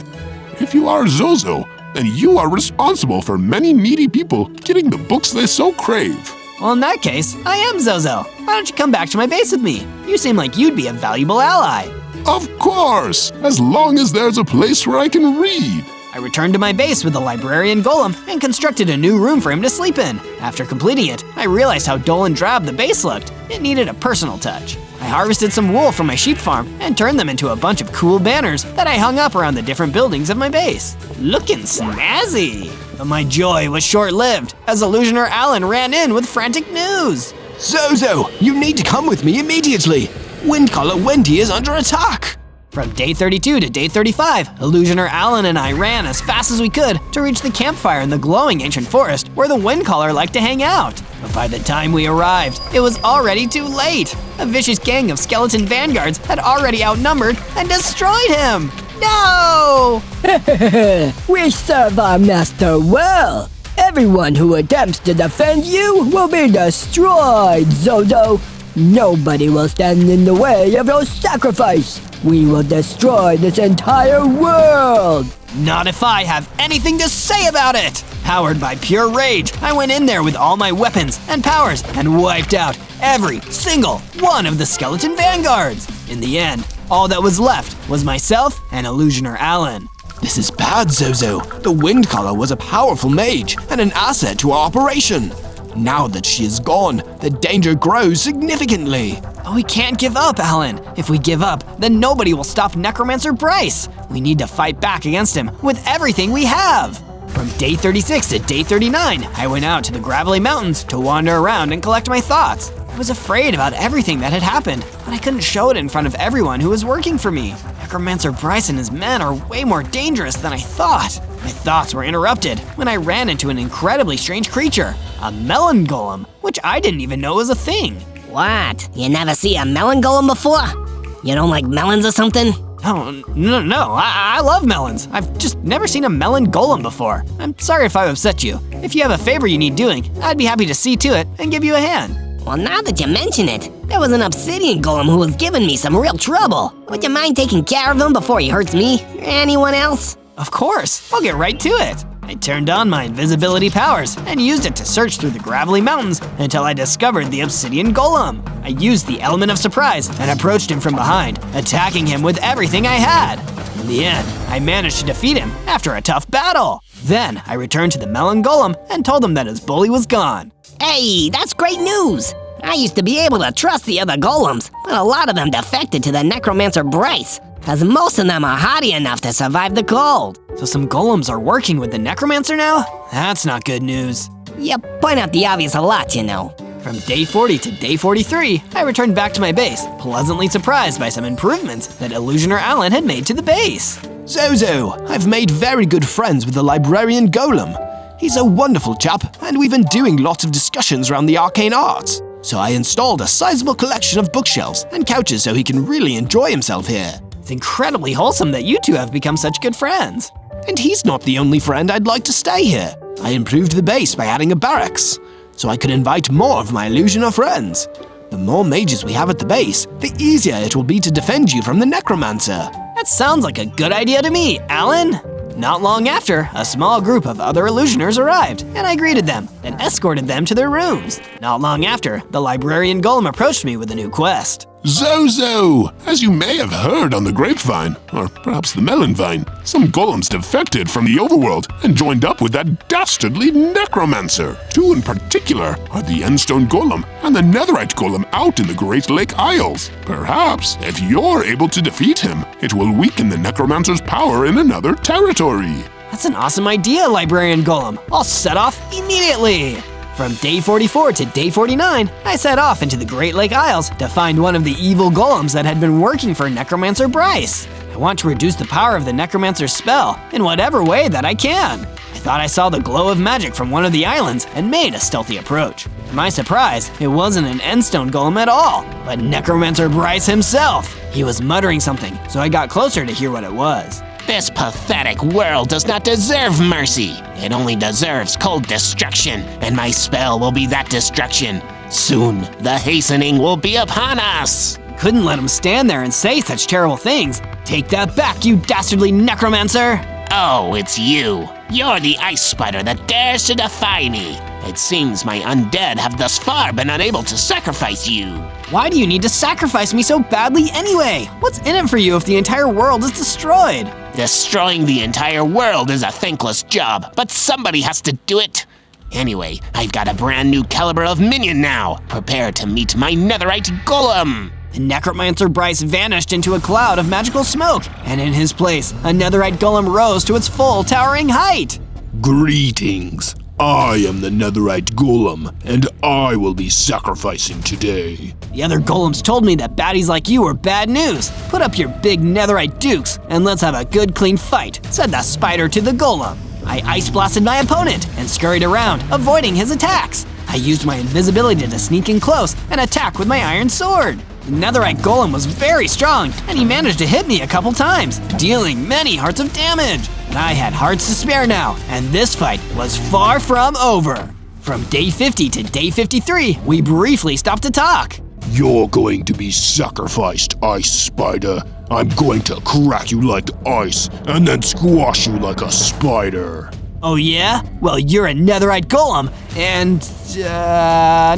If you are Zozo, then you are responsible for many needy people getting the books they so crave. Well, in that case, I am Zozo. why don't you come back to my base with me? You seem like you'd be a valuable ally. Of course, as long as there's a place where I can read. I returned to my base with the librarian golem and constructed a new room for him to sleep in. After completing it, I realized how dull and drab the base looked. It needed a personal touch. I harvested some wool from my sheep farm and turned them into a bunch of cool banners that I hung up around the different buildings of my base. Looking snazzy! But my joy was short-lived as Illusioner Alan ran in with frantic news. Zozo, you need to come with me immediately. Windcaller Wendy is under attack. From day 32 to day 35, Illusioner Alan and I ran as fast as we could to reach the campfire in the glowing ancient forest where the Windcaller liked to hang out. But by the time we arrived, it was already too late. A vicious gang of skeleton vanguards had already outnumbered and destroyed him. No! We serve our master well. Everyone who attempts to defend you will be destroyed, Zozo. Nobody will stand in the way of your sacrifice. We will destroy this entire world! Not if I have anything to say about it! Powered by pure rage, I went in there with all my weapons and powers and wiped out every single one of the skeleton vanguards. In the end, all that was left was myself and Illusioner Alan. This is bad, Zozo. The Windcaller was a powerful mage and an asset to our operation. Now that she is gone, the danger grows significantly. But we can't give up, Alan. If we give up, then nobody will stop Necromancer Bryce. We need to fight back against him with everything we have. From day 36 to day 39, I went out to the Gravelly Mountains to wander around and collect my thoughts. I was afraid about everything that had happened, but I couldn't show it in front of everyone who was working for me. Necromancer Bryce and his men are way more dangerous than I thought. My thoughts were interrupted when I ran into an incredibly strange creature, a melon golem, which I didn't even know was a thing. What? You never see a melon golem before? You don't like melons or something? No, I love melons. I've just never seen a melon golem before. I'm sorry if I've upset you. If you have a favor you need doing, I'd be happy to see to it and give you a hand. Well, now that you mention it, there was an obsidian golem who was giving me some real trouble. Would you mind taking care of him before he hurts me or anyone else? Of course, I'll get right to it. I turned on my invisibility powers and used it to search through the Gravelly Mountains until I discovered the obsidian golem. I used the element of surprise and approached him from behind, attacking him with everything I had. In the end, I managed to defeat him after a tough battle. Then I returned to the melon golem and told him that his bully was gone. Hey, that's great news! I used to be able to trust the other golems, but a lot of them defected to the Necromancer Bryce, cause most of them are hardy enough to survive the cold. So some golems are working with the Necromancer now? That's not good news. You point out the obvious a lot, you know. From day 40 to day 43, I returned back to my base, pleasantly surprised by some improvements that Illusioner Alan had made to the base. Zozo, I've made very good friends with the librarian golem. He's a wonderful chap, and we've been doing lots of discussions around the arcane arts. So I installed a sizable collection of bookshelves and couches so he can really enjoy himself here. It's incredibly wholesome that you two have become such good friends. And he's not the only friend I'd like to stay here. I improved the base by adding a barracks, so I could invite more of my Illusioner friends. The more mages we have at the base, the easier it will be to defend you from the Necromancer. That sounds like a good idea to me, Alan. Not long after, a small group of other Illusioners arrived, and I greeted them, then escorted them to their rooms. Not long after, the librarian golem approached me with a new quest. Zozo! As you may have heard on the grapevine, or perhaps the melon vine, some golems defected from the overworld and joined up with that dastardly necromancer. Two in particular are the Endstone Golem and the Netherite Golem out in the Great Lake Isles. Perhaps, if you're able to defeat him, it will weaken the necromancer's power in another territory. That's an awesome idea, Librarian Golem. I'll set off immediately. From day 44 to day 49, I set off into the Great Lake Isles to find one of the evil golems that had been working for Necromancer Bryce. I want to reduce the power of the Necromancer's spell in whatever way that I can. I thought I saw the glow of magic from one of the islands and made a stealthy approach. To my surprise, it wasn't an Endstone Golem at all, but Necromancer Bryce himself. He was muttering something, so I got closer to hear what it was. This pathetic world does not deserve mercy. It only deserves cold destruction, and my spell will be that destruction. Soon, the hastening will be upon us. Couldn't let him stand there and say such terrible things. Take that back, you dastardly necromancer! Oh, it's you. You're the ice spider that dares to defy me. It seems my undead have thus far been unable to sacrifice you. Why do you need to sacrifice me so badly anyway? What's in it for you if the entire world is destroyed? Destroying the entire world is a thankless job, but somebody has to do it. Anyway, I've got a brand new caliber of minion now. Prepare to meet my netherite golem. The necromancer Bryce vanished into a cloud of magical smoke, and in his place, a netherite golem rose to its full towering height. Greetings. I am the netherite golem, and I will be sacrificing today. The other golems told me that baddies like you were bad news. Put up your big netherite dukes, and let's have a good clean fight, said the spider to the golem. I ice blasted my opponent and scurried around, avoiding his attacks. I used my invisibility to sneak in close and attack with my iron sword. The netherite golem was very strong, and he managed to hit me a couple times, dealing many hearts of damage. But I had hearts to spare now, and this fight was far from over. From day 50 to day 53, we briefly stopped to talk. You're going to be sacrificed, Ice Spider. I'm going to crack you like ice, and then squash you like a spider. Oh yeah? Well, you're a netherite golem, and,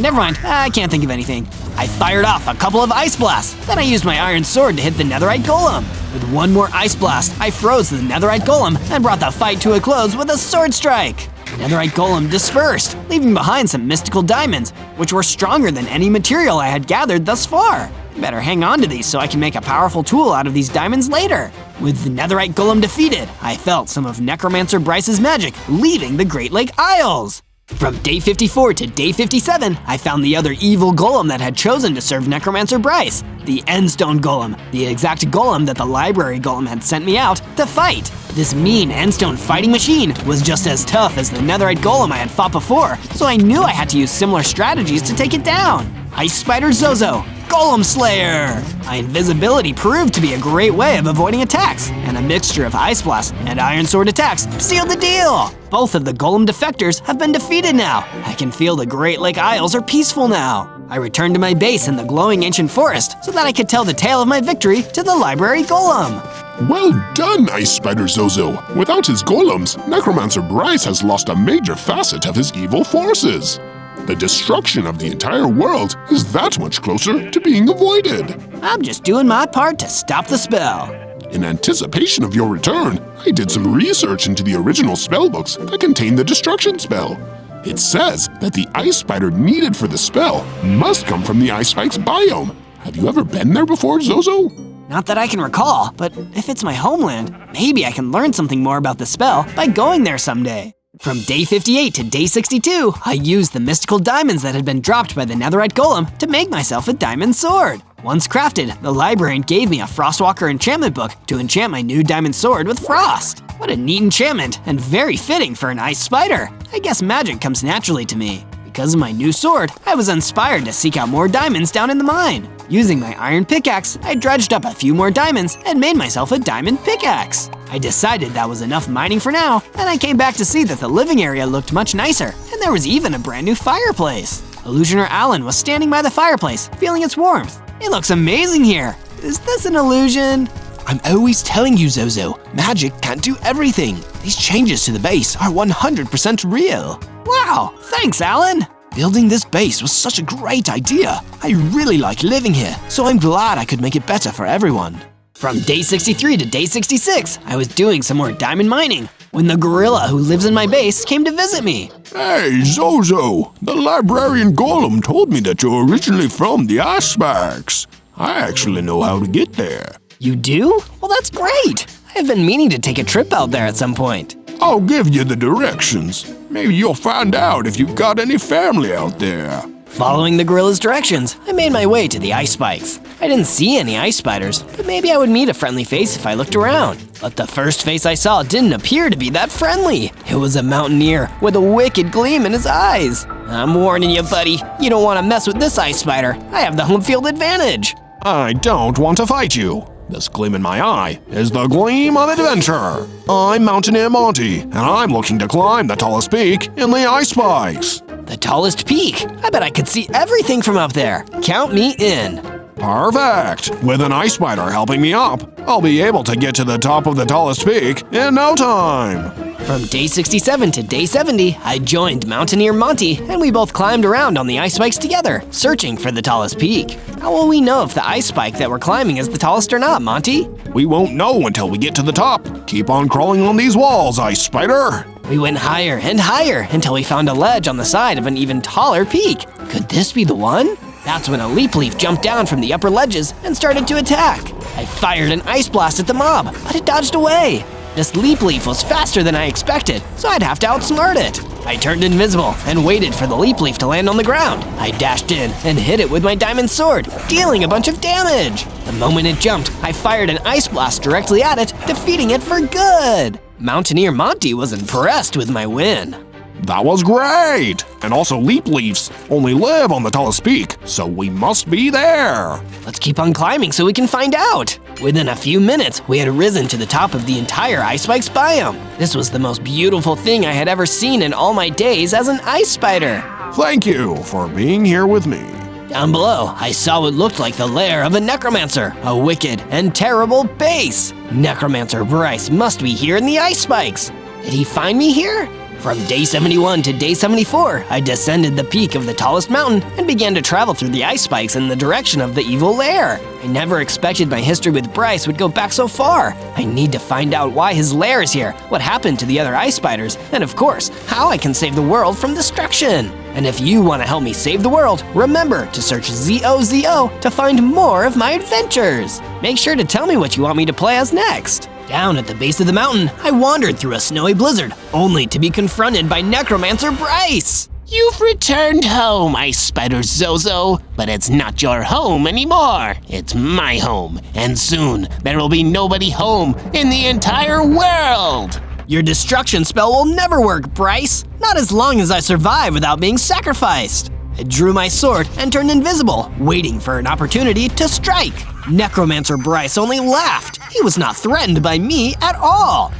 never mind, I can't think of anything. I fired off a couple of ice blasts, then I used my iron sword to hit the netherite golem. With one more ice blast, I froze the netherite golem and brought the fight to a close with a sword strike. Netherite golem dispersed, leaving behind some mystical diamonds, which were stronger than any material I had gathered thus far. I better hang on to these so I can make a powerful tool out of these diamonds later. With the netherite golem defeated, I felt some of Necromancer Bryce's magic leaving the Great Lake Isles. From day 54 to day 57, I found the other evil golem that had chosen to serve Necromancer Bryce, the Endstone Golem, the exact golem that the library golem had sent me out to fight. This mean Endstone fighting machine was just as tough as the netherite golem I had fought before, so I knew I had to use similar strategies to take it down. Ice Spider Zozo, Golem Slayer! My invisibility proved to be a great way of avoiding attacks, and a mixture of Ice Blast and Iron Sword attacks sealed the deal! Both of the Golem defectors have been defeated now. I can feel the Great Lake Isles are peaceful now. I returned to my base in the glowing ancient forest so that I could tell the tale of my victory to the library golem. Well done, Ice Spider Zozo. Without his golems, Necromancer Bryce has lost a major facet of his evil forces. The destruction of the entire world is that much closer to being avoided. I'm just doing my part to stop the spell. In anticipation of your return, I did some research into the original spellbooks that contain the destruction spell. It says that the ice spider needed for the spell must come from the Ice Spikes biome. Have you ever been there before, Zozo? Not that I can recall, but if it's my homeland, maybe I can learn something more about the spell by going there someday. From day 58 to day 62, I used the mystical diamonds that had been dropped by the netherite golem to make myself a diamond sword. Once crafted, the librarian gave me a Frostwalker enchantment book to enchant my new diamond sword with frost. What a neat enchantment, and very fitting for an ice spider. I guess magic comes naturally to me. Because of my new sword, I was inspired to seek out more diamonds down in the mine. Using my iron pickaxe, I dredged up a few more diamonds and made myself a diamond pickaxe. I decided that was enough mining for now, and I came back to see that the living area looked much nicer, and there was even a brand new fireplace. Illusioner Alan was standing by the fireplace, feeling its warmth. It looks amazing here. Is this an illusion? I'm always telling you, Zozo, magic can't do everything. These changes to the base are 100% real. Wow, thanks, Alan. Building this base was such a great idea. I really like living here, so I'm glad I could make it better for everyone. From day 63 to day 66, I was doing some more diamond mining when the gorilla who lives in my base came to visit me. Hey, Zozo, the librarian golem told me that you're originally from the Ice Spikes. I actually know how to get there. You do? Well, that's great. I've been meaning to take a trip out there at some point. I'll give you the directions. Maybe you'll find out if you've got any family out there. Following the gorilla's directions, I made my way to the ice spikes. I didn't see any ice spiders, but maybe I would meet a friendly face if I looked around. But the first face I saw didn't appear to be that friendly. It was a mountaineer with a wicked gleam in his eyes. I'm warning you, buddy. You don't want to mess with this ice spider. I have the home field advantage. I don't want to fight you. This gleam in my eye is the gleam of adventure. I'm Mountaineer Monty, and I'm looking to climb the tallest peak in the Ice Spikes. The tallest peak? I bet I could see everything from up there. Count me in. Perfect. With an ice spider helping me up, I'll be able to get to the top of the tallest peak in no time. From day 67 to day 70, I joined Mountaineer Monty, and we both climbed around on the ice spikes together, searching for the tallest peak. How will we know if the ice spike that we're climbing is the tallest or not, Monty? We won't know until we get to the top. Keep on crawling on these walls, Ice Spider. We went higher and higher until we found a ledge on the side of an even taller peak. Could this be the one? That's when a leap leaf jumped down from the upper ledges and started to attack. I fired an ice blast at the mob, but it dodged away. This leap leaf was faster than I expected, so I'd have to outsmart it. I turned invisible and waited for the leap leaf to land on the ground. I dashed in and hit it with my diamond sword, dealing a bunch of damage. The moment it jumped, I fired an ice blast directly at it, defeating it for good. Mountaineer Monty was impressed with my win. That was great! And also leap leaves only live on the tallest peak, so we must be there. Let's keep on climbing so we can find out. Within a few minutes, we had risen to the top of the entire Ice Spikes biome. This was the most beautiful thing I had ever seen in all my days as an ice spider. Thank you for being here with me. Down below, I saw what looked like the lair of a necromancer, a wicked and terrible base. Necromancer Bryce must be here in the ice spikes. Did he find me here? From day 71 to day 74, I descended the peak of the tallest mountain and began to travel through the ice spikes in the direction of the evil lair. I never expected my history with Bryce would go back so far. I need to find out why his lair is here, what happened to the other ice spiders, and of course, how I can save the world from destruction. And if you want to help me save the world, remember to search ZOZO to find more of my adventures. Make sure to tell me what you want me to play as next. Down at the base of the mountain, I wandered through a snowy blizzard, only to be confronted by Necromancer Bryce. You've returned home, Ice Spider Zozo, but it's not your home anymore. It's my home, and soon there will be nobody home in the entire world. Your destruction spell will never work, Bryce. Not as long as I survive without being sacrificed. I drew my sword and turned invisible, waiting for an opportunity to strike. Necromancer Bryce only laughed. He was not threatened by me at all.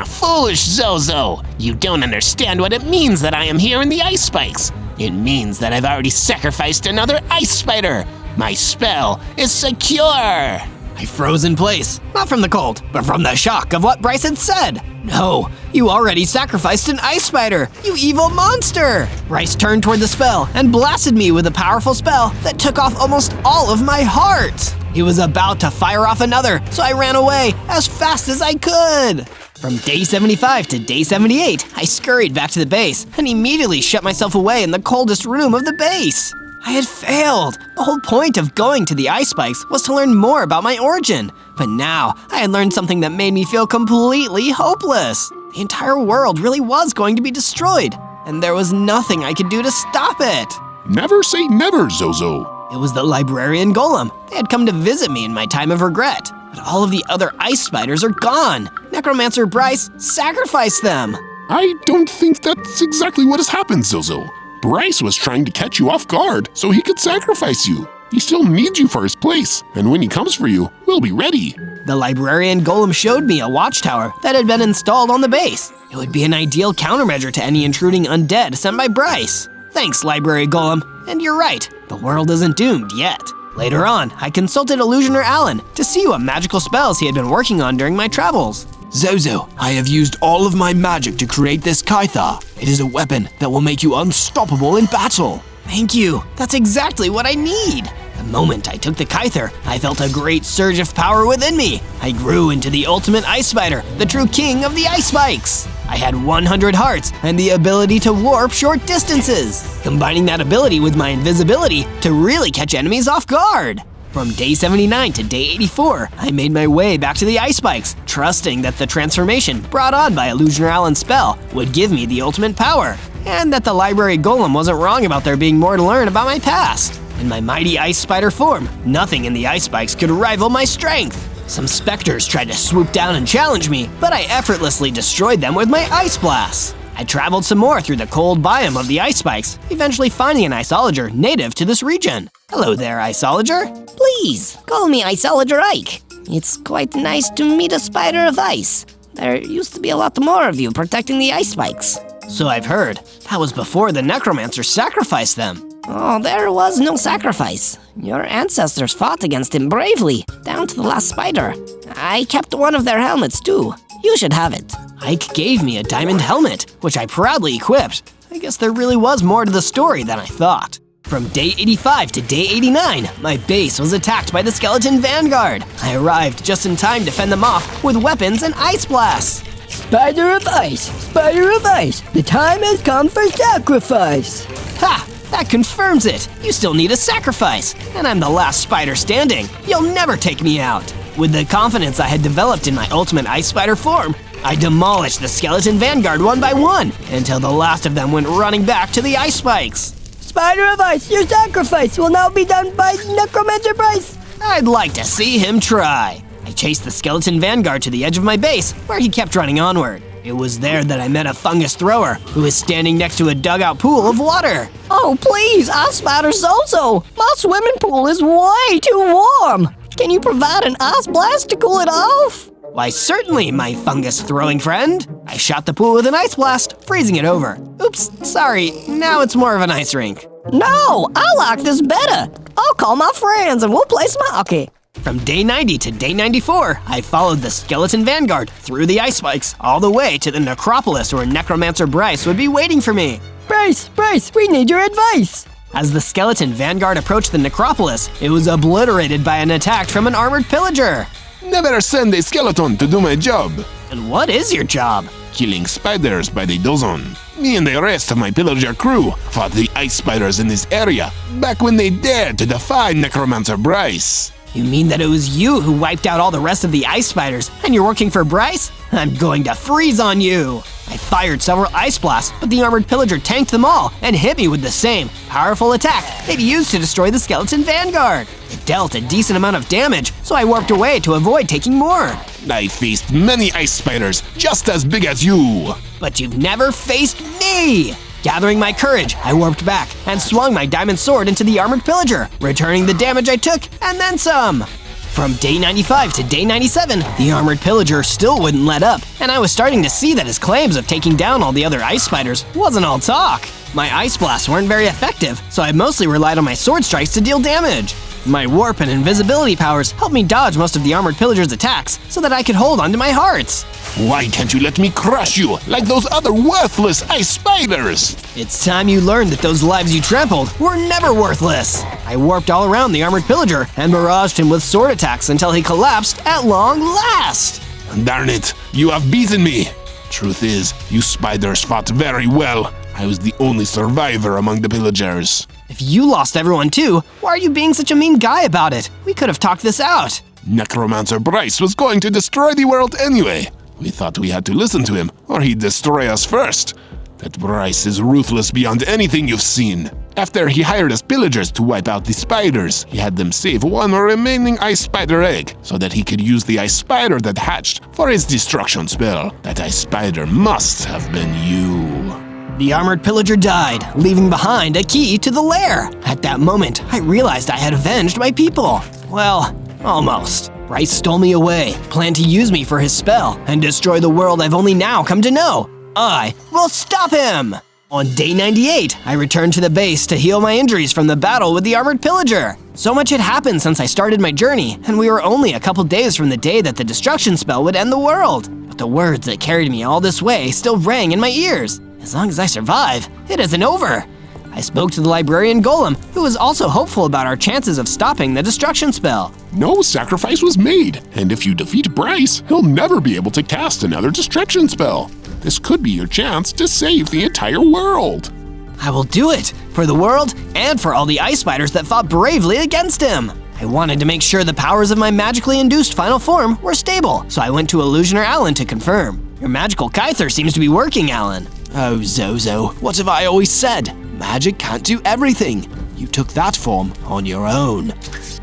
Foolish Zozo! You don't understand what it means that I am here in the ice spikes. It means that I've already sacrificed another ice spider. My spell is secure. I froze in place, not from the cold, but from the shock of what Bryce had said. No, you already sacrificed an ice spider, you evil monster! Bryce turned toward the spell and blasted me with a powerful spell that took off almost all of my heart. He was about to fire off another, so I ran away as fast as I could. From day 75 to day 78, I scurried back to the base and immediately shut myself away in the coldest room of the base. I had failed. The whole point of going to the ice spikes was to learn more about my origin. But now, I had learned something that made me feel completely hopeless. The entire world really was going to be destroyed, and there was nothing I could do to stop it. Never say never, Zozo. It was the librarian golem. They had come to visit me in my time of regret. But all of the other ice spiders are gone. Necromancer Bryce sacrificed them. I don't think that's exactly what has happened, Zozo. Bryce was trying to catch you off guard so he could sacrifice you. He still needs you for his place, and when he comes for you, we'll be ready. The librarian golem showed me a watchtower that had been installed on the base. It would be an ideal countermeasure to any intruding undead sent by Bryce. Thanks, library golem. And you're right, the world isn't doomed yet. Later on, I consulted Illusioner Alan to see what magical spells he had been working on during my travels. Zozo, I have used all of my magic to create this Kaitha. It is a weapon that will make you unstoppable in battle. Thank you. That's exactly what I need. The moment I took the Kyther, I felt a great surge of power within me. I grew into the ultimate ice spider, the true king of the ice spikes. I had 100 hearts and the ability to warp short distances, combining that ability with my invisibility to really catch enemies off guard. From day 79 to day 84, I made my way back to the ice spikes, trusting that the transformation brought on by Illusioner Alan's spell would give me the ultimate power, and that the library golem wasn't wrong about there being more to learn about my past. In my mighty ice spider form, nothing in the ice spikes could rival my strength. Some specters tried to swoop down and challenge me, but I effortlessly destroyed them with my ice blast. I traveled some more through the cold biome of the ice spikes, eventually finding an Iceologer native to this region. Hello there, Iceologer. Please, call me Iceologer Ike. It's quite nice to meet a spider of ice. There used to be a lot more of you protecting the ice spikes. So I've heard. That was before the necromancer sacrificed them. Oh, there was no sacrifice. Your ancestors fought against him bravely, down to the last spider. I kept one of their helmets too. You should have it. Ike gave me a diamond helmet, which I proudly equipped. I guess there really was more to the story than I thought. From day 85 to day 89, my base was attacked by the skeleton vanguard. I arrived just in time to fend them off with weapons and ice blasts. Spider of Ice, Spider of Ice, the time has come for sacrifice. Ha! That confirms it! You still need a sacrifice, and I'm the last spider standing. You'll never take me out. With the confidence I had developed in my ultimate ice spider form, I demolished the skeleton vanguard one by one, until the last of them went running back to the ice spikes. Spider of Ice, your sacrifice will now be done by Necromancer Bryce. I'd like to see him try. I chased the skeleton vanguard to the edge of my base, where he kept running onward. It was there that I met a fungus thrower, who was standing next to a dugout pool of water. Oh, please, Ice Spider Zozo. My swimming pool is way too warm. Can you provide an ice blast to cool it off? Why, certainly, my fungus-throwing friend. I shot the pool with an ice blast, freezing it over. Oops, sorry, now it's more of an ice rink. No, I like this better. I'll call my friends and we'll play some hockey. From day 90 to day 94, I followed the skeleton vanguard through the ice spikes all the way to the necropolis where Necromancer Bryce would be waiting for me. Bryce, we need your advice. As the skeleton vanguard approached the necropolis, it was obliterated by an attack from an armored pillager. Never send a skeleton to do my job. And what is your job? Killing spiders by the dozen. Me and the rest of my pillager crew fought the ice spiders in this area back when they dared to defy Necromancer Bryce. You mean that it was you who wiped out all the rest of the ice spiders, and you're working for Bryce? I'm going to freeze on you! I fired several ice blasts, but the armored pillager tanked them all and hit me with the same powerful attack they'd used to destroy the skeleton vanguard. It dealt a decent amount of damage, so I warped away to avoid taking more. I faced many ice spiders just as big as you. But you've never faced me! Gathering my courage, I warped back and swung my diamond sword into the armored pillager, returning the damage I took and then some. From day 95 to day 97, the armored pillager still wouldn't let up, and I was starting to see that his claims of taking down all the other ice spiders wasn't all talk. My ice blasts weren't very effective, so I mostly relied on my sword strikes to deal damage. My warp and invisibility powers helped me dodge most of the armored pillager's attacks so that I could hold onto my hearts. Why can't you let me crush you like those other worthless ice spiders? It's time you learned that those lives you trampled were never worthless. I warped all around the armored pillager and barraged him with sword attacks until he collapsed at long last. Darn it, you have beaten me. Truth is, you spiders fought very well. I was the only survivor among the pillagers. If you lost everyone too, why are you being such a mean guy about it? We could have talked this out. Necromancer Bryce was going to destroy the world anyway. We thought we had to listen to him, or he'd destroy us first. That Bryce is ruthless beyond anything you've seen. After he hired us pillagers to wipe out the spiders, he had them save one remaining ice spider egg, so that he could use the ice spider that hatched for his destruction spell. That ice spider must have been you. The armored pillager died, leaving behind a key to the lair. At that moment, I realized I had avenged my people. Well, almost. Bryce stole me away, planned to use me for his spell, and destroy the world I've only now come to know. I will stop him! On day 98, I returned to the base to heal my injuries from the battle with the armored pillager. So much had happened since I started my journey, and we were only a couple days from the day that the destruction spell would end the world. But the words that carried me all this way still rang in my ears. As long as I survive, it isn't over. I spoke to the librarian Golem, who was also hopeful about our chances of stopping the destruction spell. No sacrifice was made, and if you defeat Bryce, he'll never be able to cast another destruction spell. This could be your chance to save the entire world. I will do it, for the world and for all the ice spiders that fought bravely against him. I wanted to make sure the powers of my magically induced final form were stable, so I went to Illusioner Alan to confirm. Your magical Kyther seems to be working, Alan. Oh, Zozo, what have I always said? Magic can't do everything. You took that form on your own.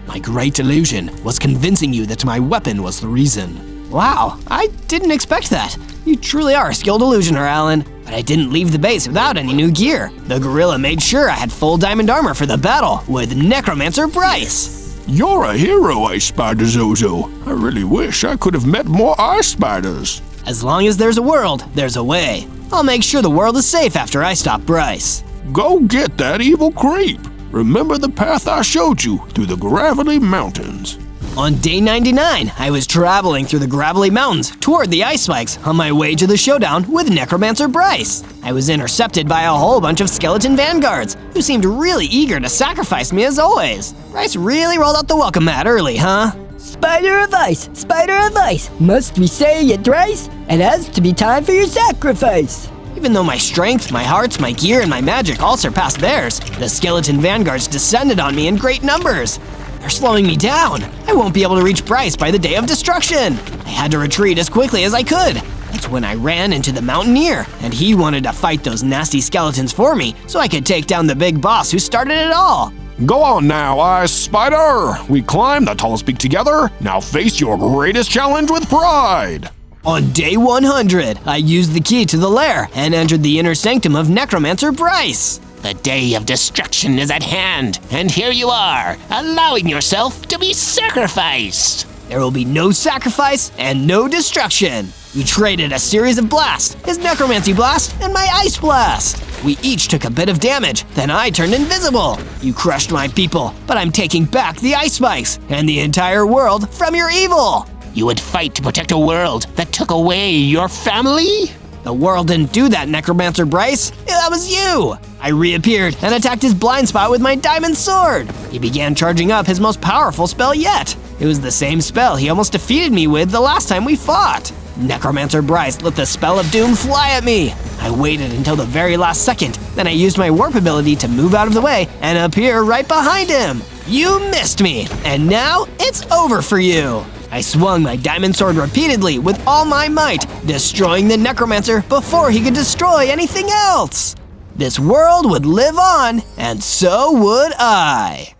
My great illusion was convincing you that my weapon was the reason. Wow, I didn't expect that. You truly are a skilled illusioner, Alan. But I didn't leave the base without any new gear. The gorilla made sure I had full diamond armor for the battle with Necromancer Bryce. You're a hero, Ice Spider Zozo. I really wish I could have met more ice spiders. As long as there's a world, there's a way. I'll make sure the world is safe after I stop Bryce. Go get that evil creep. Remember the path I showed you through the Gravity Mountains. On day 99, I was traveling through the gravelly mountains toward the ice spikes on my way to the showdown with Necromancer Bryce. I was intercepted by a whole bunch of skeleton vanguards who seemed really eager to sacrifice me as always. Bryce really rolled out the welcome mat early, huh? Spider of ice, must we say it thrice? It has to be time for your sacrifice. Even though my strength, my hearts, my gear, and my magic all surpassed theirs, the skeleton vanguards descended on me in great numbers. They're slowing me down. I won't be able to reach Bryce by the day of destruction. I had to retreat as quickly as I could. That's when I ran into the Mountaineer, and he wanted to fight those nasty skeletons for me so I could take down the big boss who started it all. Go on now, Ice Spider! We climbed the tallest peak together. Now face your greatest challenge with pride! On day 100, I used the key to the lair and entered the inner sanctum of Necromancer Bryce. The day of destruction is at hand, and here you are, allowing yourself to be sacrificed. There will be no sacrifice and no destruction. We traded a series of blasts, his Necromancy Blast and my Ice Blast. We each took a bit of damage, then I turned invisible. You crushed my people, but I'm taking back the Ice Spikes and the entire world from your evil. You would fight to protect a world that took away your family? The world didn't do that, Necromancer Bryce. That was you! I reappeared and attacked his blind spot with my diamond sword. He began charging up his most powerful spell yet. It was the same spell he almost defeated me with the last time we fought. Necromancer Bryce let the spell of doom fly at me. I waited until the very last second, then I used my warp ability to move out of the way and appear right behind him. You missed me, and now it's over for you. I swung my diamond sword repeatedly with all my might, destroying the Necromancer before he could destroy anything else. This world would live on, and so would I.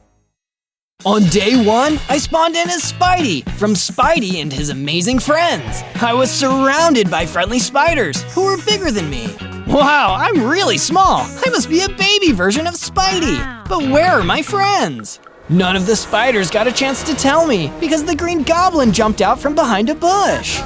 On day 1, I spawned in as Spidey from Spidey and his amazing friends. I was surrounded by friendly spiders who were bigger than me. Wow, I'm really small. I must be a baby version of Spidey. But where are my friends? None of the spiders got a chance to tell me because the Green Goblin jumped out from behind a bush.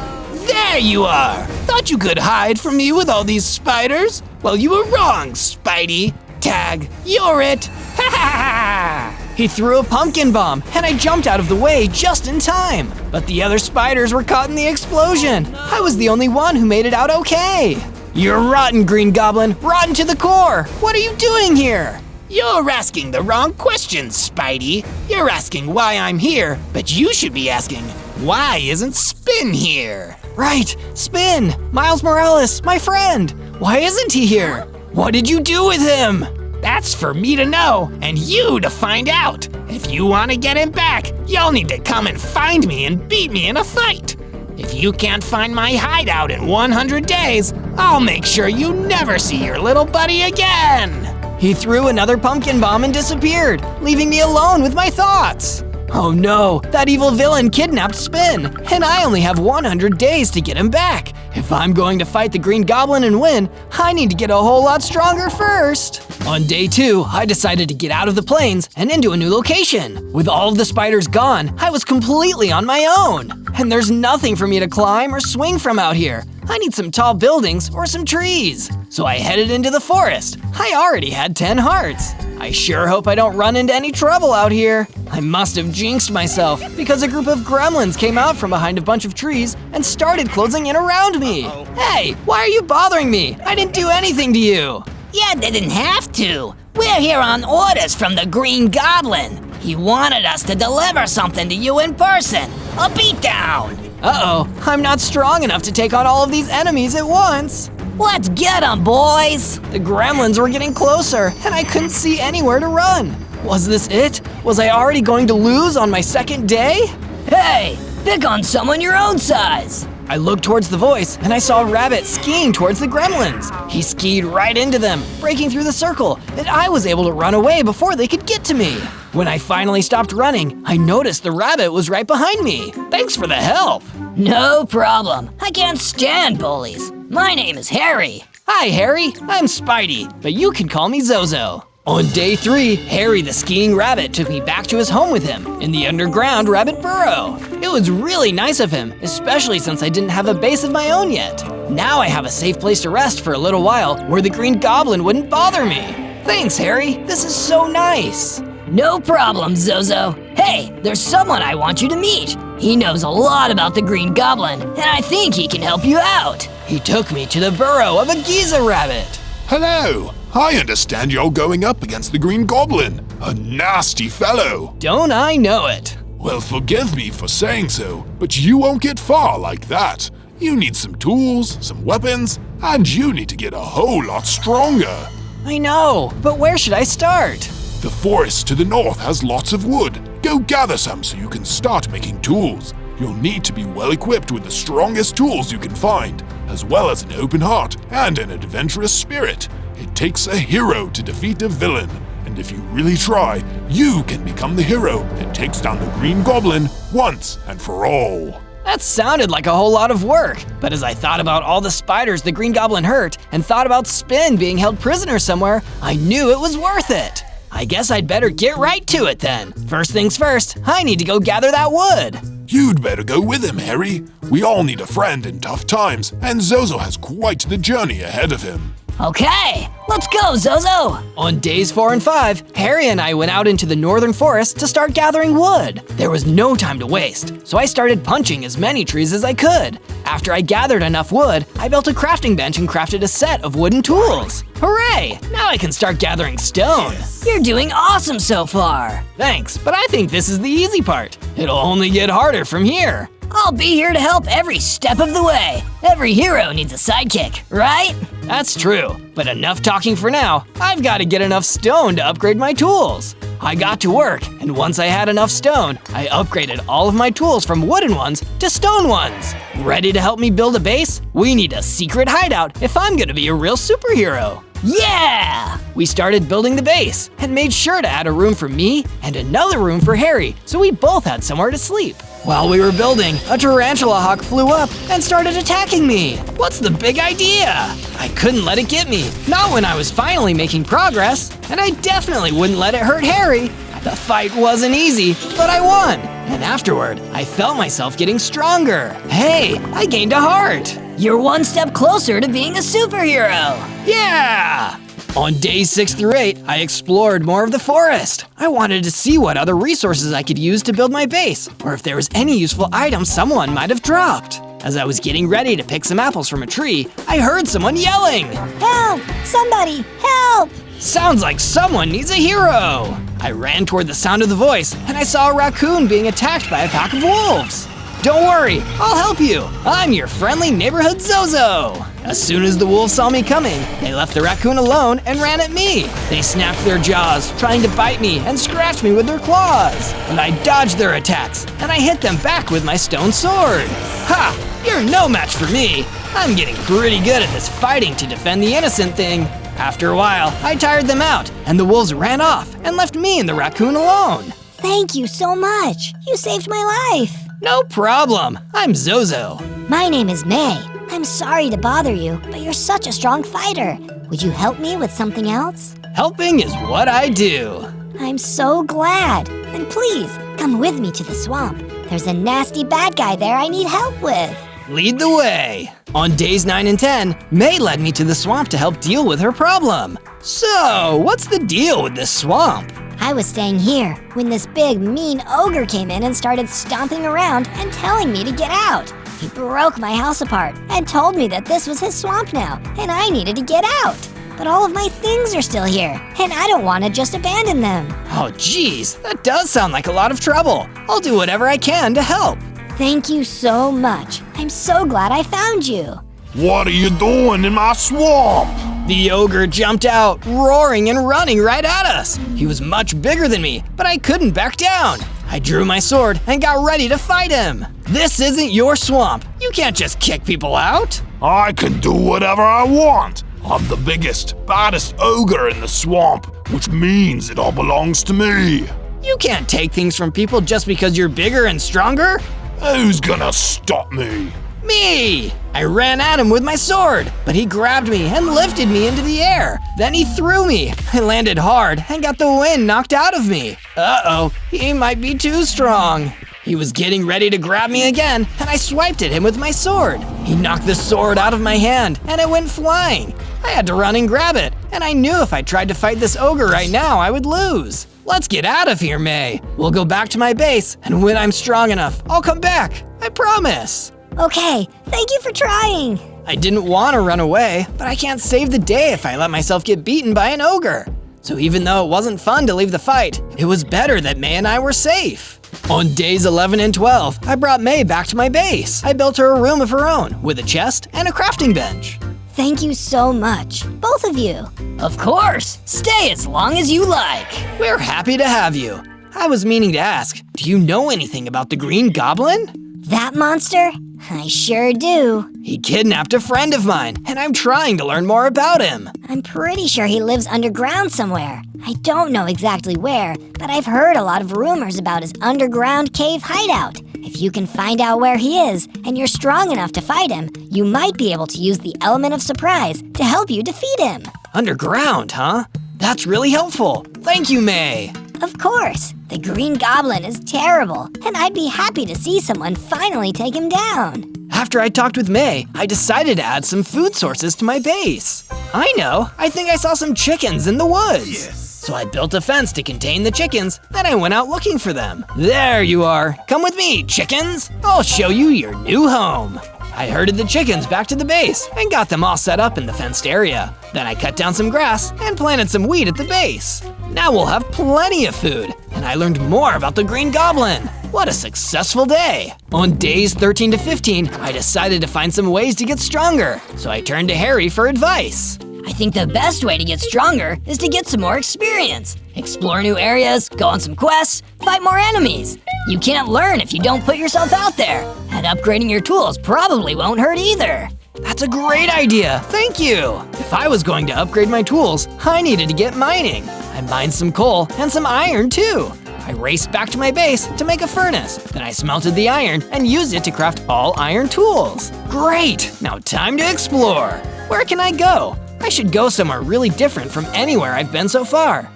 There you are! Thought you could hide from me with all these spiders? Well, you were wrong, Spidey. Tag, you're it. Ha ha ha! He threw a pumpkin bomb, and I jumped out of the way just in time. But the other spiders were caught in the explosion. I was the only one who made it out okay. You're rotten, Green Goblin, rotten to the core. What are you doing here? You're asking the wrong questions, Spidey. You're asking why I'm here, but you should be asking, why isn't Spin here? Right, Spin, Miles Morales, my friend. Why isn't he here? What did you do with him? That's for me to know, and you to find out. If you want to get him back, you'll need to come and find me and beat me in a fight. If you can't find my hideout in 100 days, I'll make sure you never see your little buddy again. He threw another pumpkin bomb and disappeared, leaving me alone with my thoughts. Oh no, that evil villain kidnapped Spin, and I only have 100 days to get him back. If I'm going to fight the Green Goblin and win, I need to get a whole lot stronger first. On day 2, I decided to get out of the plains and into a new location. With all of the spiders gone, I was completely on my own. And there's nothing for me to climb or swing from out here. I need some tall buildings or some trees. So I headed into the forest. I already had 10 hearts. I sure hope I don't run into any trouble out here. I must have jinxed myself because a group of gremlins came out from behind a bunch of trees and started closing in around me. Hey, why are you bothering me? I didn't do anything to you. You didn't have to. We're here on orders from the Green Goblin. He wanted us to deliver something to you in person. A beatdown. Uh-oh, I'm not strong enough to take on all of these enemies at once. Let's get them, boys. The gremlins were getting closer, and I couldn't see anywhere to run. Was this it? Was I already going to lose on my second day? Hey, pick on someone your own size. I looked towards the voice, and I saw Rabbit skiing towards the gremlins. He skied right into them, breaking through the circle, and I was able to run away before they could get to me. When I finally stopped running, I noticed the rabbit was right behind me. Thanks for the help. No problem. I can't stand bullies. My name is Harry. Hi, Harry. I'm Spidey, but you can call me Zozo. On day 3, Harry the skiing rabbit took me back to his home with him in the underground rabbit burrow. It was really nice of him, especially since I didn't have a base of my own yet. Now I have a safe place to rest for a little while where the Green Goblin wouldn't bother me. Thanks, Harry. This is so nice. No problem, Zozo. Hey, Hey, there's someone I want you to meet. He knows a lot about the Green Goblin, and I think he can help you out. He took me to the burrow of a Giza rabbit. Hello! I understand you're going up against the Green Goblin. A nasty fellow. Don't I know it? Well, forgive me for saying so, but you won't get far like that. You need some tools, some weapons, and you need to get a whole lot stronger. I know, but where should I start? The forest to the north has lots of wood. Go gather some so you can start making tools. You'll need to be well equipped with the strongest tools you can find, as well as an open heart and an adventurous spirit. It takes a hero to defeat a villain, and if you really try, you can become the hero that takes down the Green Goblin once and for all. That sounded like a whole lot of work, but as I thought about all the spiders the Green Goblin hurt and thought about Spin being held prisoner somewhere, I knew it was worth it. I guess I'd better get right to it then. First things first, I need to go gather that wood. You'd better go with him, Harry. We all need a friend in tough times, and Zozo has quite the journey ahead of him. Okay, let's go, Zozo! On days 4 and 5, Harry and I went out into the northern forest to start gathering wood. There was no time to waste, so I started punching as many trees as I could. After I gathered enough wood, I built a crafting bench and crafted a set of wooden tools. Hooray! Now I can start gathering stone. You're doing awesome so far. Thanks, but I think this is the easy part. It'll only get harder from here. I'll be here to help every step of the way. Every hero needs a sidekick, right? That's true, but enough talking for now. I've got to get enough stone to upgrade my tools. I got to work, and once I had enough stone, I upgraded all of my tools from wooden ones to stone ones. Ready to help me build a base? We need a secret hideout if I'm gonna be a real superhero. Yeah! We started building the base and made sure to add a room for me and another room for Harry so we both had somewhere to sleep. While we were building, a tarantula hawk flew up and started attacking me. What's the big idea? I couldn't let it get me, not when I was finally making progress, and I definitely wouldn't let it hurt Harry. The fight wasn't easy, but I won. And afterward, I felt myself getting stronger. Hey, I gained a heart. You're one step closer to being a superhero. Yeah! On days 6 through 8, I explored more of the forest. I wanted to see what other resources I could use to build my base, or if there was any useful item someone might have dropped. As I was getting ready to pick some apples from a tree, I heard someone yelling. Help! Somebody, help! Sounds like someone needs a hero. I ran toward the sound of the voice, and I saw a raccoon being attacked by a pack of wolves. Don't worry, I'll help you. I'm your friendly neighborhood Zozo. As soon as the wolves saw me coming, they left the raccoon alone and ran at me. They snapped their jaws, trying to bite me and scratch me with their claws. But I dodged their attacks, and I hit them back with my stone sword. Ha! You're no match for me. I'm getting pretty good at this fighting to defend the innocent thing. After a while, I tired them out, and the wolves ran off and left me and the raccoon alone. Thank you so much. You saved my life. No problem. I'm Zozo. My name is May. I'm sorry to bother you, but you're such a strong fighter. Would you help me with something else? Helping is what I do. I'm so glad. And please, come with me to the swamp. There's a nasty bad guy there I need help with. Lead the way. On days 9 and 10, May led me to the swamp to help deal with her problem. So, what's the deal with this swamp? I was staying here when this big, mean ogre came in and started stomping around and telling me to get out. He broke my house apart and told me that this was his swamp now and I needed to get out. But all of my things are still here and I don't want to just abandon them. Oh geez, that does sound like a lot of trouble. I'll do whatever I can to help. Thank you so much. I'm so glad I found you. What are you doing in my swamp? The ogre jumped out, roaring and running right at us. He was much bigger than me, but I couldn't back down. I drew my sword and got ready to fight him. This isn't your swamp. You can't just kick people out. I can do whatever I want. I'm the biggest, baddest ogre in the swamp, which means it all belongs to me. You can't take things from people just because you're bigger and stronger. Who's gonna stop me? Me! I ran at him with my sword, but he grabbed me and lifted me into the air. Then he threw me. I landed hard and got the wind knocked out of me. Uh-oh, he might be too strong. He was getting ready to grab me again, and I swiped at him with my sword. He knocked the sword out of my hand, and it went flying. I had to run and grab it, and I knew if I tried to fight this ogre right now, I would lose. Let's get out of here, May. We'll go back to my base, and when I'm strong enough, I'll come back. I promise. Okay, thank you for trying. I didn't want to run away, but I can't save the day if I let myself get beaten by an ogre. So even though it wasn't fun to leave the fight, it was better that May and I were safe. On days 11 and 12, I brought May back to my base. I built her a room of her own, with a chest and a crafting bench. Thank you so much, both of you. Of course. Stay as long as you like. We're happy to have you. I was meaning to ask, do you know anything about the Green Goblin? That monster? I sure do. He kidnapped a friend of mine, and I'm trying to learn more about him. I'm pretty sure he lives underground somewhere. I don't know exactly where, but I've heard a lot of rumors about his underground cave hideout. If you can find out where he is, and you're strong enough to fight him, you might be able to use the element of surprise to help you defeat him. Underground, huh? That's really helpful. Thank you, May. Of course. The Green Goblin is terrible, and I'd be happy to see someone finally take him down. After I talked with May, I decided to add some food sources to my base. I know, I think I saw some chickens in the woods. Yes. So I built a fence to contain the chickens, then I went out looking for them. There you are. Come with me, chickens. I'll show you your new home. I herded the chickens back to the base and got them all set up in the fenced area. Then I cut down some grass and planted some wheat at the base. Now we'll have plenty of food, and I learned more about the Green Goblin. What a successful day! On days 13 to 15, I decided to find some ways to get stronger, so I turned to Harry for advice. I think the best way to get stronger is to get some more experience. Explore new areas, go on some quests, fight more enemies. You can't learn if you don't put yourself out there, and upgrading your tools probably won't hurt either. That's a great idea, thank you! If I was going to upgrade my tools, I needed to get mining. I mined some coal and some iron too. I raced back to my base to make a furnace. Then I smelted the iron and used it to craft all iron tools. Great, now time to explore. Where can I go? I should go somewhere really different from anywhere I've been so far.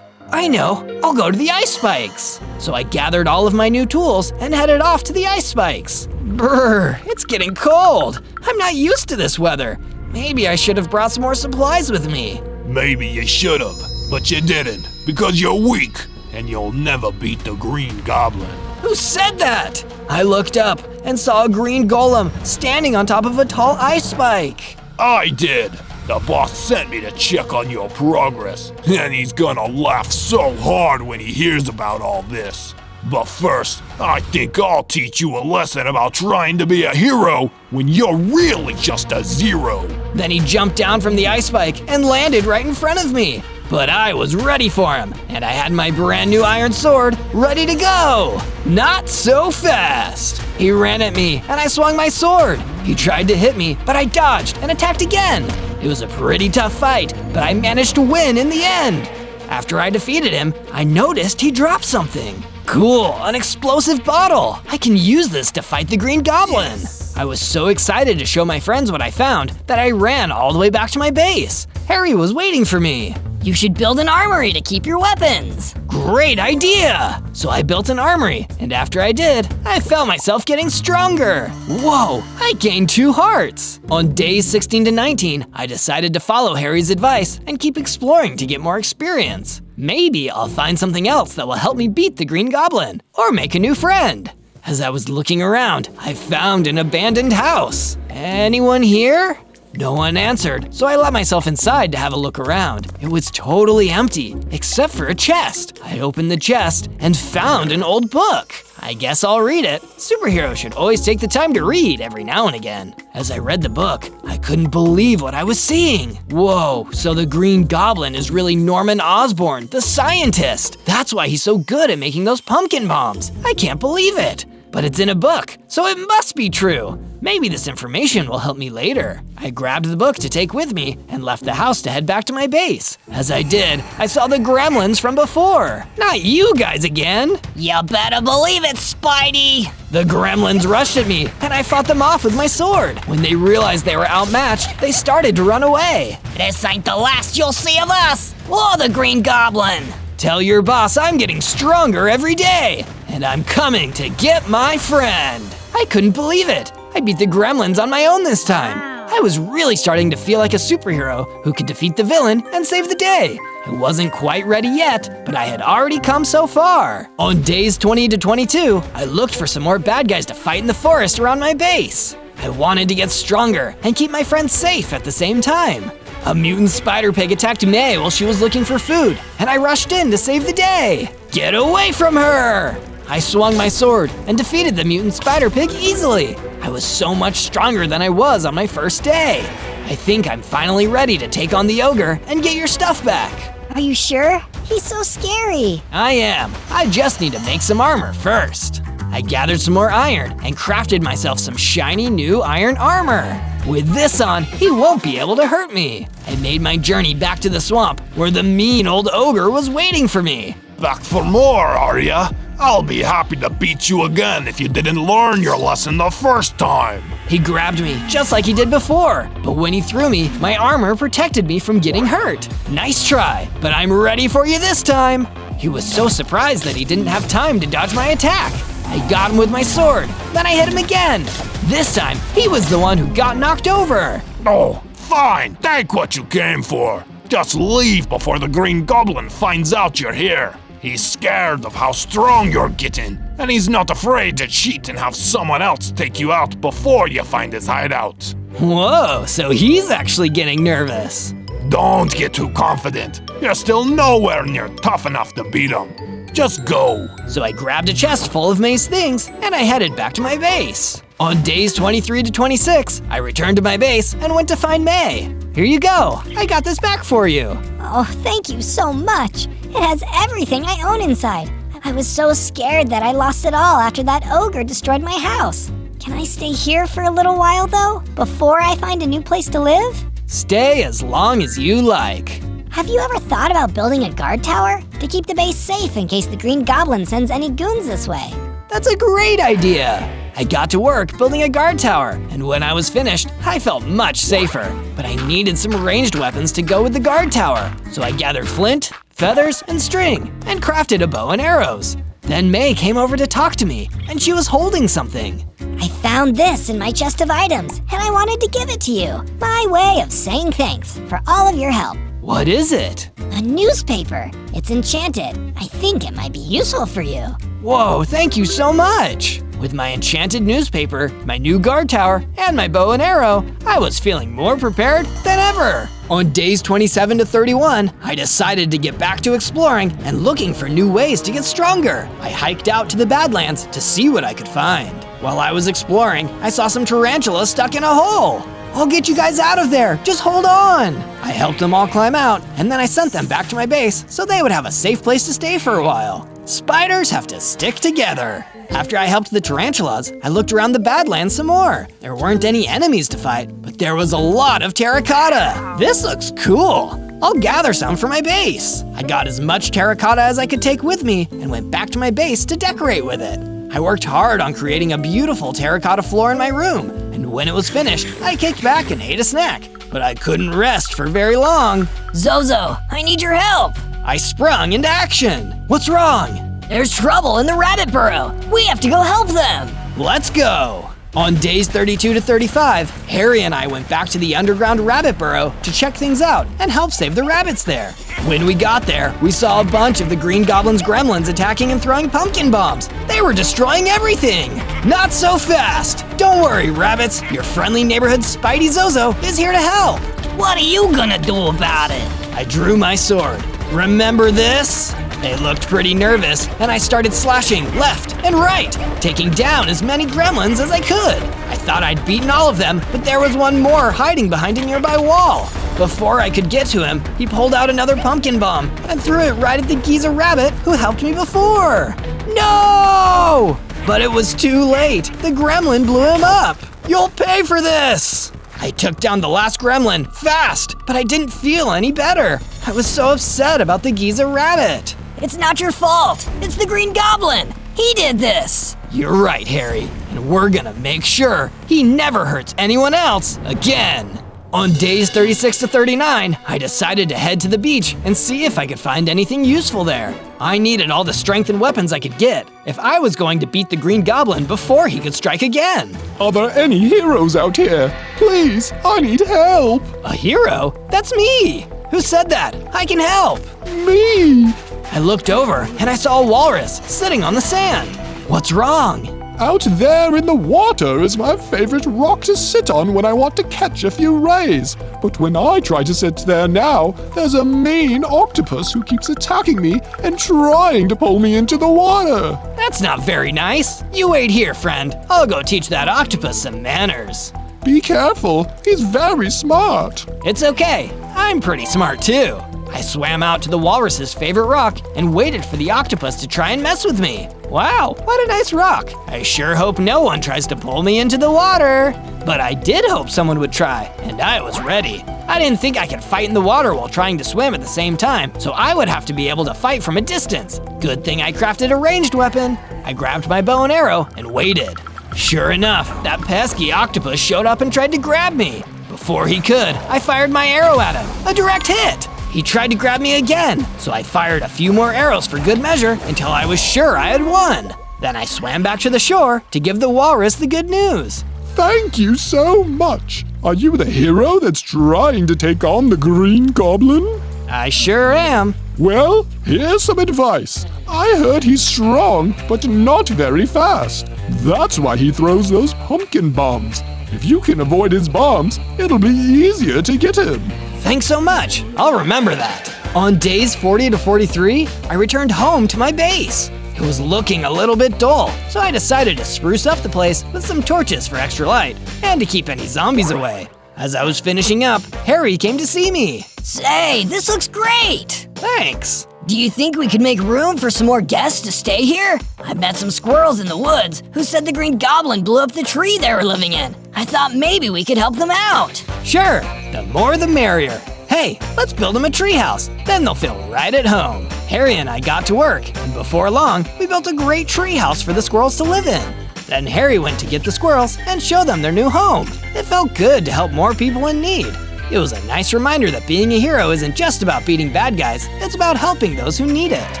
I know, I'll go to the ice spikes. So I gathered all of my new tools and headed off to the ice spikes. Brr, it's getting cold. I'm not used to this weather. Maybe I should have brought some more supplies with me. Maybe you should have, but you didn't, because you're weak, and you'll never beat the Green Goblin. Who said that? I looked up and saw a green golem standing on top of a tall ice spike. I did. The boss sent me to check on your progress, and he's gonna laugh so hard when he hears about all this. But first, I think I'll teach you a lesson about trying to be a hero when you're really just a zero. Then he jumped down from the ice spike and landed right in front of me. But I was ready for him, and I had my brand new iron sword ready to go. Not so fast. He ran at me, and I swung my sword. He tried to hit me, but I dodged and attacked again. It was a pretty tough fight, but I managed to win in the end. After I defeated him, I noticed he dropped something. Cool, an explosive bottle. I can use this to fight the Green Goblin. I was so excited to show my friends what I found that I ran all the way back to my base. Harry was waiting for me. You should build an armory to keep your weapons. Great idea! So I built an armory, and after I did, I felt myself getting stronger. Whoa, I gained 2 hearts. On days 16 to 19, I decided to follow Harry's advice and keep exploring to get more experience. Maybe I'll find something else that will help me beat the Green Goblin, or make a new friend. As I was looking around, I found an abandoned house. Anyone here? No one answered, so I let myself inside to have a look around. It was totally empty, except for a chest. I opened the chest and found an old book. I guess I'll read it. Superheroes should always take the time to read every now and again. As I read the book, I couldn't believe what I was seeing. Whoa, so the Green Goblin is really Norman Osborn, the scientist. That's why he's so good at making those pumpkin bombs. I can't believe it. But it's in a book, so it must be true. Maybe this information will help me later. I grabbed the book to take with me and left the house to head back to my base. As I did, I saw the gremlins from before. Not you guys again. You better believe it, Spidey. The gremlins rushed at me, and I fought them off with my sword. When they realized they were outmatched, they started to run away. This ain't the last you'll see of us, or the Green Goblin. Tell your boss I'm getting stronger every day, and I'm coming to get my friend. I couldn't believe it. I beat the gremlins on my own this time. I I was really starting to feel like a superhero who could defeat the villain and save the day. I wasn't quite ready yet, but I had already come so far. On days 20 to 22, I looked for some more bad guys to fight in the forest around my base. I wanted to get stronger and keep my friends safe at the same time. A mutant spider pig attacked May while she was looking for food, and I rushed in to save the day. Get away from her! I swung my sword and defeated the mutant spider pig easily. I was so much stronger than I was on my first day. I think I'm finally ready to take on the ogre and get your stuff back. Are you sure? He's so scary. I am. I just need to make some armor first. I gathered some more iron and crafted myself some shiny new iron armor. With this on, he won't be able to hurt me. I made my journey back to the swamp where the mean old ogre was waiting for me. Back for more, are ya? I'll be happy to beat you again if you didn't learn your lesson the first time. He grabbed me just like he did before, but when he threw me, my armor protected me from getting hurt. Nice try, but I'm ready for you this time. He was so surprised that he didn't have time to dodge my attack. I got him with my sword, then I hit him again. This time, he was the one who got knocked over. Oh, fine, take what you came for. Just leave before the Green Goblin finds out you're here. He's scared of how strong you're getting, and he's not afraid to cheat and have someone else take you out before you find his hideout. Whoa, so he's actually getting nervous. Don't get too confident. You're still nowhere near tough enough to beat him. Just go. So I grabbed a chest full of May's things, and I headed back to my base. On days 23 to 26, I returned to my base and went to find May. Here you go. I got this back for you. Oh, thank you so much. It has everything I own inside. I was so scared that I lost it all after that ogre destroyed my house. Can I stay here for a little while, though, before I find a new place to live? Stay as long as you like. Have you ever thought about building a guard tower to keep the base safe in case the Green Goblin sends any goons this way? That's a great idea. I got to work building a guard tower, and when I was finished, I felt much safer. But I needed some ranged weapons to go with the guard tower, so I gathered flint, feathers, and string, and crafted a bow and arrows. Then May came over to talk to me, and she was holding something. I found this in my chest of items, and I wanted to give it to you. My way of saying thanks for all of your help. What is it? A newspaper. It's enchanted. I think it might be useful for you. Whoa, thank you so much. With my enchanted newspaper, my new guard tower, and my bow and arrow, I was feeling more prepared than ever. On days 27 to 31, I decided to get back to exploring and looking for new ways to get stronger. I hiked out to the Badlands to see what I could find. While I was exploring, I saw some tarantulas stuck in a hole. I'll get you guys out of there, just hold on. I helped them all climb out, and then I sent them back to my base so they would have a safe place to stay for a while. Spiders have to stick together. After I helped the tarantulas, I looked around the Badlands some more. There weren't any enemies to fight, but there was a lot of terracotta. This looks cool. I'll gather some for my base. I got as much terracotta as I could take with me and went back to my base to decorate with it. I worked hard on creating a beautiful terracotta floor in my room, and when it was finished, I kicked back and ate a snack. But I couldn't rest for very long. Zozo, I need your help. I sprung into action. What's wrong? There's trouble in the rabbit burrow. We have to go help them. Let's go. On days 32 to 35, Harry and I went back to the underground rabbit burrow to check things out and help save the rabbits there. When we got there, we saw a bunch of the Green Goblin's gremlins attacking and throwing pumpkin bombs. They were destroying everything. Not so fast. Don't worry, rabbits. Your friendly neighborhood Spidey Zozo is here to help. What are you gonna do about it? I drew my sword. Remember this? They looked pretty nervous, and I started slashing left and right, taking down as many gremlins as I could. I thought I'd beaten all of them, but there was one more hiding behind a nearby wall. Before I could get to him, he pulled out another pumpkin bomb and threw it right at the geezer rabbit who helped me before. No! But it was too late. The gremlin blew him up. You'll pay for this! I took down the last gremlin fast, but I didn't feel any better. I was so upset about the geezer rabbit. It's not your fault. It's the Green Goblin. He did this. You're right, Harry, and we're gonna make sure he never hurts anyone else again. On days 36 to 39, I decided to head to the beach and see if I could find anything useful there. I needed all the strength and weapons I could get if I was going to beat the Green Goblin before he could strike again. Are there any heroes out here? Please, I need help. A hero? That's me! Who said that? I can help! Me! I looked over and I saw a walrus sitting on the sand. What's wrong? Out there in the water is my favorite rock to sit on when I want to catch a few rays. But when I try to sit there now, there's a mean octopus who keeps attacking me and trying to pull me into the water. That's not very nice. You wait here, friend. I'll go teach that octopus some manners. Be careful, he's very smart. It's okay, I'm pretty smart too. I swam out to the walrus's favorite rock and waited for the octopus to try and mess with me. Wow, what a nice rock. I sure hope no one tries to pull me into the water. But I did hope someone would try, and I was ready. I didn't think I could fight in the water while trying to swim at the same time, so I would have to be able to fight from a distance. Good thing I crafted a ranged weapon. I grabbed my bow and arrow and waited. Sure enough, that pesky octopus showed up and tried to grab me. Before he could, I fired my arrow at him, a direct hit. He tried to grab me again, so I fired a few more arrows for good measure until I was sure I had won. Then I swam back to the shore to give the walrus the good news. Thank you so much. Are you the hero that's trying to take on the Green Goblin? I sure am. Well, here's some advice. I heard he's strong, but not very fast. That's why he throws those pumpkin bombs. If you can avoid his bombs, it'll be easier to get him. Thanks so much. I'll remember that. On days 40 to 43, I returned home to my base. It was looking a little bit dull, so I decided to spruce up the place with some torches for extra light and to keep any zombies away. As I was finishing up, Harry came to see me. Say, this looks great! Thanks. Do you think we could make room for some more guests to stay here? I met some squirrels in the woods who said the Green Goblin blew up the tree they were living in. I thought maybe we could help them out. Sure, the more the merrier. Hey, let's build them a treehouse, then they'll feel right at home. Harry and I got to work, and before long, we built a great treehouse for the squirrels to live in. Then Harry went to get the squirrels and show them their new home. It felt good to help more people in need. It was a nice reminder that being a hero isn't just about beating bad guys, it's about helping those who need it.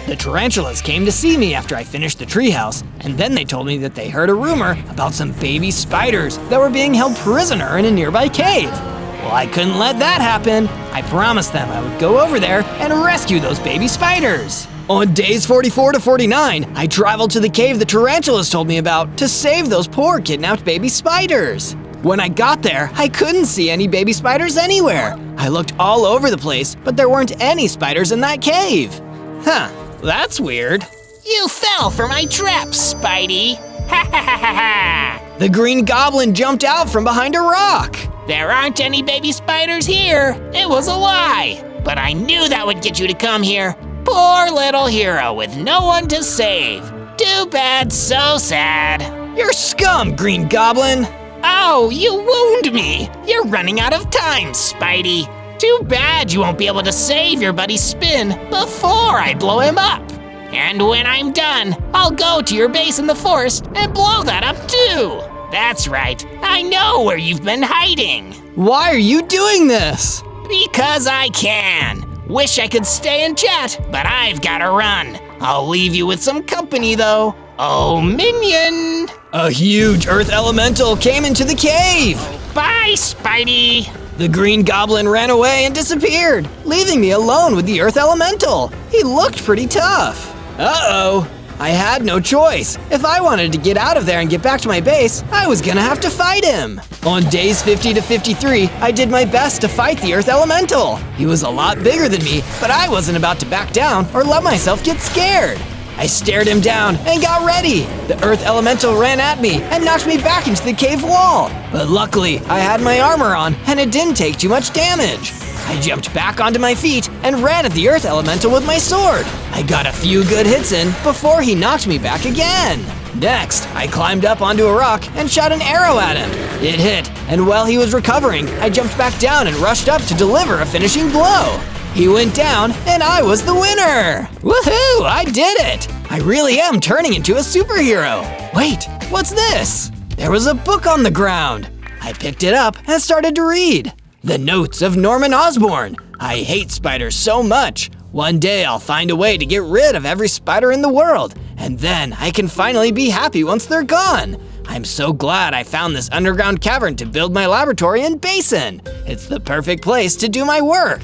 The tarantulas came to see me after I finished the treehouse, and then they told me that they heard a rumor about some baby spiders that were being held prisoner in a nearby cave. Well, I couldn't let that happen. I promised them I would go over there and rescue those baby spiders. On days 44 to 49, I traveled to the cave the tarantulas told me about to save those poor kidnapped baby spiders. When I got there, I couldn't see any baby spiders anywhere. I looked all over the place, but there weren't any spiders in that cave. Huh, that's weird. You fell for my trap, Spidey. Ha ha ha ha ha! The Green Goblin jumped out from behind a rock. There aren't any baby spiders here. It was a lie. But I knew that would get you to come here. Poor little hero with no one to save. Too bad, so sad. You're scum, Green Goblin. Oh, you wound me! You're running out of time, Spidey. Too bad you won't be able to save your buddy Spin before I blow him up. And when I'm done, I'll go to your base in the forest and blow that up too. That's right, I know where you've been hiding. Why are you doing this? Because I can. Wish I could stay and chat, but I've gotta run. I'll leave you with some company though. Oh, minion! A huge earth elemental came into the cave! Bye, Spidey! The Green Goblin ran away and disappeared, leaving me alone with the earth elemental. He looked pretty tough. Uh-oh, I had no choice. If I wanted to get out of there and get back to my base, I was gonna have to fight him. On days 50 to 53, I did my best to fight the earth elemental. He was a lot bigger than me, but I wasn't about to back down or let myself get scared. I stared him down and got ready. The earth elemental ran at me and knocked me back into the cave wall. But luckily, I had my armor on and it didn't take too much damage. I jumped back onto my feet and ran at the earth elemental with my sword. I got a few good hits in before he knocked me back again. Next, I climbed up onto a rock and shot an arrow at him. It hit, and while he was recovering, I jumped back down and rushed up to deliver a finishing blow. He went down, and I was the winner! Woohoo! I did it! I really am turning into a superhero! Wait, what's this? There was a book on the ground. I picked it up and started to read. The notes of Norman Osborn. I hate spiders so much. One day I'll find a way to get rid of every spider in the world, and then I can finally be happy once they're gone. I'm so glad I found this underground cavern to build my laboratory and basin. It's the perfect place to do my work.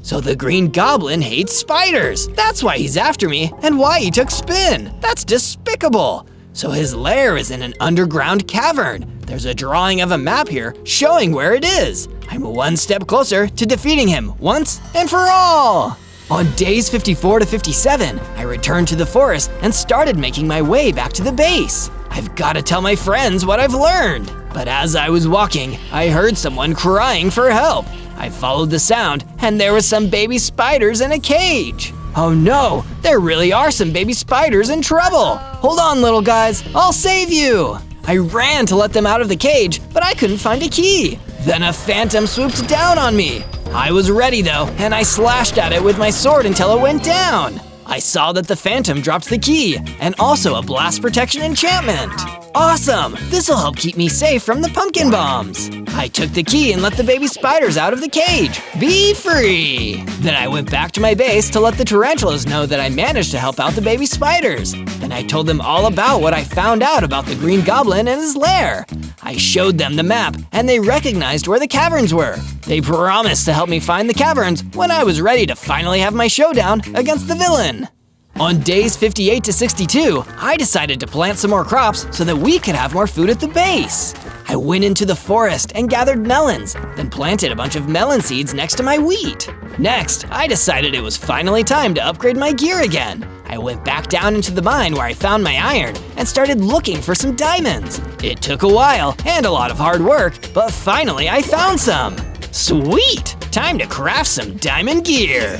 So the Green Goblin hates spiders. That's why he's after me and why he took Spin. That's despicable. So his lair is in an underground cavern. There's a drawing of a map here showing where it is. I'm one step closer to defeating him once and for all. On days 54 to 57, I returned to the forest and started making my way back to the base. I've got to tell my friends what I've learned. But as I was walking, I heard someone crying for help. I followed the sound, and there was some baby spiders in a cage. Oh no, there really are some baby spiders in trouble. Hold on, little guys, I'll save you. I ran to let them out of the cage, but I couldn't find a key. Then a phantom swooped down on me. I was ready though, and I slashed at it with my sword until it went down. I saw that the phantom dropped the key, and also a blast protection enchantment. Awesome! This'll help keep me safe from the pumpkin bombs. I took the key and let the baby spiders out of the cage. Be free! Then I went back to my base to let the tarantulas know that I managed to help out the baby spiders. Then I told them all about what I found out about the Green Goblin and his lair. I showed them the map, and they recognized where the caverns were. They promised to help me find the caverns when I was ready to finally have my showdown against the villain. On days 58 to 62, I decided to plant some more crops so that we could have more food at the base. I went into the forest and gathered melons, then planted a bunch of melon seeds next to my wheat. Next, I decided it was finally time to upgrade my gear again. I went back down into the mine where I found my iron and started looking for some diamonds. It took a while and a lot of hard work, but finally I found some. Sweet! Time to craft some diamond gear.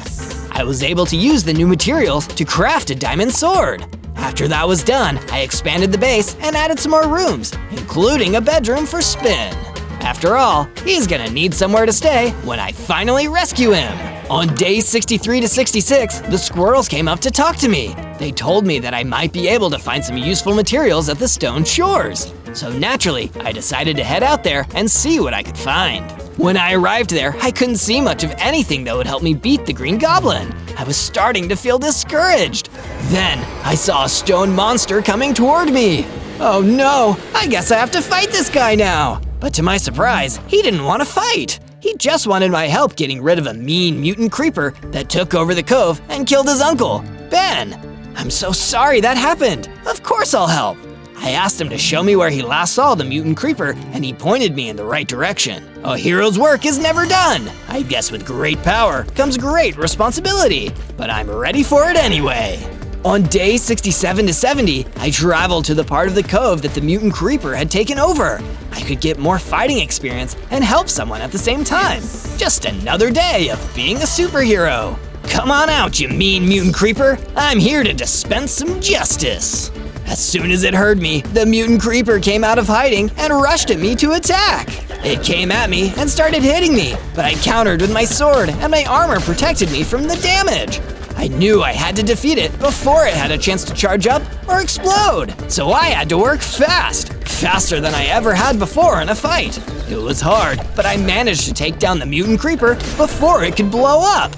I was able to use the new materials to craft a diamond sword. After that was done, I expanded the base and added some more rooms, including a bedroom for Spin. After all, he's gonna need somewhere to stay when I finally rescue him. On days 63 to 66, the squirrels came up to talk to me. They told me that I might be able to find some useful materials at the stone shores. So naturally, I decided to head out there and see what I could find. When I arrived there, I couldn't see much of anything that would help me beat the Green Goblin. I was starting to feel discouraged. Then, I saw a stone monster coming toward me. Oh no, I guess I have to fight this guy now. But to my surprise, he didn't want to fight. He just wanted my help getting rid of a mean mutant creeper that took over the cove and killed his uncle, Ben. I'm so sorry that happened. Of course I'll help. I asked him to show me where he last saw the mutant creeper, and he pointed me in the right direction. A hero's work is never done. I guess with great power comes great responsibility, but I'm ready for it anyway. On day 67 to 70, I traveled to the part of the cove that the mutant creeper had taken over. I could get more fighting experience and help someone at the same time. Just another day of being a superhero. Come on out, you mean mutant creeper. I'm here to dispense some justice. As soon as it heard me, the mutant creeper came out of hiding and rushed at me to attack. It came at me and started hitting me, but I countered with my sword and my armor protected me from the damage. I knew I had to defeat it before it had a chance to charge up or explode, so I had to work fast, faster than I ever had before in a fight. It was hard, but I managed to take down the mutant creeper before it could blow up.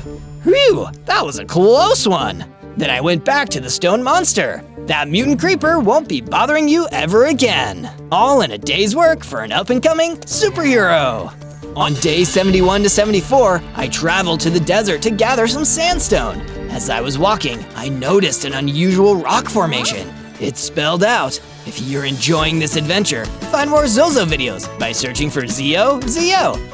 Whew, that was a close one. Then I went back to the stone monster. That mutant creeper won't be bothering you ever again. All in a day's work for an up-and-coming superhero. On day 71 to 74, I traveled to the desert to gather some sandstone. As I was walking, I noticed an unusual rock formation. It spelled out, if you're enjoying this adventure, find more Zozo videos by searching for ZO.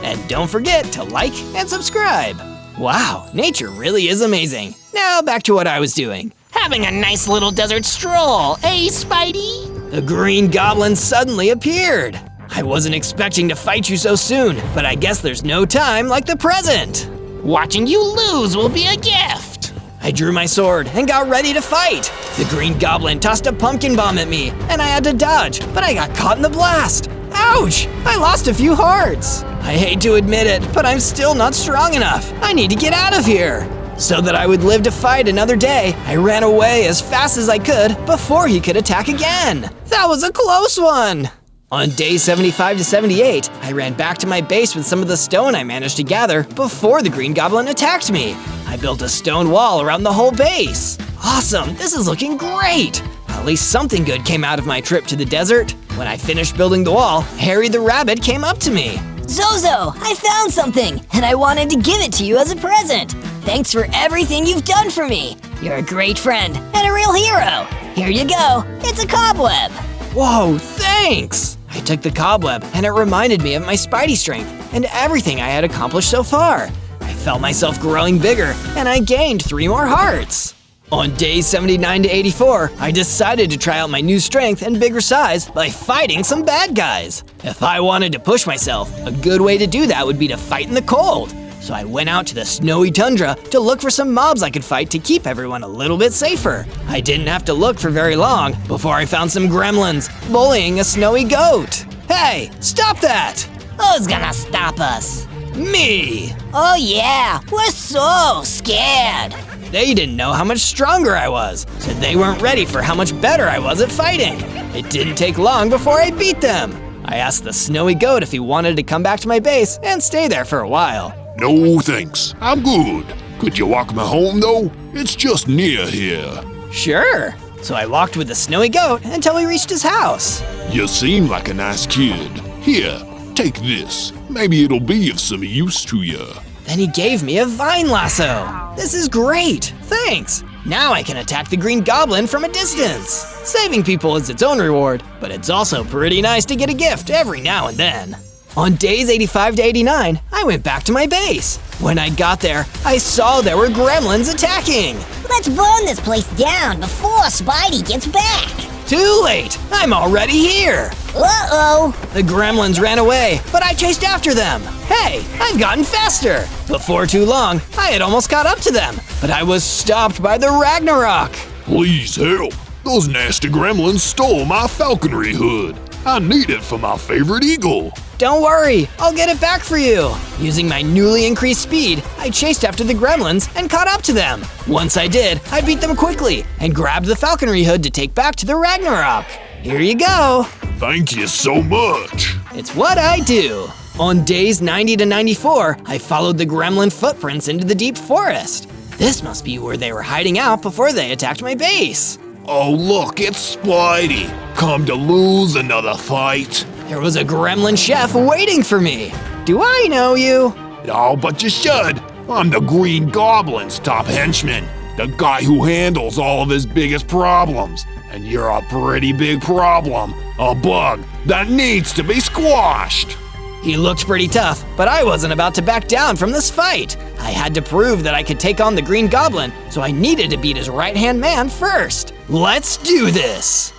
And don't forget to like and subscribe. Wow, nature really is amazing. Now back to what I was doing. Having a nice little desert stroll, eh, Spidey? The Green Goblin suddenly appeared. I wasn't expecting to fight you so soon, but I guess there's no time like the present. Watching you lose will be a gift. I drew my sword and got ready to fight. The Green Goblin tossed a pumpkin bomb at me, and I had to dodge, but I got caught in the blast. Ouch! I lost a few hearts. I hate to admit it, but I'm still not strong enough. I need to get out of here. So that I would live to fight another day, I ran away as fast as I could before he could attack again. That was a close one. On day 75 to 78, I ran back to my base with some of the stone I managed to gather before the Green Goblin attacked me. I built a stone wall around the whole base. Awesome, this is looking great. At least something good came out of my trip to the desert. When I finished building the wall, Harry the Rabbit came up to me. Zozo, I found something, and I wanted to give it to you as a present. Thanks for everything you've done for me. You're a great friend and a real hero. Here you go, it's a cobweb. Whoa, thanks! I took the cobweb and it reminded me of my Spidey strength and everything I had accomplished so far. I felt myself growing bigger and I gained 3 more hearts. On days 79 to 84, I decided to try out my new strength and bigger size by fighting some bad guys. If I wanted to push myself, a good way to do that would be to fight in the cold. So I went out to the snowy tundra to look for some mobs I could fight to keep everyone a little bit safer. I didn't have to look for very long before I found some gremlins bullying a snowy goat. Hey, stop that! Who's gonna stop us? Me! Oh yeah, we're so scared. They didn't know how much stronger I was, so they weren't ready for how much better I was at fighting. It didn't take long before I beat them. I asked the snowy goat if he wanted to come back to my base and stay there for a while. No thanks, I'm good. Could you walk me home though? It's just near here. Sure. So I walked with the snowy goat until we reached his house. You seem like a nice kid. Here, take this. Maybe it'll be of some use to you. Then he gave me a vine lasso. This is great, thanks. Now I can attack the Green Goblin from a distance. Saving people is its own reward, but it's also pretty nice to get a gift every now and then. On days 85 to 89, I went back to my base. When I got there, I saw there were gremlins attacking. Let's burn this place down before Spidey gets back. Too late, I'm already here. Uh-oh. The gremlins ran away, but I chased after them. Hey, I've gotten faster. Before too long, I had almost caught up to them, but I was stopped by the Ragnarok. Please help. Those nasty gremlins stole my falconry hood. I need it for my favorite eagle. Don't worry, I'll get it back for you. Using my newly increased speed, I chased after the gremlins and caught up to them. Once I did, I beat them quickly and grabbed the falconry hood to take back to the Ragnarok. Here you go. Thank you so much. It's what I do. On days 90 to 94, I followed the gremlin footprints into the deep forest. This must be where they were hiding out before they attacked my base. Oh look, it's Spidey. Come to lose another fight. There was a gremlin chef waiting for me. Do I know you? Oh, but you should. I'm the Green Goblin's top henchman. The guy who handles all of his biggest problems. And you're a pretty big problem. A bug that needs to be squashed. He looked pretty tough, but I wasn't about to back down from this fight. I had to prove that I could take on the Green Goblin, so I needed to beat his right-hand man first. Let's do this!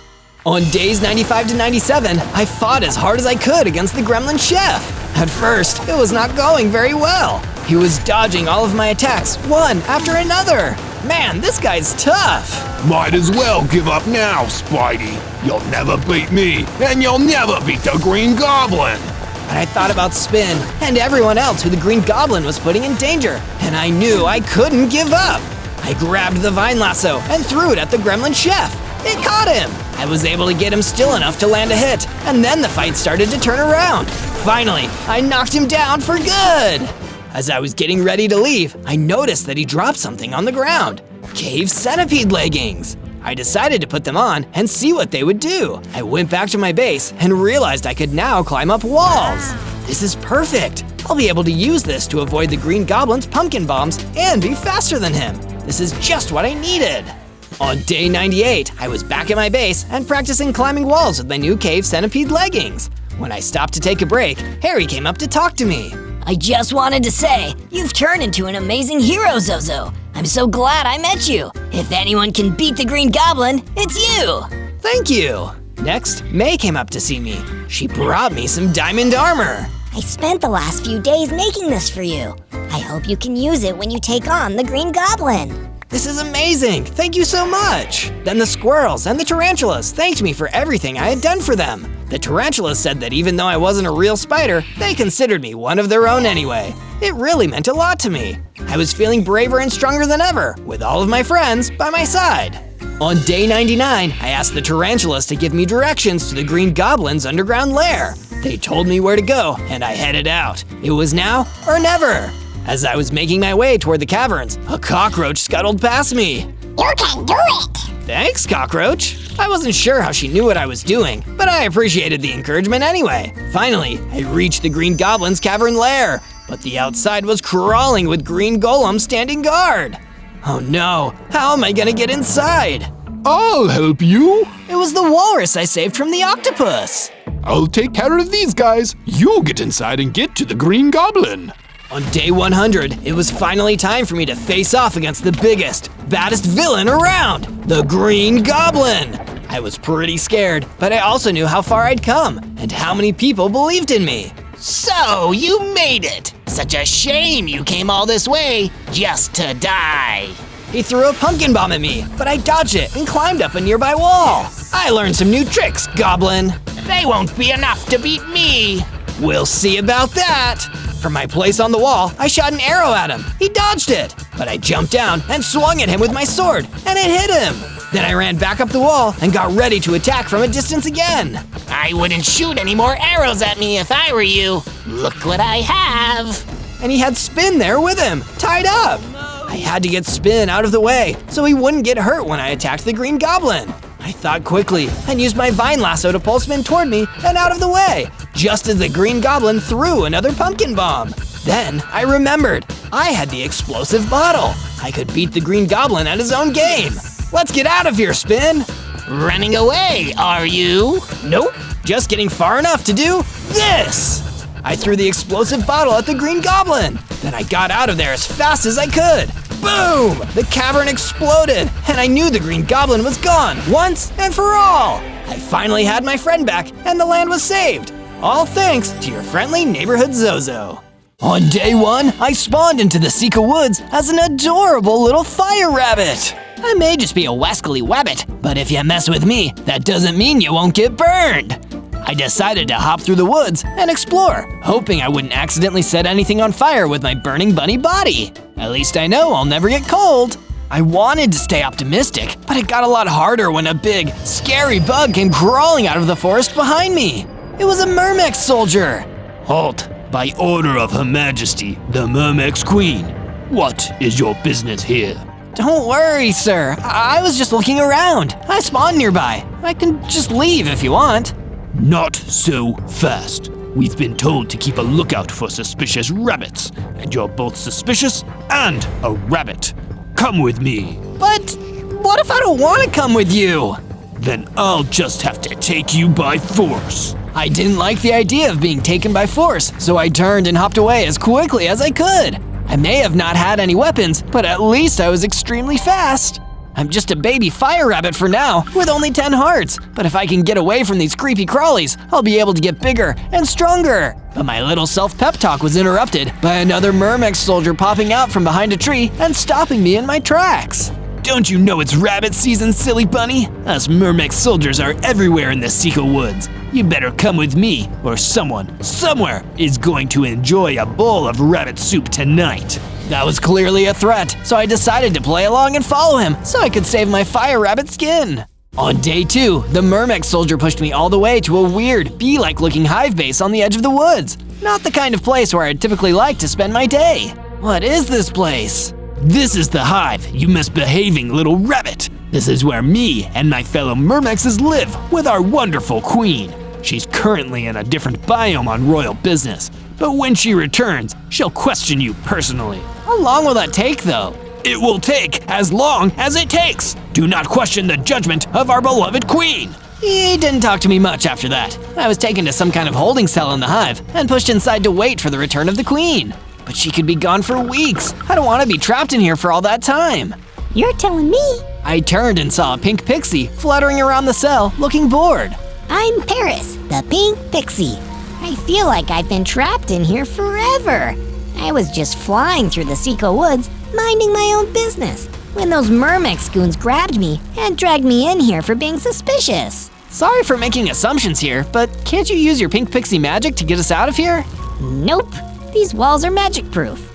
On days 95 to 97, I fought as hard as I could against the Gremlin Chef. At first, it was not going very well. He was dodging all of my attacks, one after another. Man, this guy's tough. Might as well give up now, Spidey. You'll never beat me, and you'll never beat the Green Goblin. But I thought about Spin and everyone else who the Green Goblin was putting in danger, and I knew I couldn't give up. I grabbed the vine lasso and threw it at the Gremlin Chef. It caught him. I was able to get him still enough to land a hit, and then the fight started to turn around. Finally, I knocked him down for good. As I was getting ready to leave, I noticed that he dropped something on the ground. Cave centipede leggings. I decided to put them on and see what they would do. I went back to my base and realized I could now climb up walls. This is perfect. I'll be able to use this to avoid the Green Goblin's pumpkin bombs and be faster than him. This is just what I needed. On day 98, I was back at my base and practicing climbing walls with my new cave centipede leggings. When I stopped to take a break, Harry came up to talk to me. I just wanted to say, you've turned into an amazing hero, Zozo. I'm so glad I met you. If anyone can beat the Green Goblin, it's you. Thank you. Next, May came up to see me. She brought me some diamond armor. I spent the last few days making this for you. I hope you can use it when you take on the Green Goblin. This is amazing! Thank you so much! Then the squirrels and the tarantulas thanked me for everything I had done for them. The tarantulas said that even though I wasn't a real spider, they considered me one of their own anyway. It really meant a lot to me. I was feeling braver and stronger than ever, with all of my friends by my side. On day 99, I asked the tarantulas to give me directions to the Green Goblin's underground lair. They told me where to go, and I headed out. It was now or never. As I was making my way toward the caverns, a cockroach scuttled past me. You can do it! Thanks, cockroach. I wasn't sure how she knew what I was doing, but I appreciated the encouragement anyway. Finally, I reached the Green Goblin's cavern lair, but the outside was crawling with green golems standing guard. Oh no, how am I gonna get inside? I'll help you. It was the walrus I saved from the octopus. I'll take care of these guys. You get inside and get to the Green Goblin. On day 100, it was finally time for me to face off against the biggest, baddest villain around, the Green Goblin. I was pretty scared, but I also knew how far I'd come and how many people believed in me. So, you made it. Such a shame you came all this way just to die. He threw a pumpkin bomb at me, but I dodged it and climbed up a nearby wall. I learned some new tricks, Goblin. They won't be enough to beat me. We'll see about that. From my place on the wall, I shot an arrow at him. He dodged it, but I jumped down and swung at him with my sword, and it hit him. Then I ran back up the wall and got ready to attack from a distance again. I wouldn't shoot any more arrows at me if I were you. Look what I have. And he had Spin there with him, tied up. I had to get Spin out of the way so he wouldn't get hurt when I attacked the Green Goblin. I thought quickly and used my vine lasso to pull Spin toward me and out of the way, just as the Green Goblin threw another pumpkin bomb. Then I remembered, I had the explosive bottle. I could beat the Green Goblin at his own game. Let's get out of here, Spin. Running away, are you? Nope, just getting far enough to do this. I threw the explosive bottle at the Green Goblin. Then I got out of there as fast as I could. Boom! The cavern exploded, and I knew the Green Goblin was gone once and for all. I finally had my friend back, and the land was saved. All thanks to your friendly neighborhood Zozo. On day 1, I spawned into the Sika Woods as an adorable little fire rabbit. I may just be a wascally wabbit, but if you mess with me, that doesn't mean you won't get burned. I decided to hop through the woods and explore, hoping I wouldn't accidentally set anything on fire with my burning bunny body. At least I know I'll never get cold. I wanted to stay optimistic, but it got a lot harder when a big, scary bug came crawling out of the forest behind me. It was a Myrmex soldier. Halt, by order of Her Majesty, the Myrmex Queen. What is your business here? Don't worry, sir. I was just looking around. I spawned nearby. I can just leave if you want. Not so fast. We've been told to keep a lookout for suspicious rabbits, and you're both suspicious and a rabbit. Come with me. But what if I don't want to come with you? Then I'll just have to take you by force. I didn't like the idea of being taken by force, so I turned and hopped away as quickly as I could. I may have not had any weapons, but at least I was extremely fast. I'm just a baby fire rabbit for now, with only 10 hearts. But if I can get away from these creepy crawlies, I'll be able to get bigger and stronger. But my little self-pep talk was interrupted by another Myrmex soldier popping out from behind a tree and stopping me in my tracks. Don't you know it's rabbit season, silly bunny? Us Myrmex soldiers are everywhere in the Sika Woods. You better come with me, or someone, somewhere, is going to enjoy a bowl of rabbit soup tonight. That was clearly a threat, so I decided to play along and follow him so I could save my fire rabbit skin. On day 2, the Myrmex soldier pushed me all the way to a weird, bee-like looking hive base on the edge of the woods. Not the kind of place where I'd typically like to spend my day. What is this place? This is the hive, you misbehaving little rabbit. This is where me and my fellow Myrmexes live with our wonderful queen. She's currently in a different biome on royal business, but when she returns, she'll question you personally. How long will that take, though? It will take as long as it takes. Do not question the judgment of our beloved queen. He didn't talk to me much after that. I was taken to some kind of holding cell in the hive and pushed inside to wait for the return of the queen. But she could be gone for weeks. I don't want to be trapped in here for all that time. You're telling me? I turned and saw a pink pixie fluttering around the cell, looking bored. I'm Paris, the pink pixie. I feel like I've been trapped in here forever. I was just flying through the Sika Woods, minding my own business, when those Myrmex goons grabbed me and dragged me in here for being suspicious. Sorry for making assumptions here, but can't you use your pink pixie magic to get us out of here? Nope. These walls are magic proof.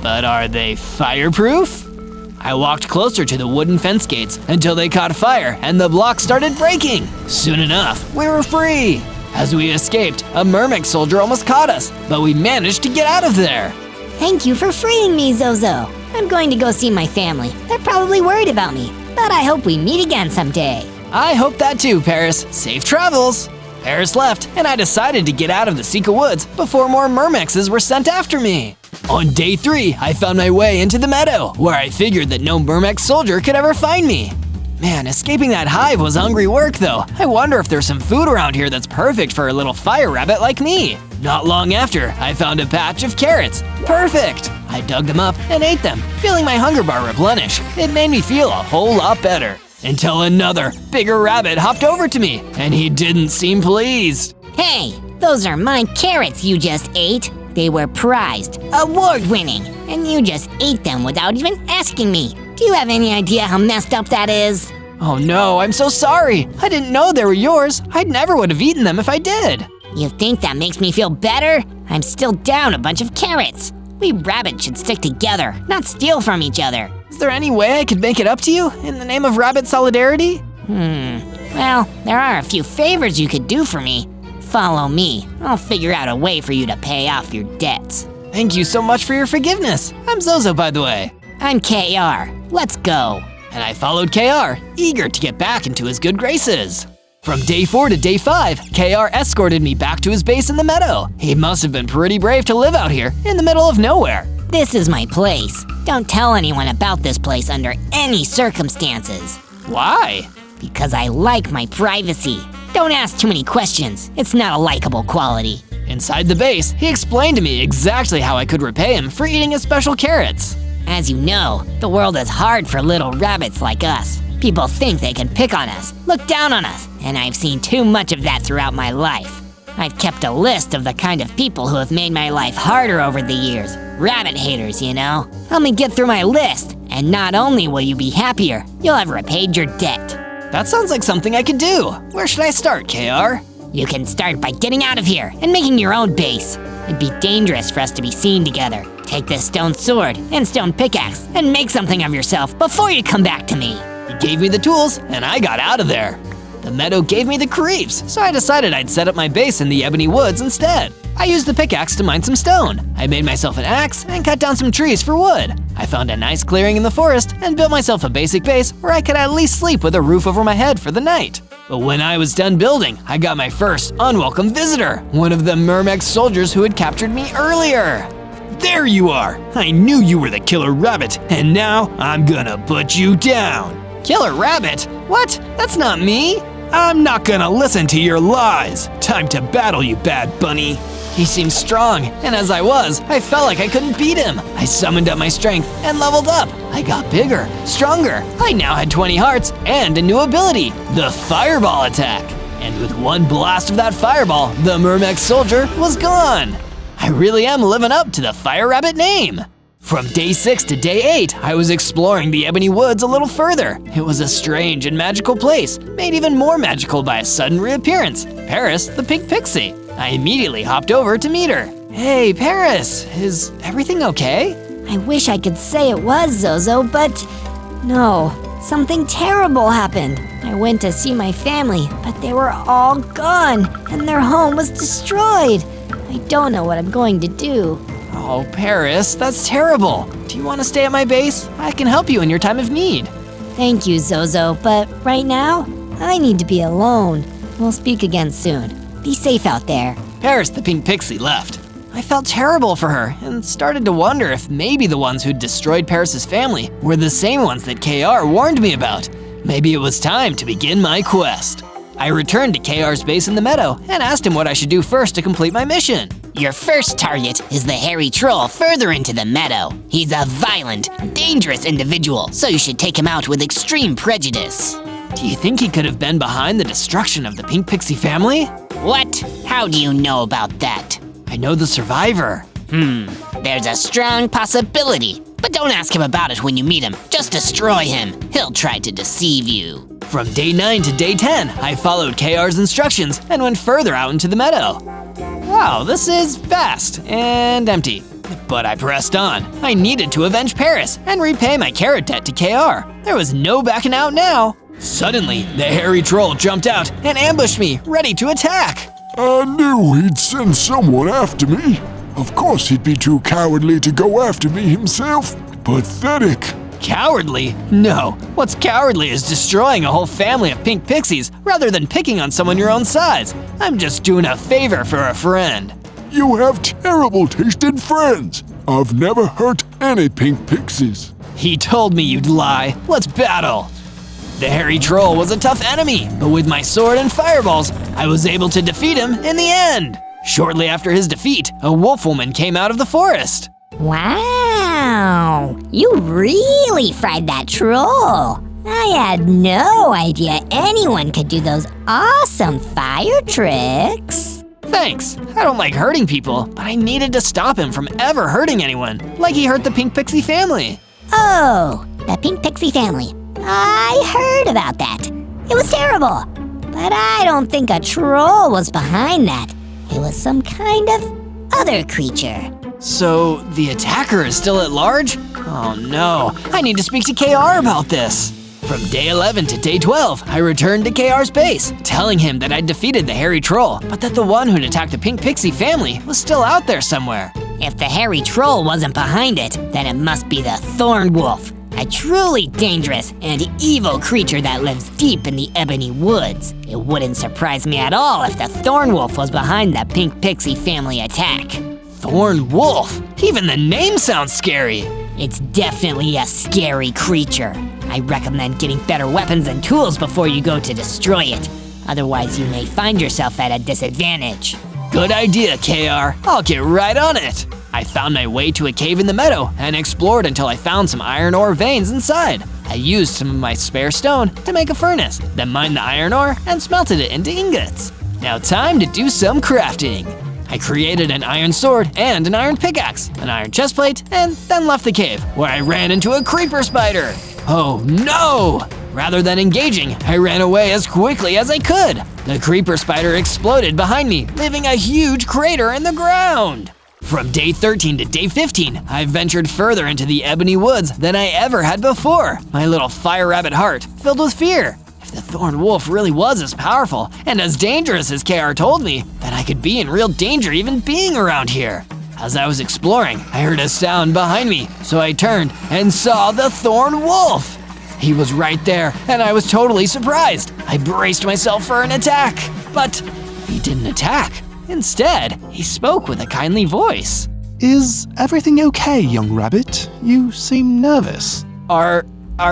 But are they fireproof? I walked closer to the wooden fence gates until they caught fire and the blocks started breaking. Soon enough, we were free. As we escaped, a mermaic soldier almost caught us, but we managed to get out of there. Thank you for freeing me, Zozo. I'm going to go see my family. They're probably worried about me, but I hope we meet again someday. I hope that too, Paris. Safe travels. Paris left, and I decided to get out of the Sika woods before more mermexes were sent after me. On day 3, I found my way into the meadow, where I figured that no mermec soldier could ever find me. Man, escaping that hive was hungry work though. I wonder if there's some food around here that's perfect for a little fire rabbit like me. Not long after, I found a patch of carrots. Perfect! I dug them up and ate them, feeling my hunger bar replenish. It made me feel a whole lot better. Until another, bigger rabbit hopped over to me, and he didn't seem pleased. Hey, those are my carrots you just ate. They were prized, award-winning, and you just ate them without even asking me. Do you have any idea how messed up that is? Oh no, I'm so sorry. I didn't know they were yours. I never would have eaten them if I did. You think that makes me feel better? I'm still down a bunch of carrots. We rabbits should stick together, not steal from each other. Is there any way I could make it up to you in the name of rabbit solidarity? Well, there are a few favors you could do for me. Follow me. I'll figure out a way for you to pay off your debts. Thank you so much for your forgiveness. I'm Zozo, by the way. I'm KR. Let's go. And I followed KR, eager to get back into his good graces. From day 4 to day 5, KR escorted me back to his base in the meadow. He must have been pretty brave to live out here in the middle of nowhere. This is my place. Don't tell anyone about this place under any circumstances. Why? Because I like my privacy. Don't ask too many questions. It's not a likable quality. Inside the base, he explained to me exactly how I could repay him for eating his special carrots. As you know, the world is hard for little rabbits like us. People think they can pick on us, look down on us, and I've seen too much of that throughout my life. I've kept a list of the kind of people who have made my life harder over the years. Rabbit haters, you know. Help me get through my list, and not only will you be happier, you'll have repaid your debt. That sounds like something I could do. Where should I start, KR? You can start by getting out of here and making your own base. It'd be dangerous for us to be seen together. Take this stone sword and stone pickaxe and make something of yourself before you come back to me. He gave me the tools, and I got out of there. The meadow gave me the creeps, so I decided I'd set up my base in the ebony woods instead. I used the pickaxe to mine some stone. I made myself an axe and cut down some trees for wood. I found a nice clearing in the forest and built myself a basic base where I could at least sleep with a roof over my head for the night. But when I was done building, I got my first unwelcome visitor, one of the mermec soldiers who had captured me earlier. There you are! I knew you were the killer rabbit, and now I'm gonna put you down. Killer rabbit? What? That's not me. I'm not gonna listen to your lies. Time to battle, you bad bunny. He seemed strong, and as I was, I felt like I couldn't beat him. I summoned up my strength and leveled up. I got bigger, stronger. I now had 20 hearts and a new ability, the fireball attack. And with one blast of that fireball, the mermec soldier was gone. I really am living up to the Fire Rabbit name. From day 6 to day 8, I was exploring the Ebony Woods a little further. It was a strange and magical place, made even more magical by a sudden reappearance, Paris, the pink pixie. I immediately hopped over to meet her. Hey, Paris, is everything okay? I wish I could say it was, Zozo, but no. Something terrible happened. I went to see my family, but they were all gone, and their home was destroyed. I don't know what I'm going to do. Oh, Paris, that's terrible. Do you want to stay at my base? I can help you in your time of need. Thank you, Zozo, but right now, I need to be alone. We'll speak again soon. Be safe out there. Paris the pink pixie left. I felt terrible for her and started to wonder if maybe the ones who'd destroyed Paris's family were the same ones that KR warned me about. Maybe it was time to begin my quest. I returned to KR's base in the meadow and asked him what I should do first to complete my mission. Your first target is the hairy troll further into the meadow. He's a violent, dangerous individual, so you should take him out with extreme prejudice. Do you think he could have been behind the destruction of the Pink Pixie family? What? How do you know about that? I know the survivor. There's a strong possibility. But don't ask him about it when you meet him. Just destroy him. He'll try to deceive you. From day 9 to day 10, I followed KR's instructions and went further out into the meadow. Wow, this is vast and empty. But I pressed on. I needed to avenge Paris and repay my carrot debt to KR. There was no backing out now. Suddenly, the hairy troll jumped out and ambushed me, ready to attack. I knew he'd send someone after me. Of course he'd be too cowardly to go after me himself. Pathetic. Cowardly? No. What's cowardly is destroying a whole family of pink pixies rather than picking on someone your own size. I'm just doing a favor for a friend. You have terrible tasting friends. I've never hurt any pink pixies. He told me you'd lie. Let's battle. The hairy troll was a tough enemy, but with my sword and fireballs, I was able to defeat him in the end. Shortly after his defeat, a wolf woman came out of the forest. Wow, you really fried that troll. I had no idea anyone could do those awesome fire tricks. Thanks. I don't like hurting people, but I needed to stop him from ever hurting anyone, like he hurt the Pink Pixie family. Oh, the Pink Pixie family. I heard about that. It was terrible. But I don't think a troll was behind that. It was some kind of other creature. So the attacker is still at large? Oh no, I need to speak to KR about this. From day 11 to day 12, I returned to KR's base, telling him that I'd defeated the hairy troll, but that the one who'd attacked the Pink Pixie family was still out there somewhere. If the hairy troll wasn't behind it, then it must be the Thorn Wolf, a truly dangerous and evil creature that lives deep in the ebony woods. It wouldn't surprise me at all if the Thorn Wolf was behind the Pink Pixie family attack. Thorn Wolf? Even the name sounds scary. It's definitely a scary creature. I recommend getting better weapons and tools before you go to destroy it. Otherwise, you may find yourself at a disadvantage. Good idea, KR. I'll get right on it. I found my way to a cave in the meadow and explored until I found some iron ore veins inside. I used some of my spare stone to make a furnace, then mined the iron ore and smelted it into ingots. Now time to do some crafting. I created an iron sword and an iron pickaxe, an iron chestplate, and then left the cave, where I ran into a creeper spider. Oh no! Rather than engaging, I ran away as quickly as I could. The creeper spider exploded behind me, leaving a huge crater in the ground. From day 13 to day 15, I ventured further into the ebony woods than I ever had before, my little fire rabbit heart filled with fear. If the Thorn Wolf really was as powerful and as dangerous as KR told me, then I could be in real danger even being around here. As I was exploring, I heard a sound behind me, so I turned and saw the Thorn Wolf. He was right there, and I was totally surprised. I braced myself for an attack, but he didn't attack. Instead, he spoke with a kindly voice. Is everything okay, young rabbit? You seem nervous. Are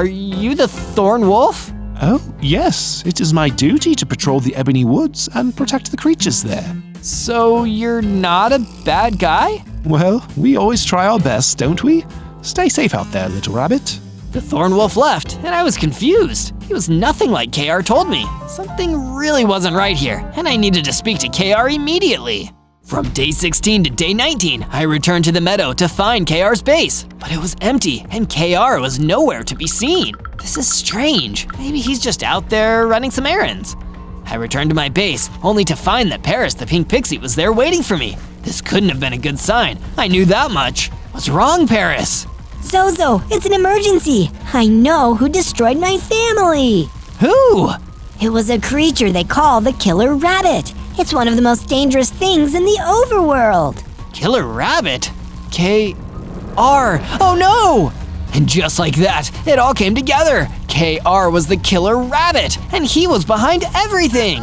you the Thorn Wolf? Oh, yes. It is my duty to patrol the ebony woods and protect the creatures there. So you're not a bad guy? Well, we always try our best, don't we? Stay safe out there, little rabbit. The Thorn Wolf left, and I was confused. He was nothing like KR told me. Something really wasn't right here, and I needed to speak to KR immediately. From day 16 to day 19, I returned to the meadow to find KR's base, but it was empty, and KR was nowhere to be seen. This is strange. Maybe he's just out there running some errands. I returned to my base, only to find that Paris the Pink Pixie was there waiting for me. This couldn't have been a good sign. I knew that much. What's wrong, Paris? Zozo, it's an emergency. I know who destroyed my family. Who? It was a creature they call the Killer Rabbit. It's one of the most dangerous things in the overworld. Killer Rabbit? KR. Oh no! And just like that, it all came together. KR was the Killer Rabbit, and he was behind everything.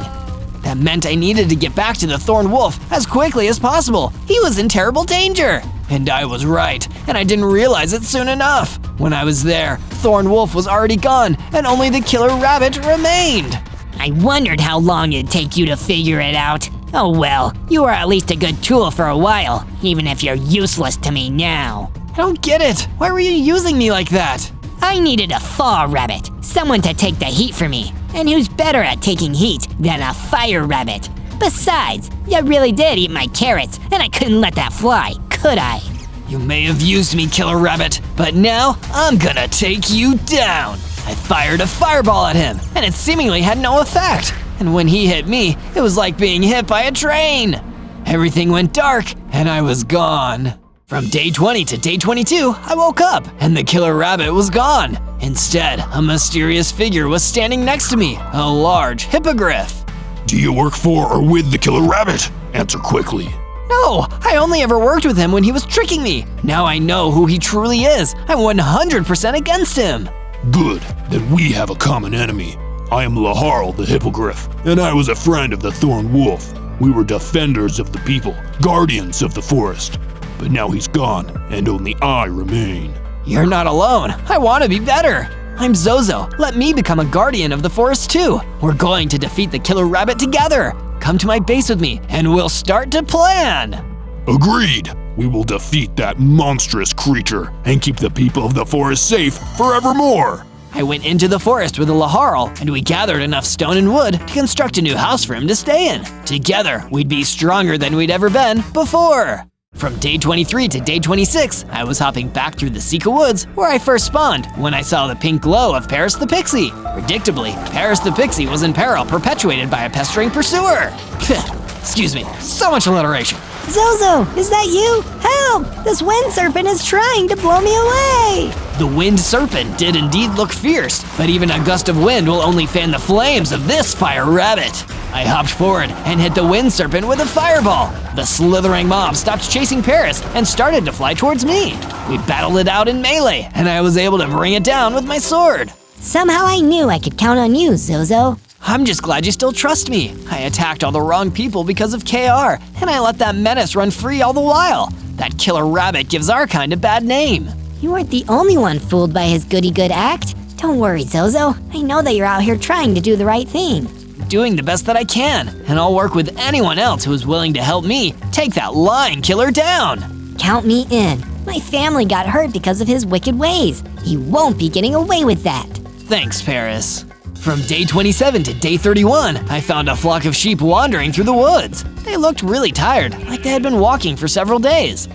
That meant I needed to get back to the Thorn Wolf as quickly as possible. He was in terrible danger. And I was right, and I didn't realize it soon enough. When I was there, Thorn Wolf was already gone, and only the Killer Rabbit remained. I wondered how long it'd take you to figure it out. Oh well, you were at least a good tool for a while, even if you're useless to me now. I don't get it. Why were you using me like that? I needed a fall rabbit, someone to take the heat for me. And who's better at taking heat than a fire rabbit? Besides, you really did eat my carrots, and I couldn't let that fly, could I? You may have used me, Killer Rabbit, but now I'm gonna take you down. I fired a fireball at him, and it seemingly had no effect. And when he hit me, it was like being hit by a train. Everything went dark, and I was gone. From day 20 to day 22, I woke up and the killer rabbit was gone. Instead, a mysterious figure was standing next to me, a large hippogriff. Do you work for or with the killer rabbit? Answer quickly. No, I only ever worked with him when he was tricking me. Now I know who he truly is. I'm 100% against him. Good, then we have a common enemy. I am Laharl the hippogriff, and I was a friend of the Thorn Wolf. We were defenders of the people, guardians of the forest. But now he's gone, and only I remain. You're not alone. I want to be better. I'm Zozo. Let me become a guardian of the forest too. We're going to defeat the killer rabbit together. Come to my base with me, and we'll start to plan. Agreed. We will defeat that monstrous creature and keep the people of the forest safe forevermore. I went into the forest with a Laharl, and we gathered enough stone and wood to construct a new house for him to stay in. Together, we'd be stronger than we'd ever been before. From day 23 to day 26, I was hopping back through the Sika Woods where I first spawned when I saw the pink glow of Paris the Pixie. Predictably, Paris the Pixie was in peril perpetuated by a pestering pursuer. Excuse me, so much alliteration. Zozo, is that you? Help! This wind serpent is trying to blow me away! The wind serpent did indeed look fierce, but even a gust of wind will only fan the flames of this fire rabbit. I hopped forward and hit the wind serpent with a fireball. The slithering mob stopped chasing Paris and started to fly towards me. We battled it out in melee, and I was able to bring it down with my sword. Somehow I knew I could count on you, Zozo. I'm just glad you still trust me. I attacked all the wrong people because of KR, and I let that menace run free all the while. That killer rabbit gives our kind a bad name. You weren't the only one fooled by his goody-good act. Don't worry, Zozo. I know that you're out here trying to do the right thing. Doing the best that I can, and I'll work with anyone else who is willing to help me take that lying killer down. Count me in. My family got hurt because of his wicked ways. He won't be getting away with that. Thanks, Paris. From day 27 to day 31, I found a flock of sheep wandering through the woods. They looked really tired, like they had been walking for several days.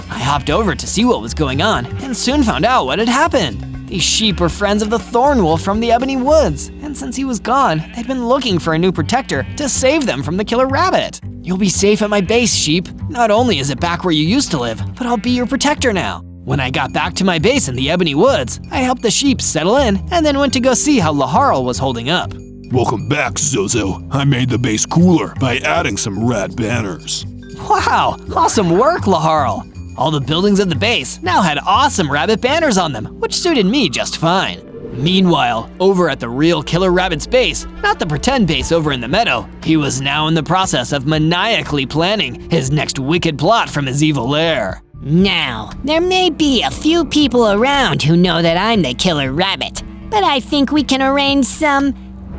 I hopped over to see what was going on, and soon found out what had happened. These sheep were friends of the Thorn Wolf from the Ebony Woods, and since he was gone, they'd been looking for a new protector to save them from the killer rabbit. You'll be safe at my base, sheep. Not only is it back where you used to live, but I'll be your protector now. When I got back to my base in the Ebony Woods, I helped the sheep settle in and then went to go see how Laharl was holding up. Welcome back, Zozo. I made the base cooler by adding some rad banners. Wow, awesome work, Laharl. All the buildings of the base now had awesome rabbit banners on them, which suited me just fine. Meanwhile, over at the real killer rabbit's base, not the pretend base over in the meadow, he was now in the process of maniacally planning his next wicked plot from his evil lair. Now, there may be a few people around who know that I'm the killer rabbit, but I think we can arrange some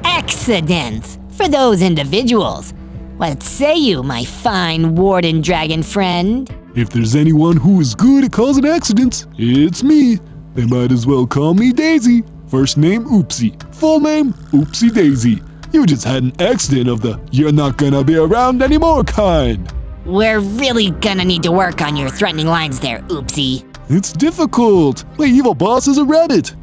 accidents for those individuals. What say you, my fine warden dragon friend? If there's anyone who is good at causing accidents, it's me. They might as well call me Daisy. First name Oopsie, full name Oopsie Daisy. You just had an accident of the you're not gonna be around anymore kind. We're really gonna need to work on your threatening lines there, Oopsie. It's difficult. My evil boss is a rabbit.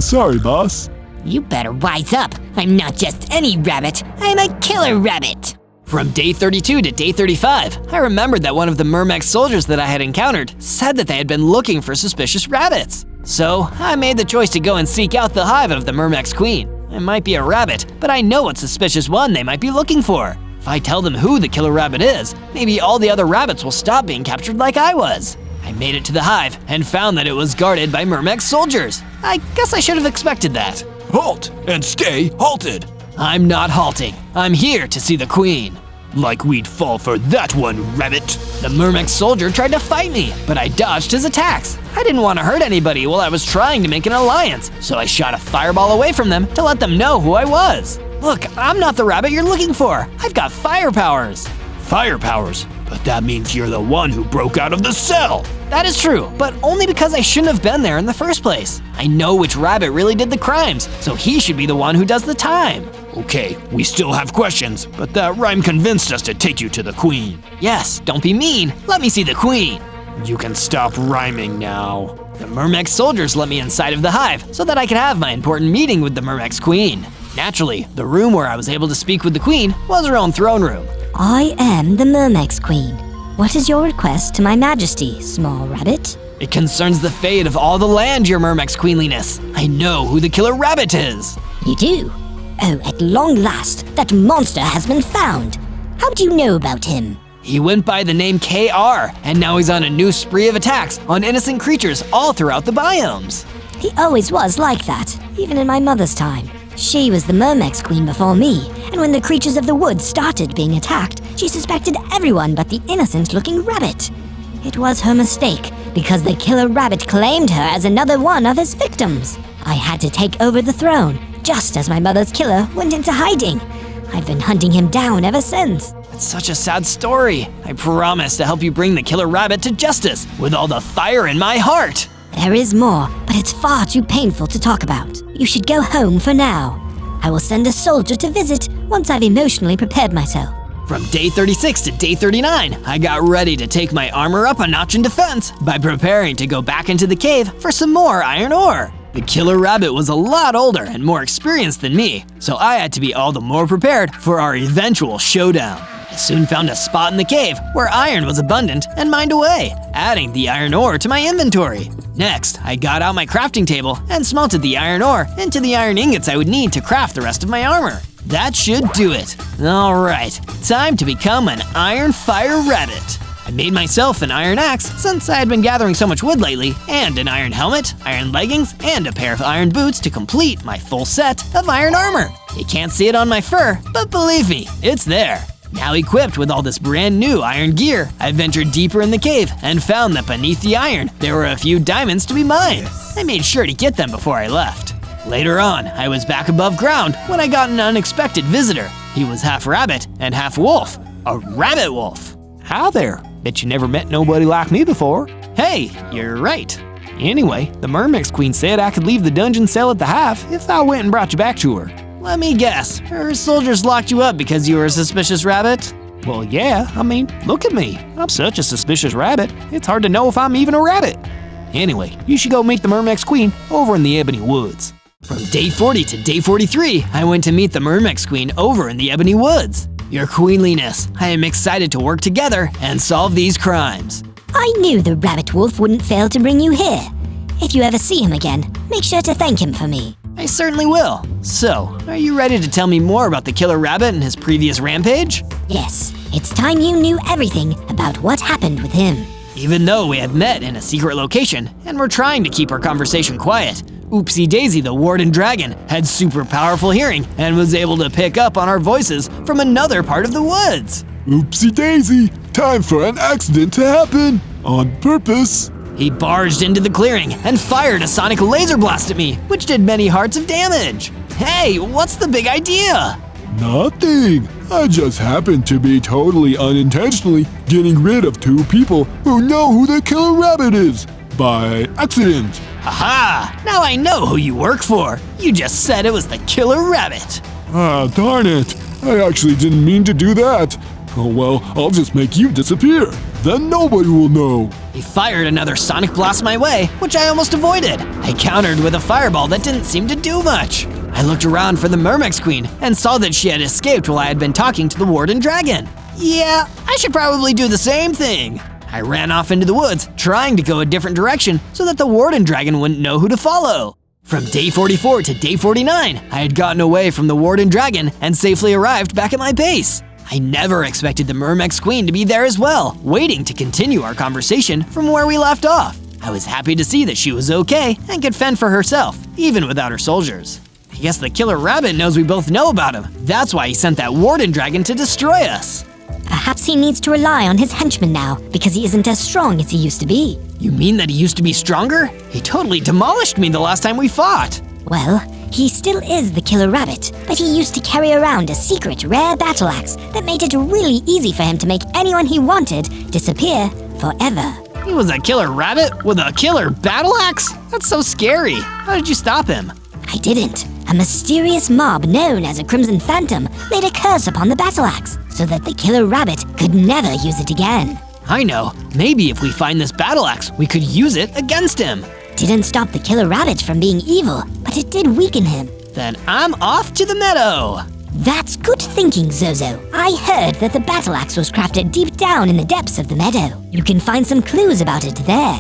Sorry, boss. You better wise up. I'm not just any rabbit. I'm a killer rabbit. From day 32 to day 35, I remembered that one of the Myrmex soldiers that I had encountered said that they had been looking for suspicious rabbits. So I made the choice to go and seek out the hive of the Myrmex queen. It might be a rabbit, but I know what suspicious one they might be looking for. If I tell them who the killer rabbit is, maybe all the other rabbits will stop being captured like I was. I made it to the hive and found that it was guarded by Myrmex soldiers. I guess I should have expected that. Halt and stay halted. I'm not halting. I'm here to see the queen. Like we'd fall for that one, rabbit. The Myrmex soldier tried to fight me, but I dodged his attacks. I didn't want to hurt anybody while I was trying to make an alliance, so I shot a fireball away from them to let them know who I was. Look, I'm not the rabbit you're looking for. I've got fire powers. Fire powers? But that means you're the one who broke out of the cell. That is true, but only because I shouldn't have been there in the first place. I know which rabbit really did the crimes, so he should be the one who does the time. Okay, we still have questions, but that rhyme convinced us to take you to the queen. Yes, don't be mean. Let me see the queen. You can stop rhyming now. The Myrmex soldiers let me inside of the hive so that I could have my important meeting with the Myrmex queen. Naturally, the room where I was able to speak with the queen was her own throne room. I am the Myrmex queen. What is your request to my majesty, small rabbit? It concerns the fate of all the land, your Myrmex Queenliness. I know who the killer rabbit is. You do? Oh, at long last, that monster has been found. How do you know about him? He went by the name KR, and now he's on a new spree of attacks on innocent creatures all throughout the biomes. He always was like that, even in my mother's time. She was the Myrmex Queen before me, and when the creatures of the woods started being attacked, she suspected everyone but the innocent-looking rabbit. It was her mistake, because the killer rabbit claimed her as another one of his victims. I had to take over the throne, just as my mother's killer went into hiding. I've been hunting him down ever since. It's such a sad story. I promise to help you bring the killer rabbit to justice with all the fire in my heart. There is more, but it's far too painful to talk about. You should go home for now. I will send a soldier to visit once I've emotionally prepared myself. From day 36 to day 39, I got ready to take my armor up a notch in defense by preparing to go back into the cave for some more iron ore. The killer rabbit was a lot older and more experienced than me, so I had to be all the more prepared for our eventual showdown. I soon found a spot in the cave where iron was abundant and mined away, adding the iron ore to my inventory. Next, I got out my crafting table and smelted the iron ore into the iron ingots I would need to craft the rest of my armor. That should do it. Alright, time to become an iron fire rabbit. I made myself an iron axe since I had been gathering so much wood lately, and an iron helmet, iron leggings, and a pair of iron boots to complete my full set of iron armor. You can't see it on my fur, but believe me, it's there. Now equipped with all this brand new iron gear, I ventured deeper in the cave and found that beneath the iron, there were a few diamonds to be mined. I made sure to get them before I left. Later on, I was back above ground when I got an unexpected visitor. He was half rabbit and half wolf, a rabbit wolf. Hi there. Bet you never met nobody like me before. Hey, you're right. Anyway, the Myrmex Queen said I could leave the dungeon cell at the hive if I went and brought you back to her. Let me guess, her soldiers locked you up because you were a suspicious rabbit? Well, yeah, I mean, look at me. I'm such a suspicious rabbit, it's hard to know if I'm even a rabbit. Anyway, you should go meet the Myrmex Queen over in the Ebony Woods. From day 40 to day 43, I went to meet the Myrmex Queen over in the Ebony Woods. Your Queenliness, I am excited to work together and solve these crimes. I knew the rabbit wolf wouldn't fail to bring you here. If you ever see him again, make sure to thank him for me. I certainly will. So, are you ready to tell me more about the killer rabbit and his previous rampage? Yes, it's time you knew everything about what happened with him. Even though we had met in a secret location and were trying to keep our conversation quiet, Oopsie Daisy the Warden Dragon had super powerful hearing and was able to pick up on our voices from another part of the woods. Oopsie Daisy, time for an accident to happen, on purpose. He barged into the clearing and fired a sonic laser blast at me, which did many hearts of damage. Hey, what's the big idea? Nothing. I just happened to be totally unintentionally getting rid of two people who know who the killer rabbit is. By accident. Aha! Now I know who you work for. You just said it was the killer rabbit. Ah, darn it. I actually didn't mean to do that. Oh well, I'll just make you disappear. Then nobody will know. He fired another sonic blast my way, which I almost avoided. I countered with a fireball that didn't seem to do much. I looked around for the Myrmex Queen and saw that she had escaped while I had been talking to the Warden Dragon. Yeah, I should probably do the same thing. I ran off into the woods, trying to go a different direction so that the Warden Dragon wouldn't know who to follow. From day 44 to day 49, I had gotten away from the Warden Dragon and safely arrived back at my base. I never expected the Myrmex Queen to be there as well, waiting to continue our conversation from where we left off. I was happy to see that she was okay and could fend for herself, even without her soldiers. I guess the killer rabbit knows we both know about him. That's why he sent that Warden Dragon to destroy us. Perhaps he needs to rely on his henchmen now, because he isn't as strong as he used to be. You mean that he used to be stronger? He totally demolished me the last time we fought. Well, he still is the killer rabbit, but he used to carry around a secret rare battle axe that made it really easy for him to make anyone he wanted disappear forever. He was a killer rabbit with a killer battle axe? That's so scary. How did you stop him? I didn't. A mysterious mob known as a Crimson Phantom laid a curse upon the battle axe so that the killer rabbit could never use it again. I know. Maybe if we find this battle axe, we could use it against him. Didn't stop the killer rabbit from being evil, but it did weaken him. Then I'm off to the meadow. That's good thinking, Zozo. I heard that the battle axe was crafted deep down in the depths of the meadow. You can find some clues about it there.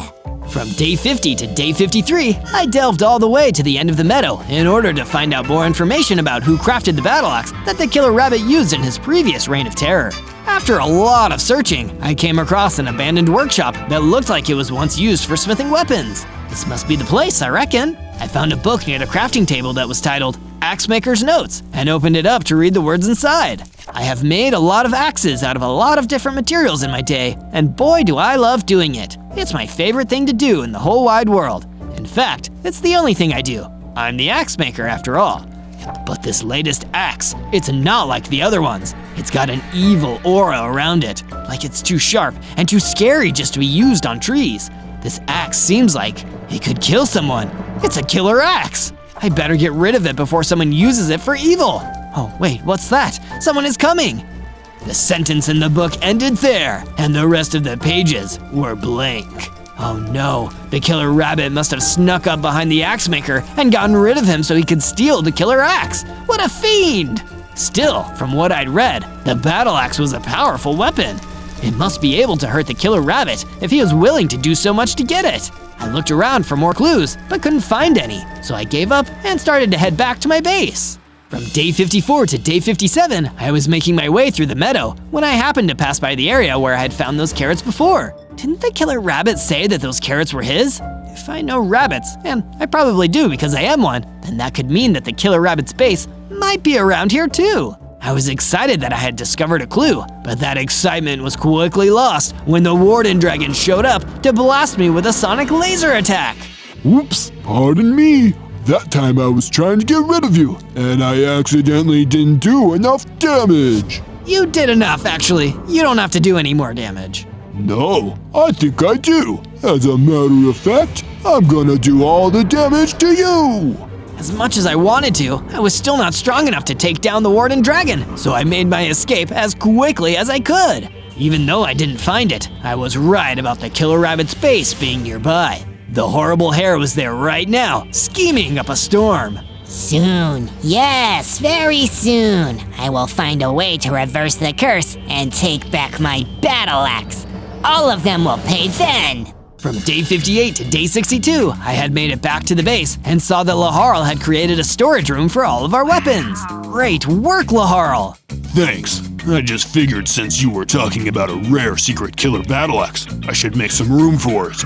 From day 50 to day 53, I delved all the way to the end of the meadow in order to find out more information about who crafted the battle axe that the killer rabbit used in his previous reign of terror. After a lot of searching, I came across an abandoned workshop that looked like it was once used for smithing weapons. This must be the place, I reckon. I found a book near the crafting table that was titled Axe Maker's Notes and opened it up to read the words inside. I have made a lot of axes out of a lot of different materials in my day, and boy do I love doing it. It's my favorite thing to do in the whole wide world. In fact, it's the only thing I do. I'm the axe maker after all. But this latest axe, it's not like the other ones. It's got an evil aura around it, like it's too sharp and too scary just to be used on trees. This axe seems like it could kill someone. It's a killer axe. I better get rid of it before someone uses it for evil. Oh wait, what's that? Someone is coming. The sentence in the book ended there, and the rest of the pages were blank. Oh no, the killer rabbit must have snuck up behind the axe maker and gotten rid of him so he could steal the killer axe. What a fiend! Still, from what I'd read, the battle axe was a powerful weapon. It must be able to hurt the killer rabbit if he was willing to do so much to get it. I looked around for more clues, but couldn't find any, so I gave up and started to head back to my base. From day 54 to day 57, I was making my way through the meadow when I happened to pass by the area where I had found those carrots before. Didn't the killer rabbit say that those carrots were his? If I know rabbits, and I probably do because I am one, then that could mean that the killer rabbit's base might be around here too. I was excited that I had discovered a clue, but that excitement was quickly lost when the warden dragon showed up to blast me with a sonic laser attack. Whoops, pardon me. That time I was trying to get rid of you, and I accidentally didn't do enough damage. You did enough, actually. You don't have to do any more damage. No, I think I do. As a matter of fact, I'm gonna do all the damage to you. As much as I wanted to, I was still not strong enough to take down the warden dragon, so I made my escape as quickly as I could. Even though I didn't find it, I was right about the killer rabbit's base being nearby. The horrible hare was there right now, scheming up a storm. Soon, yes, very soon, I will find a way to reverse the curse and take back my battle axe. All of them will pay then. From day 58 to day 62, I had made it back to the base and saw that Laharl had created a storage room for all of our weapons. Great work, Laharl! Thanks. I just figured since you were talking about a rare secret killer battle axe, I should make some room for it.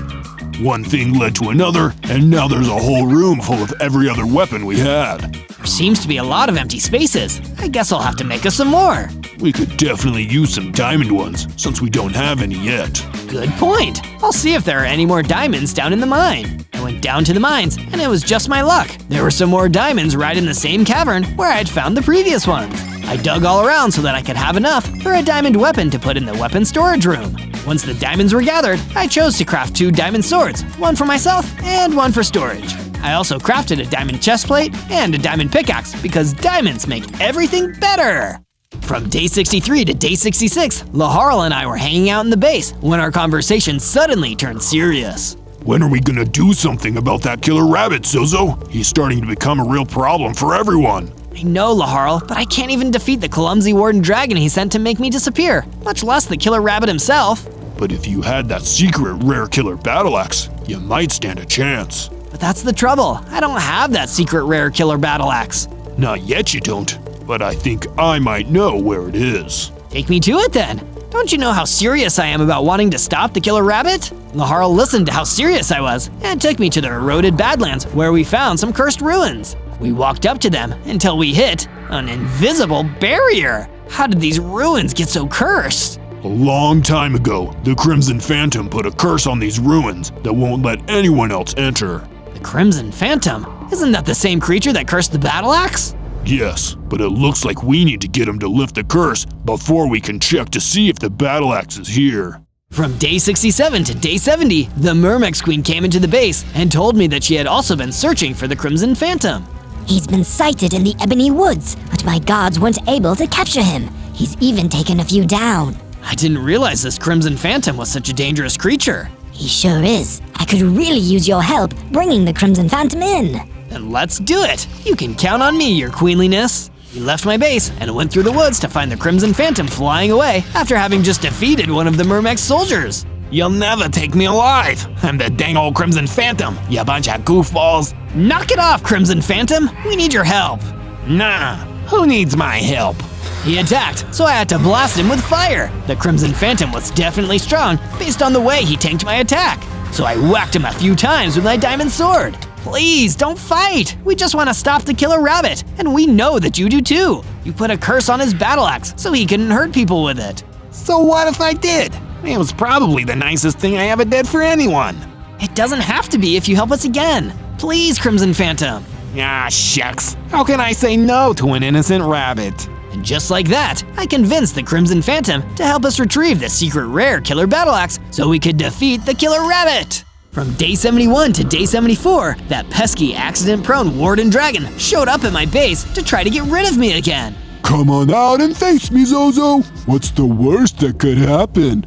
One thing led to another, and now there's a whole room full of every other weapon we had. There seems to be a lot of empty spaces. I guess I'll have to make us some more. We could definitely use some diamond ones, since we don't have any yet. Good point. I'll see if there are any more diamonds down in the mine. I went down to the mines, and it was just my luck. There were some more diamonds right in the same cavern where I had found the previous ones. I dug all around so that I could have enough for a diamond weapon to put in the weapon storage room. Once the diamonds were gathered, I chose to craft 2 diamond swords, one for myself and one for storage. I also crafted a diamond chestplate and a diamond pickaxe because diamonds make everything better. From day 63 to day 66, Laharl and I were hanging out in the base when our conversation suddenly turned serious. When are we gonna do something about that killer rabbit, Zozo? He's starting to become a real problem for everyone. I know, Laharl, but I can't even defeat the clumsy warden dragon he sent to make me disappear, much less the killer rabbit himself. But if you had that secret rare killer battle axe, you might stand a chance. But that's the trouble. I don't have that secret rare killer battle axe. Not yet you don't, but I think I might know where it is. Take me to it then. Don't you know how serious I am about wanting to stop the killer rabbit? Laharl listened to how serious I was and took me to the eroded Badlands where we found some cursed ruins. We walked up to them until we hit an invisible barrier. How did these ruins get so cursed? A long time ago, the Crimson Phantom put a curse on these ruins that won't let anyone else enter. The Crimson Phantom? Isn't that the same creature that cursed the battle axe? Yes, but it looks like we need to get him to lift the curse before we can check to see if the battle axe is here. From day 67 to day 70, the Mermex Queen came into the base and told me that she had also been searching for the Crimson Phantom. He's been sighted in the Ebony Woods, but my gods weren't able to capture him. He's even taken a few down. I didn't realize this Crimson Phantom was such a dangerous creature. He sure is. I could really use your help bringing the Crimson Phantom in. Then let's do it. You can count on me, your queenliness. We left my base and went through the woods to find the Crimson Phantom flying away after having just defeated one of the Myrmex soldiers. You'll never take me alive. I'm the dang old Crimson Phantom, you bunch of goofballs. Knock it off, Crimson Phantom. We need your help. Nah, who needs my help? He attacked, so I had to blast him with fire. The Crimson Phantom was definitely strong based on the way he tanked my attack. So I whacked him a few times with my diamond sword. Please, don't fight. We just want to stop the killer rabbit, and we know that you do too. You put a curse on his battle axe so he couldn't hurt people with it. So what if I did? It was probably the nicest thing I ever did for anyone. It doesn't have to be if you help us again. Please, Crimson Phantom. Ah, shucks. How can I say no to an innocent rabbit? And just like that, I convinced the Crimson Phantom to help us retrieve the secret rare killer battle axe so we could defeat the killer rabbit. From day 71 to day 74, that pesky accident-prone warden dragon showed up at my base to try to get rid of me again. Come on out and face me, Zozo. What's the worst that could happen?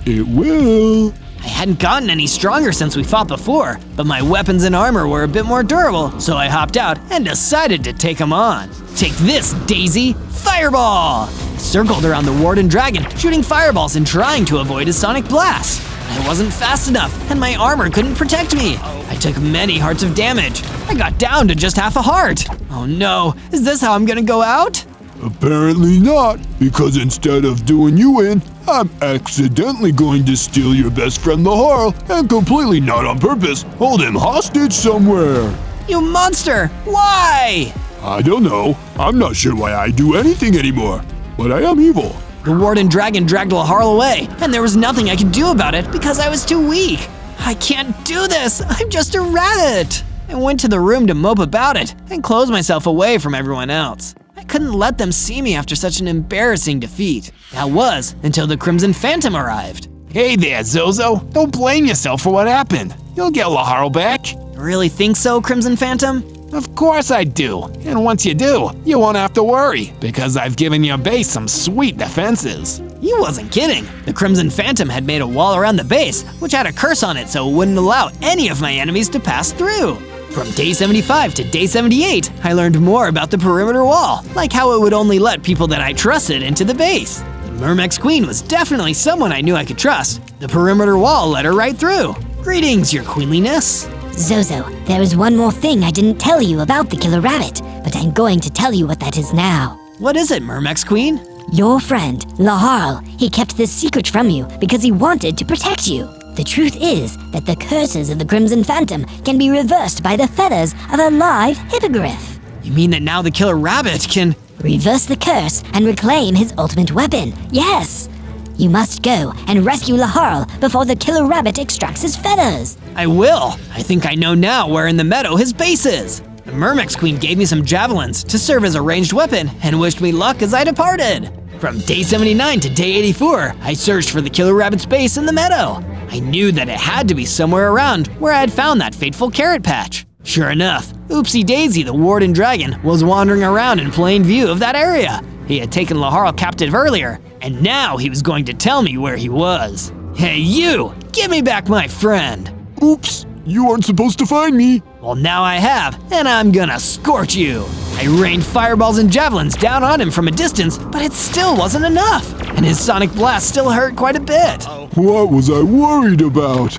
It will. I hadn't gotten any stronger since we fought before, but my weapons and armor were a bit more durable, so I hopped out and decided to take him on. Take this, Daisy! Fireball! I circled around the warden dragon, shooting fireballs and trying to avoid his sonic blast. I wasn't fast enough, and my armor couldn't protect me. I took many hearts of damage. I got down to just half a heart. Oh no, is this how I'm gonna go out? Apparently not, because instead of doing you in, I'm accidentally going to steal your best friend Laharl and completely not on purpose hold him hostage somewhere. You monster! Why? I don't know. I'm not sure why I do anything anymore, but I am evil. The warden dragon dragged Laharl away, and there was nothing I could do about it because I was too weak. I can't do this! I'm just a rabbit! I went to the room to mope about it and closed myself away from everyone else. I couldn't let them see me after such an embarrassing defeat. That was until the Crimson Phantom arrived. Hey there, Zozo. Don't blame yourself for what happened. You'll get Laharl back. You really think so, Crimson Phantom? Of course I do. And once you do, you won't have to worry, because I've given your base some sweet defenses. You wasn't kidding. The Crimson Phantom had made a wall around the base, which had a curse on it so it wouldn't allow any of my enemies to pass through. From day 75 to day 78, I learned more about the perimeter wall, like how it would only let people that I trusted into the base. The Myrmex Queen was definitely someone I knew I could trust. The perimeter wall let her right through. Greetings, your queenliness. Zozo, there is one more thing I didn't tell you about the killer rabbit, but I'm going to tell you what that is now. What is it, Myrmex Queen? Your friend, Laharl, he kept this secret from you because he wanted to protect you. The truth is that the curses of the Crimson Phantom can be reversed by the feathers of a live hippogriff. You mean that now the killer rabbit can… reverse the curse and reclaim his ultimate weapon, yes! You must go and rescue Laharl before the killer rabbit extracts his feathers. I will! I think I know now where in the meadow his base is. The Myrmex Queen gave me some javelins to serve as a ranged weapon and wished me luck as I departed. From day 79 to day 84, I searched for the killer rabbit's base in the meadow. I knew that it had to be somewhere around where I had found that fateful carrot patch. Sure enough, Oopsie Daisy the warden dragon was wandering around in plain view of that area. He had taken Laharl captive earlier, and now he was going to tell me where he was. Hey you, give me back my friend. Oops, you aren't supposed to find me. Well now I have, and I'm gonna scorch you. I rained fireballs and javelins down on him from a distance, but it still wasn't enough, and his sonic blast still hurt quite a bit. What was I worried about?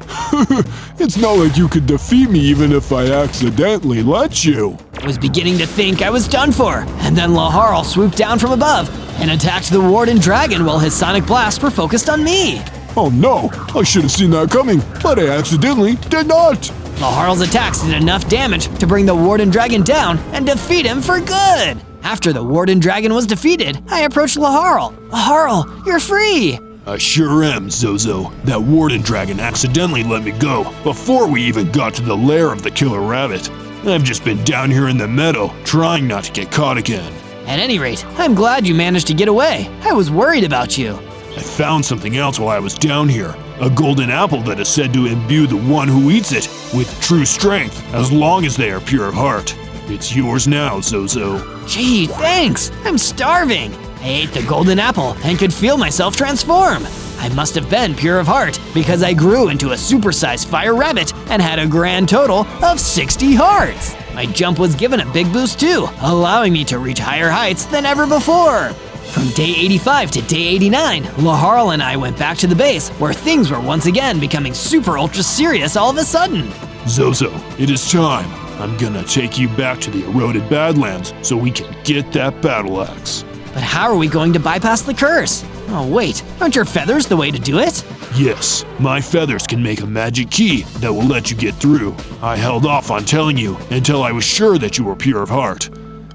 It's not like you could defeat me even if I accidentally let you. I was beginning to think I was done for, and then Laharl swooped down from above and attacked the warden dragon while his sonic blasts were focused on me. Oh no, I should have seen that coming, but I accidentally did not. Laharl's attacks did enough damage to bring the warden dragon down and defeat him for good. After the warden dragon was defeated, I approached Laharl. Laharl, you're free. I sure am, Zozo. That warden dragon accidentally let me go before we even got to the lair of the killer rabbit. I've just been down here in the meadow, trying not to get caught again. At any rate, I'm glad you managed to get away. I was worried about you. I found something else while I was down here. A golden apple that is said to imbue the one who eats it with true strength, as long as they are pure of heart. It's yours now, Zozo. Gee, thanks! I'm starving! I ate the golden apple and could feel myself transform. I must have been pure of heart because I grew into a supersized fire rabbit and had a grand total of 60 hearts. My jump was given a big boost too, allowing me to reach higher heights than ever before. From day 85 to day 89, Laharl and I went back to the base, where things were once again becoming super ultra serious all of a sudden. Zozo, it is time. I'm gonna take you back to the eroded Badlands so we can get that battle axe. But how are we going to bypass the curse? Oh wait, aren't your feathers the way to do it? Yes, my feathers can make a magic key that will let you get through. I held off on telling you until I was sure that you were pure of heart.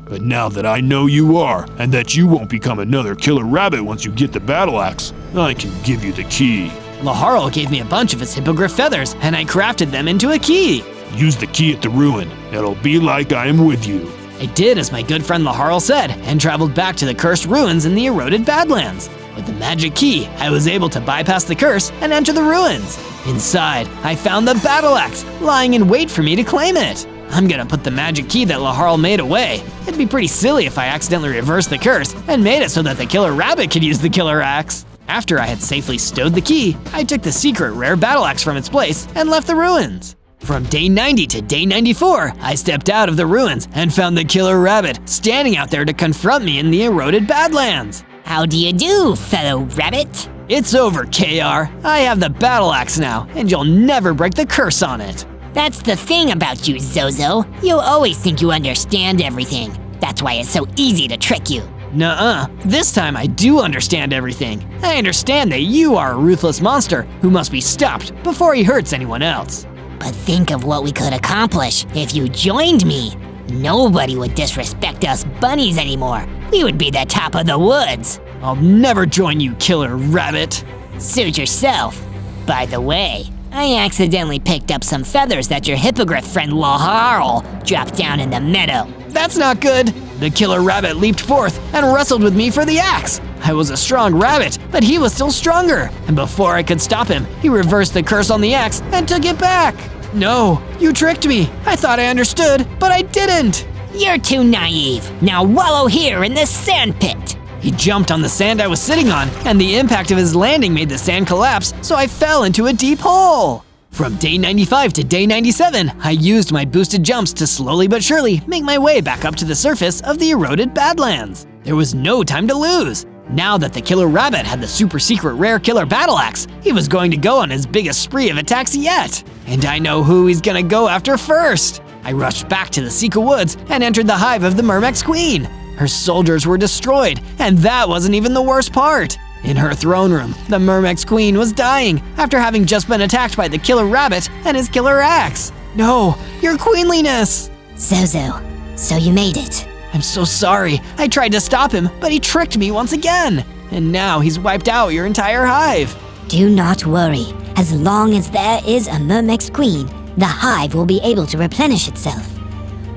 But now that I know you are, and that you won't become another killer rabbit once you get the battle axe, I can give you the key. Laharl gave me a bunch of his hippogriff feathers, and I crafted them into a key. Use the key at the ruin. It'll be like I am with you. I did as my good friend Laharl said, and traveled back to the cursed ruins in the eroded Badlands. With the magic key, I was able to bypass the curse and enter the ruins. Inside, I found the battle axe, lying in wait for me to claim it. I'm gonna put the magic key that Laharl made away. It'd be pretty silly if I accidentally reversed the curse and made it so that the killer rabbit could use the killer axe. After I had safely stowed the key, I took the secret rare battle axe from its place and left the ruins. From day 90 to day 94, I stepped out of the ruins and found the killer rabbit standing out there to confront me in the eroded Badlands. How do you do, fellow rabbit? It's over, KR. I have the battle axe now, and you'll never break the curse on it. That's the thing about you, Zozo. You always think you understand everything. That's why it's so easy to trick you. Nuh-uh. This time I do understand everything. I understand that you are a ruthless monster who must be stopped before he hurts anyone else. But think of what we could accomplish if you joined me. Nobody would disrespect us bunnies anymore. We would be the top of the woods. I'll never join you, killer rabbit. Suit yourself. By the way, I accidentally picked up some feathers that your hippogriff friend Laharl dropped down in the meadow. That's not good. The killer rabbit leaped forth and wrestled with me for the axe. I was a strong rabbit, but he was still stronger. And before I could stop him, he reversed the curse on the axe and took it back. No, you tricked me. I thought I understood, but I didn't. You're too naive. Now wallow here in this sand pit. He jumped on the sand I was sitting on, and the impact of his landing made the sand collapse, so I fell into a deep hole. From day 95 to day 97, I used my boosted jumps to slowly but surely make my way back up to the surface of the eroded Badlands. There was no time to lose. Now that the killer rabbit had the super secret rare killer battle axe, he was going to go on his biggest spree of attacks yet. And I know who he's gonna go after first. I rushed back to the Sika Woods and entered the hive of the Mermex Queen. Her soldiers were destroyed, and that wasn't even the worst part. In her throne room, the Mermex Queen was dying after having just been attacked by the killer rabbit and his killer axe. No, your queenliness! Zozo, so you made it. I'm so sorry. I tried to stop him, but he tricked me once again. And now he's wiped out your entire hive. Do not worry. As long as there is a Mermex Queen, the hive will be able to replenish itself.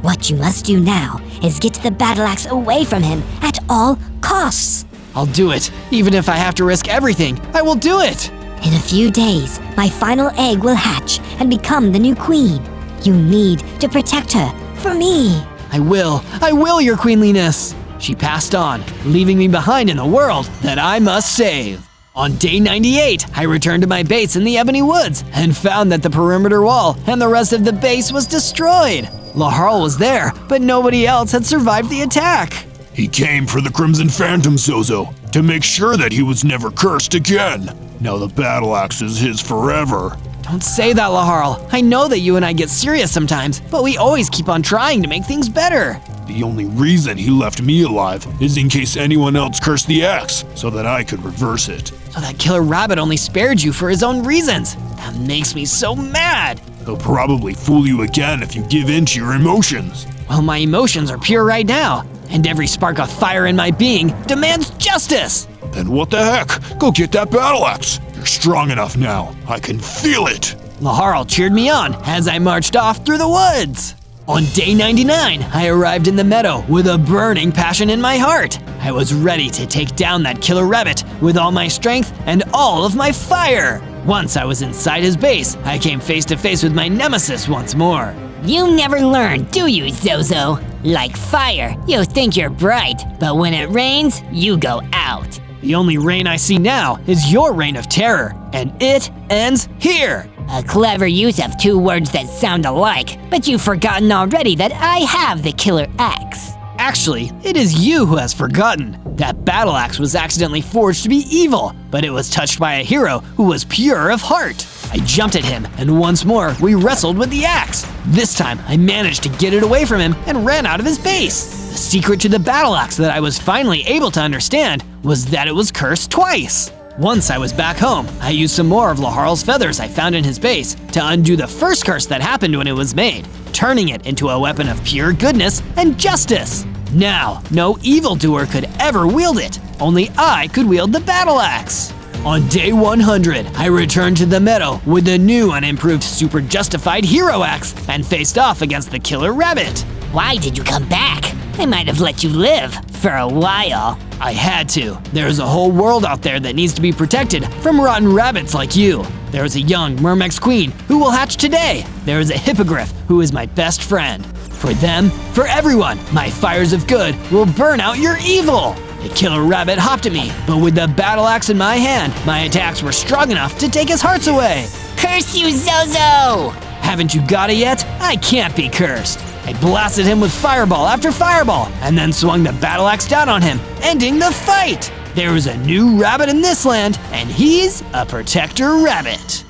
What you must do now is get the battle axe away from him at all costs. I'll do it. Even if I have to risk everything, I will do it. In a few days, my final egg will hatch and become the new queen. You need to protect her for me. I will, your queenliness. She passed on, leaving me behind in a world that I must save. On day 98, I returned to my base in the Ebony Woods and found that the perimeter wall and the rest of the base was destroyed. Laharl was there, but nobody else had survived the attack. He came for the Crimson Phantom, Zozo, to make sure that he was never cursed again. Now the battle axe is his forever. Don't say that, Laharl. I know that you and I get serious sometimes, but we always keep on trying to make things better. The only reason he left me alive is in case anyone else cursed the axe, so that I could reverse it. So that killer rabbit only spared you for his own reasons. That makes me so mad. He'll probably fool you again if you give in to your emotions. Well, my emotions are pure right now, and every spark of fire in my being demands justice. Then what the heck? Go get that battle axe. You're strong enough now. I can feel it. Laharl cheered me on as I marched off through the woods. On day 99, I arrived in the meadow with a burning passion in my heart. I was ready to take down that killer rabbit with all my strength and all of my fire. Once I was inside his base, I came face to face with my nemesis once more. You never learn, do you, Zozo? Like fire, you think you're bright, but when it rains, you go out. The only reign I see now is your reign of terror, and it ends here. A clever use of two words that sound alike, but you've forgotten already that I have the killer axe. Actually, it is you who has forgotten. That battle axe was accidentally forged to be evil, but it was touched by a hero who was pure of heart. I jumped at him, and once more, we wrestled with the axe. This time, I managed to get it away from him and ran out of his base. The secret to the battle axe that I was finally able to understand was that it was cursed twice. Once I was back home, I used some more of Laharl's feathers I found in his base to undo the first curse that happened when it was made, turning it into a weapon of pure goodness and justice. Now, no evildoer could ever wield it. Only I could wield the battle axe. On day 100, I returned to the meadow with the new and improved super justified hero axe and faced off against the killer rabbit. Why did you come back? I might have let you live for a while. I had to. There's a whole world out there that needs to be protected from rotten rabbits like you. There is a young Mermex queen who will hatch today. There is a hippogriff who is my best friend. For them, for everyone, my fires of good will burn out your evil. The killer rabbit hopped at me, but with the battle axe in my hand, my attacks were strong enough to take his hearts away. Curse you, Zozo! Haven't you got it yet? I can't be cursed. I blasted him with fireball after fireball, and then swung the battle axe down on him, ending the fight. There is a new rabbit in this land, and he's a protector rabbit.